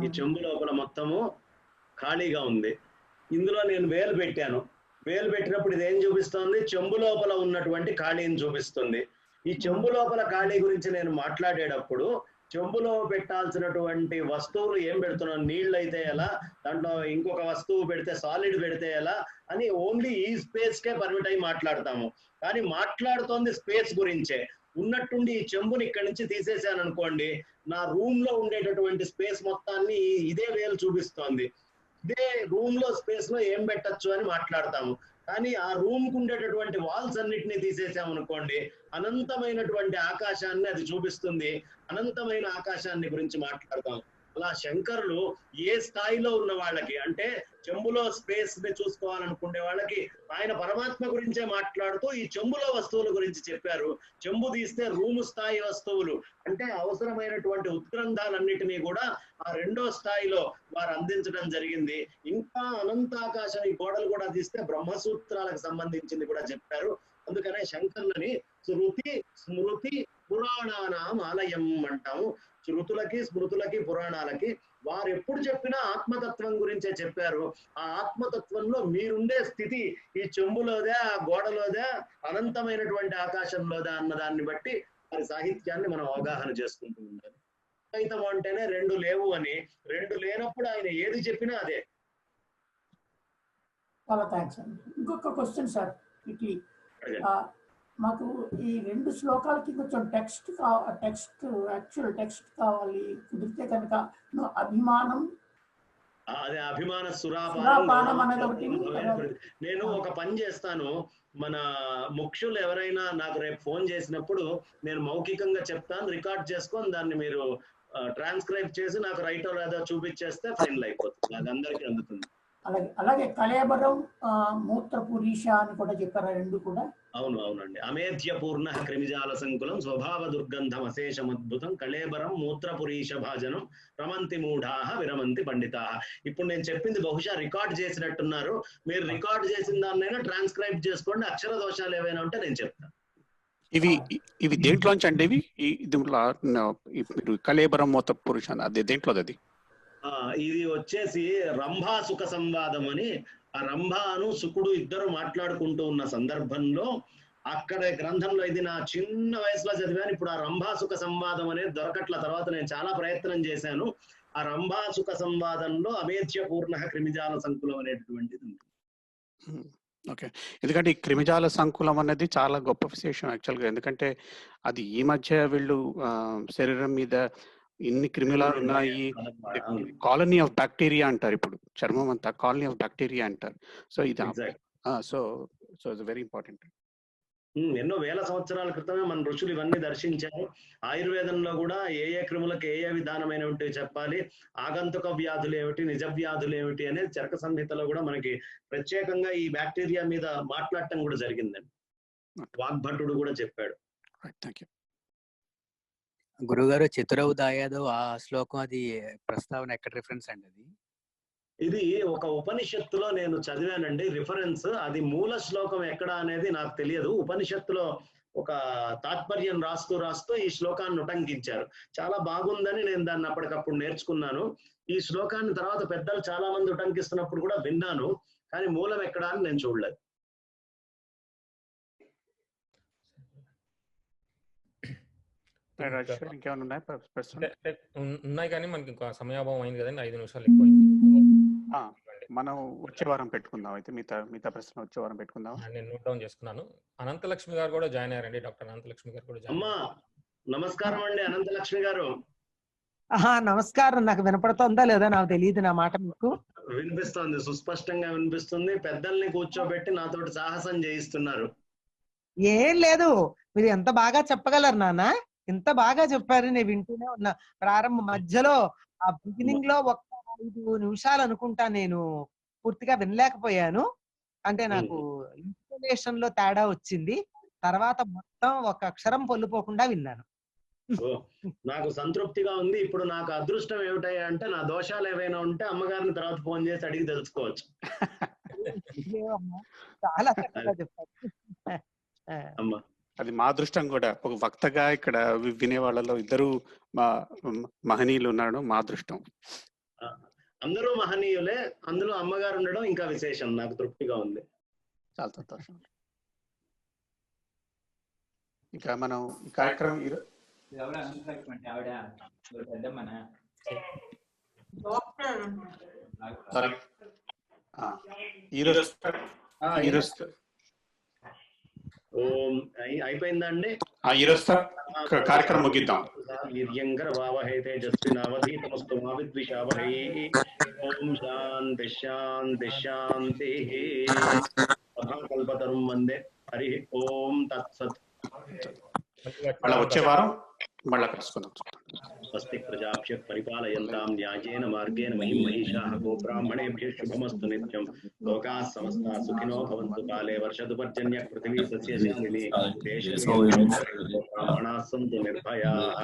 ఈ చెంబు లోపల మొత్తము ఖాళీగా ఉంది. ఇందులో నేను వేలు పెట్టాను. వేలు పెట్టినప్పుడు ఇది ఏం చూపిస్తోంది? చెంబు లోపల ఉన్నటువంటి ఖాళీని చూపిస్తుంది. ఈ చెంబు లోపల ఖాళీ గురించి నేను మాట్లాడేటప్పుడు చెంబులో పెట్టాల్సినటువంటి వస్తువులు ఏం పెడుతున్నాను, నీళ్ళు అయితే ఎలా, దాంట్లో ఇంకొక వస్తువు పెడితే, సాలిడ్ పెడితే ఎలా అని ఓన్లీ ఈ స్పేస్ కే పర్మిట్ అయి మాట్లాడతాము. కానీ మాట్లాడుతోంది స్పేస్ గురించే. ఉన్నట్టుండి ఈ చెంబుని ఇక్కడి నుంచి తీసేసాను అనుకోండి, నా రూమ్ లో ఉండేటటువంటి స్పేస్ మొత్తాన్ని ఇదే వేలు చూపిస్తోంది. ఇదే రూమ్ లో స్పేస్ లో ఏం పెట్టచ్చు అని మాట్లాడతాము. కానీ ఆ రూమ్ కు ఉండేటటువంటి వాల్స్ అన్నిటినీ తీసేసామనుకోండి, అనంతమైనటువంటి ఆకాశాన్ని అది చూపిస్తుంది. అనంతమైన ఆకాశాన్ని గురించి మాట్లాడతాం. అలా శంకరులు ఏ స్థాయిలో ఉన్న వాళ్ళకి, అంటే చెంబులో స్పేస్ ని చూసుకోవాలనుకునే వాళ్ళకి ఆయన పరమాత్మ గురించే మాట్లాడుతూ ఈ చెంబులో వస్తువుల గురించి చెప్పారు. చెంబు తీస్తే రూము స్థాయి వస్తువులు, అంటే అవసరమైనటువంటి ఉత్గ్రంథాలన్నిటినీ కూడా ఆ రెండో స్థాయిలో వారు అందించడం జరిగింది. ఇంకా అనంతాకాశం ఈ గోడలు కూడా తీస్తే బ్రహ్మసూత్రాలకు సంబంధించింది కూడా చెప్పారు. అందుకనే శంకరులని శృతి స్మృతి పురాణానాం ఆలయం అంటాము. శృతులకి, స్మృతులకి, పురాణాలకి వారు ఎప్పుడు చెప్పినా ఆత్మతత్వం గురించే చెప్పారు. ఆ ఆత్మతత్వంలో మీరుండే స్థితి ఈ చెంబులోదే, ఆ గోడలోదే, అనంతమైనటువంటి ఆకాశంలోదే అన్నదాన్ని బట్టి వారి సాహిత్యాన్ని మనం అవగాహన చేసుకుంటూ ఉండాలి. ద్వైతం అంటేనే రెండు లేవు అని, రెండు లేనప్పుడు ఆయన ఏది చెప్పినా అదే. చాలా థ్యాంక్స్ అండి. ఇంకొక క్వశ్చన్ సార్, మాకు ఈ రెండు శ్లోకాలకి కొంచెం యాక్చువల్ టెక్స్ట్ కావాలి. కుదిరితే కనుక అభిమానం, అదే అభిమాన సురాపానం అనేది ఒకటి. నేను ఒక పని చేస్తాను. మన ముఖ్యులు ఎవరైనా నాకు రేపు ఫోన్ చేసినప్పుడు నేను మౌఖికంగా చెప్తాను, రికార్డ్ చేసుకొని దాన్ని మీరు ట్రాన్స్క్రైబ్ చేసి నాకు రైట్ లేదా చూపించేస్తే ఫైనల్ అయిపోతుంది. అది అందరికీ అందుతుంది. అలాగే కళేబరం, మూత్రపురీష అని కూడా చెప్పారు, రెండు కూడా. అవునండి. అమేధ్య పూర్ణ క్రిమిజాల సంకులం స్వభావ దుర్గంధం అశేషమద్భుతం కళేబరం మూత్రపురీష భాజనం రమంతి మూఢాహ విరమంతి పండితాహ. ఇప్పుడు నేను చెప్పింది బహుశా రికార్డ్ చేసినట్టున్నారు. మీరు రికార్డ్ చేసిన దాన్నైనా ట్రాన్స్క్రైబ్ చేసుకోండి. అక్షర దోషాలు ఏవైనా ఉంటే నేను చెప్తాను. ఇవి దేంట్లోంచి అండి? మీరు కళేబరం మూత్ర పురుష అదే దేంట్లో? అది ఇది వచ్చేసి రంభా సుఖ సంవాదం అని. ఆ రంభాను సుకుడు ఇద్దరు మాట్లాడుకుంటూ ఉన్న సందర్భంలో అక్కడ గ్రంథంలో, ఇది నా చిన్న వయసులో చదివాను. ఇప్పుడు ఆ రంభా సుఖ సంవాదం అనేది దొరకట్ల. తర్వాత నేను చాలా ప్రయత్నం చేశాను. ఆ రంభా సుఖ సంవాదంలో అమేధ్య పూర్ణ క్రిమిజాల సంకులం అనేటువంటిది ఉంది. ఓకే. ఎందుకంటే ఈ క్రిమిజాల సంకులం అనేది చాలా గొప్ప విశేషం యాక్చువల్గా. ఎందుకంటే అది ఈ మధ్య వీళ్ళు శరీరం మీద ఇన్ని క్రిమిలాలు ఉన్నాయి, కాలనీ ఆఫ్ బ్యాక్టీరియా అంటారు. ఇప్పుడు చర్మం అంతా కాలనీ ఆఫ్ బ్యాక్టీరియా అంటారు. సో ఇది సో ఇట్స్ వెరీ ఇంపార్టెంట్. ఎన్నో వేల సంవత్సరాల క్రితమే మన ఋషులు ఇవన్నీ దర్శించారు. ఆయుర్వేదంలో కూడా ఏ క్రిములకు ఏ విధానమైనవి చెప్పాలి, ఆగంతుక వ్యాధులు ఏమిటి, నిజ వ్యాధులు ఏమిటి అనేది చరక సంహితలో కూడా మనకి ప్రత్యేకంగా ఈ బ్యాక్టీరియా మీద మాట్లాడటం కూడా జరిగిందండి. వాగ్భటుడు కూడా చెప్పాడు. గురుగారు, చతురౌదాయాదో ఆ శ్లోకం, అది ప్రస్తావన ఎక్కడ రిఫరెన్స్ అండి? అది ఇది ఒక ఉపనిషత్తులో నేను చదివానండి రిఫరెన్స్. అది మూల శ్లోకం ఎక్కడ అనేది నాకు తెలియదు. ఉపనిషత్తులో ఒక తాత్పర్యం రాస్తూ ఈ శ్లోకాన్ని ఉటంకించారు. చాలా బాగుందని నేను దాన్ని అప్పటికప్పుడు నేర్చుకున్నాను. ఈ శ్లోకాన్ని తర్వాత పెద్దలు చాలా మంది ఉటంకిస్తున్నప్పుడు కూడా విన్నాను, కానీ మూలం ఎక్కడ అని నేను చూడలేదు. ఉన్నాయి కానీ మనకి ఇంకా సమయాభావం అయింది కదండి. 5 నిమిషాలు ఎక్కువైంది. మనం వచ్చే వారం పెట్టుకుందాం. అయితే మిగతా ప్రశ్న వచ్చే వారం పెట్టుకుందాం. నేను నోట్ డౌన్ చేసుకున్నాను. అనంతలక్ష్మి గారు కూడా జాయిన్ అయ్యారండి. డాక్టర్ అనంతలక్ష్మి గారు కూడా జాయిన్. అమ్మా నమస్కారం అండి అనంతలక్ష్మి గారు. నమస్కారం. నాకు వినపడుతుందా లేదా నాకు తెలియదు నా మాట మీకు. వినిపిస్తుంది, సుస్పష్టంగా వినిపిస్తుంది. పెద్దల్ని కూర్చోబెట్టి నాతోటి సాహసం చేయిస్తున్నారు. ఏం లేదు, మీరు ఎంత బాగా చెప్పగలరు నాన్న, ఎంత బాగా చెప్పారు. నేను వింటూనే ఉన్నా. ప్రారంభ మధ్యలో ఆ బిగినింగ్ లో 5 నిమిషాలు అనుకుంటా నేను పూర్తిగా వినలేకపోయాను. అంటే నాకు ఇన్స్టలేషన్ లో తేడా వచ్చింది. తర్వాత మొత్తం ఒక అక్షరం పొల్లుపోకుండా విన్నాను. నాకు సంతృప్తిగా ఉంది. ఇప్పుడు నాకు అదృష్టం ఏమిటాయి అంటే నా దోషాలు ఏవైనా ఉంటే అమ్మగారిని తర్వాత ఫోన్ చేసి అడిగి తెలుసుకోవచ్చు. చాలా చక్కగా చెప్పారు. అది మా అదృష్టం కూడా. ఒక వక్తగా ఇక్కడ వినే వాళ్ళలో 2 మహనీయులు ఉన్నాడు. మా అదృష్టం. అందరూ మహనీయులే, అందులో అమ్మగారు ఉండడం ఇంకా విశేషం. నాకు తృప్తిగా ఉంది. చాలా సంతోషం. ఇంకా మనం ఈ కార్యక్రమం అయిపోయిందండి. ఈరోజు కార్యక్రమం ముగిద్దాం. వీర్యంకర భావహై తేజస్వినావధీతమస్తు మా విద్విషావహై. ఓం శాంతి శాంతి శాంతి. కల్పతరుం వందే. హరి ఓం తత్సత్. మళ్ళీ వచ్చే వారం మళ్ళీ కలుసుకుందాం. స్వస్తి ప్రజాభ్య పరిపాలయంతాం న్యాయేన మార్గేణ మహిం మహిషాః గోబ్రాహ్మణేభ్యః శుభమస్తు నిత్యం. లోకాః సమస్తాః సుఖినో భవంతు. కాలే వర్షతు పర్జన్యః పృథివీ సస్యశాలినీ. దేశే బ్రాహ్మణాః సంతు నిర్భయాః.